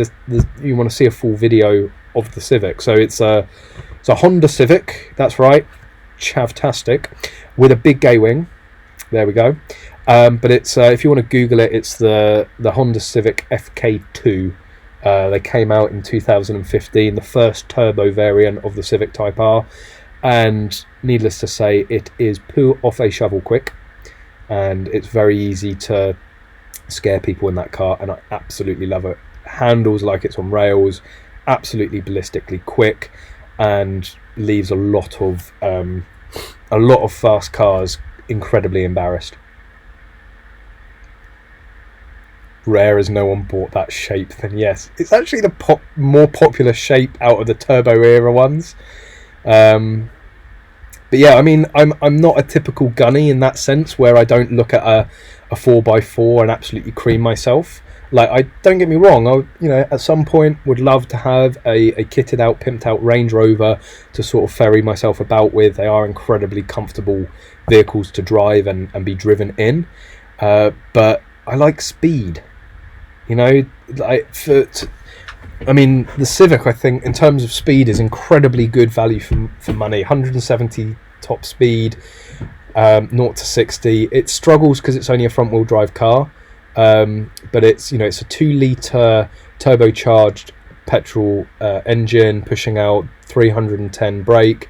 you want to see a full video of the Civic. So it's a Honda Civic. That's right, chavtastic, with a big gay wing. There we go. But it's if you want to Google it, it's the Honda Civic FK2. They came out in 2015, the first turbo variant of the Civic Type R. And needless to say, it is poo off a shovel quick, and it's very easy to scare people in that car, and I absolutely love it. Handles like it's on rails, absolutely ballistically quick, and leaves a lot of fast cars incredibly embarrassed. Rare as no one bought that shape, then yes, it's actually the more popular shape out of the turbo era ones. But yeah, I mean, I'm not a typical gunny in that sense, where I don't look at a 4x4 and absolutely cream myself. Like, I don't get me wrong, I, you know, at some point would love to have a kitted out, pimped out Range Rover to sort of ferry myself about with. They are incredibly comfortable vehicles to drive and be driven in, but I like speed, you know. Like, I mean, the Civic, I think, in terms of speed, is incredibly good value for money. 170 top speed, 0 to 60. It struggles because it's only a front wheel drive car, but it's, you know, it's a 2-litre turbocharged petrol engine pushing out 310 brake,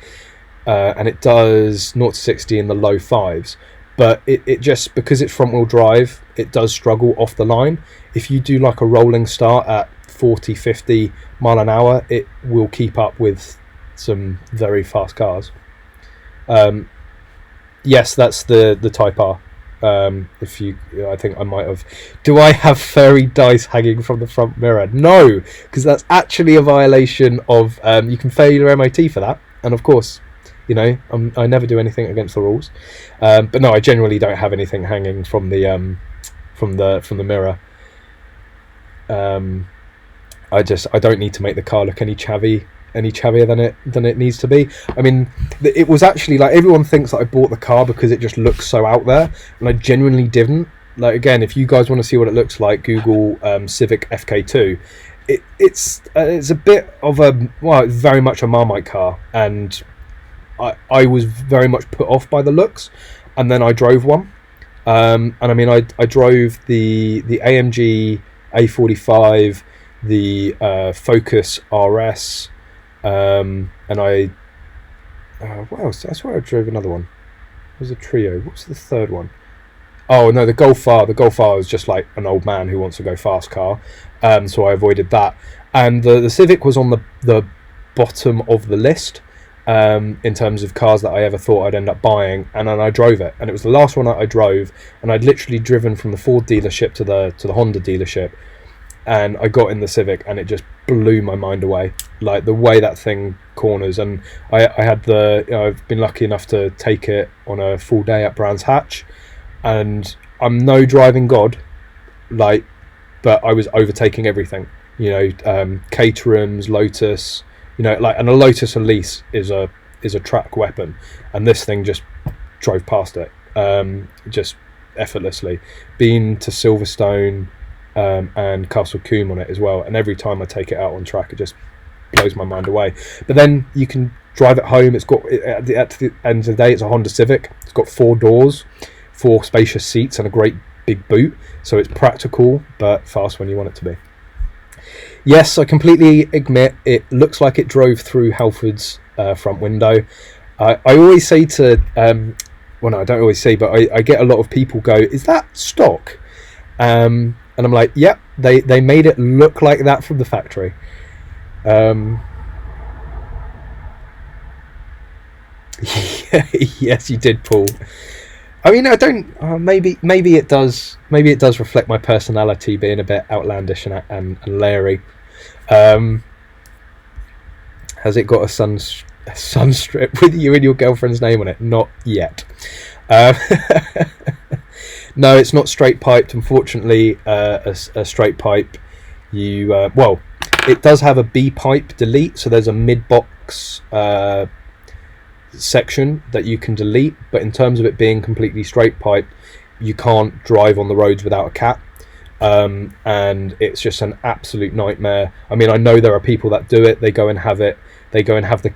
and it does 0 to 60 in the low fives. But it just, because it's front wheel drive, it does struggle off the line. If you do like a rolling start at 40-50 mile an hour, it will keep up with some very fast cars. Yes, that's the Type R. If you, I think I might have. Do I have furry dice hanging from the front mirror? No, because that's actually a violation of. You can fail your MOT for that, and of course, you know, I never do anything against the rules. But no, I generally don't have anything hanging from the mirror. I don't need to make the car look any chavvier than it needs to be. I mean, it was actually like, everyone thinks that I bought the car because it just looks so out there, and I genuinely didn't. Like, again, if you guys want to see what it looks like, Google Civic FK2. It's a bit of a, well, it's very much a Marmite car, and I was very much put off by the looks, and then I drove one, and I mean, I drove the AMG A45, the Focus RS, and I what else? I swear I drove another one. It was a Trio. What's the third one? Oh no, the Golf R. The Golf R was just like an old man who wants to go fast car, so I avoided that. And the Civic was on the bottom of the list in terms of cars that I ever thought I'd end up buying, and then I drove it, and it was the last one that I drove, and I'd literally driven from the Ford dealership to the Honda dealership, and I got in the Civic, and it just blew my mind away, like the way that thing corners. And I had I've been lucky enough to take it on a full day at Brands Hatch, and I'm no driving god, like, but I was overtaking everything, you know, Caterhams, Lotus, you know, like, and a Lotus Elise is a track weapon, and this thing just drove past it, just effortlessly. Been to Silverstone and Castle Combe on it as well, and every time I take it out on track, it just blows my mind away. But then you can drive it home. It's got, at the end of the day, it's a Honda Civic. It's got 4 doors, 4 spacious seats, and a great big boot, so it's practical but fast when you want it to be. Yes, I completely admit it looks like it drove through Halford's front window. I always say to well, no, I don't always say, but I get a lot of people go, is that stock? And I'm like, yep, they made it look like that from the factory. Yes, you did, Paul. I mean, I don't. Maybe it does. Maybe it does reflect my personality, being a bit outlandish and leery. Has it got a sun strip with you and your girlfriend's name on it? Not yet. No, it's not straight piped. Unfortunately, a straight pipe. Well, it does have a B pipe delete, so there's a mid box section that you can delete, but in terms of it being completely straight pipe, you can't drive on the roads without a cat, and it's just an absolute nightmare. I mean, I know there are people that do it. They go and have the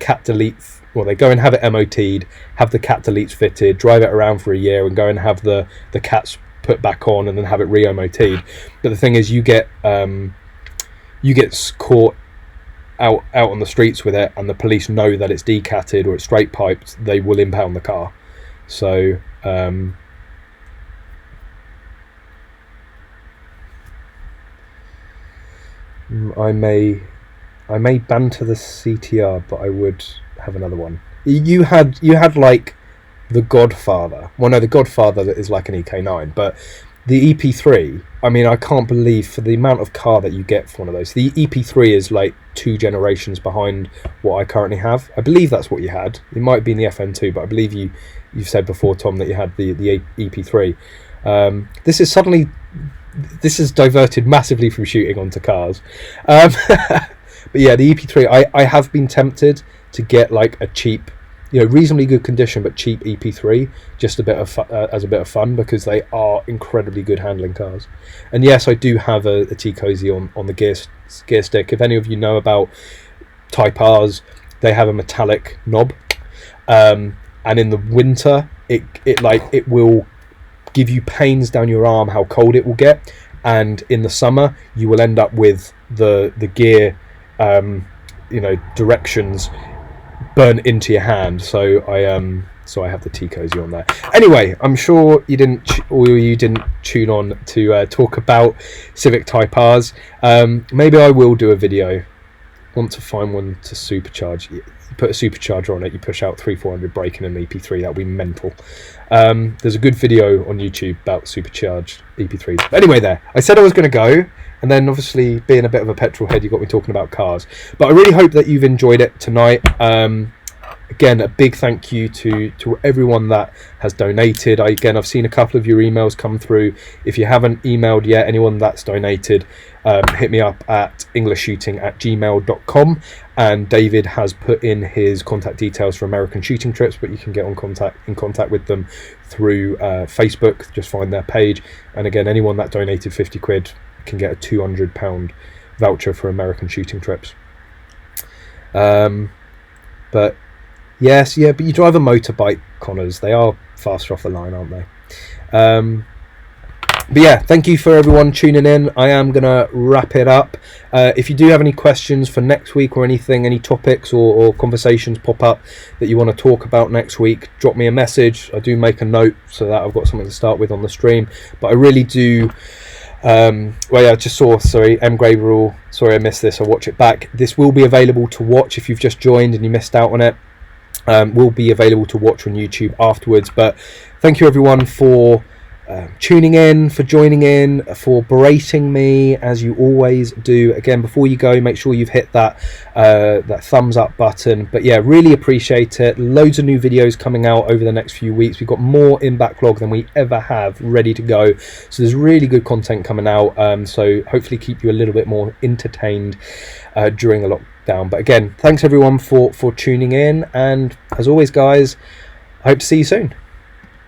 cat delete, or they go and have it MOT'd, have the cat deletes fitted, drive it around for a year, and go and have the cats put back on, and then have it re-MOT'd. But the thing is, you get caught out on the streets with it, and the police know that it's decatted or it's straight piped, they will impound the car. So I may banter the CTR, but I would have another one. You had like the Godfather. Well, no, the Godfather is like an EK9, but the EP3, I mean, I can't believe, for the amount of car that you get for one of those. The EP3 is like 2 generations behind what I currently have. I believe that's what you had. It might have been the FN2, but I believe you've said before, Tom, that you had the EP3. This is suddenly this has diverted massively from shooting onto cars. But yeah, the EP3, I have been tempted to get like a cheap, you know, reasonably good condition but cheap EP3, just a bit of as a bit of fun, because they are incredibly good handling cars. And yes, I do have a T-Cozy on the gear stick. If any of you know about Type R's, they have a metallic knob, and in the winter it will give you pains down your arm how cold it will get, and in the summer you will end up with the gear you know, directions burn into your hand. So I have the T-Cozy on there. Anyway, I'm sure you didn't tune on to talk about Civic Type R's. Maybe I will do a video. Want to find one to supercharge. You put a supercharger on it, you push out 300-400 braking in an EP3. That would be mental. There's a good video on YouTube about supercharged EP3s. But anyway, there, I said I was going to go, and then obviously being a bit of a petrol head, you got me talking about cars. But I really hope that you've enjoyed it tonight. Again, a big thank you to everyone that has donated. I've seen a couple of your emails come through. If you haven't emailed yet, anyone that's donated, hit me up at EnglishShooting@gmail.com, and David has put in his contact details for American shooting trips, but you can get in contact with them through Facebook. Just find their page. And again, anyone that donated 50 quid can get a £200 voucher for American shooting trips. But yes, yeah, but you drive a motorbike, Connors. They are faster off the line, aren't they? But yeah, thank you for everyone tuning in. I am going to wrap it up. If you do have any questions for next week or anything, any topics or conversations pop up that you want to talk about next week, drop me a message. I do make a note so that I've got something to start with on the stream. But I really do... well, yeah, I just saw, sorry, M. Graverall, sorry I missed this, I'll watch it back. This will be available to watch if you've just joined and you missed out on it. Will be available to watch on YouTube afterwards. But thank you everyone for tuning in, for joining in, for berating me as you always do. Again, before you go, make sure you've hit that thumbs up button. But yeah, really appreciate it. Loads of new videos coming out over the next few weeks. We've got more in backlog than we ever have ready to go, so there's really good content coming out, so hopefully keep you a little bit more entertained during the lockdown. But again, thanks everyone for tuning in, and as always guys, I hope to see you soon.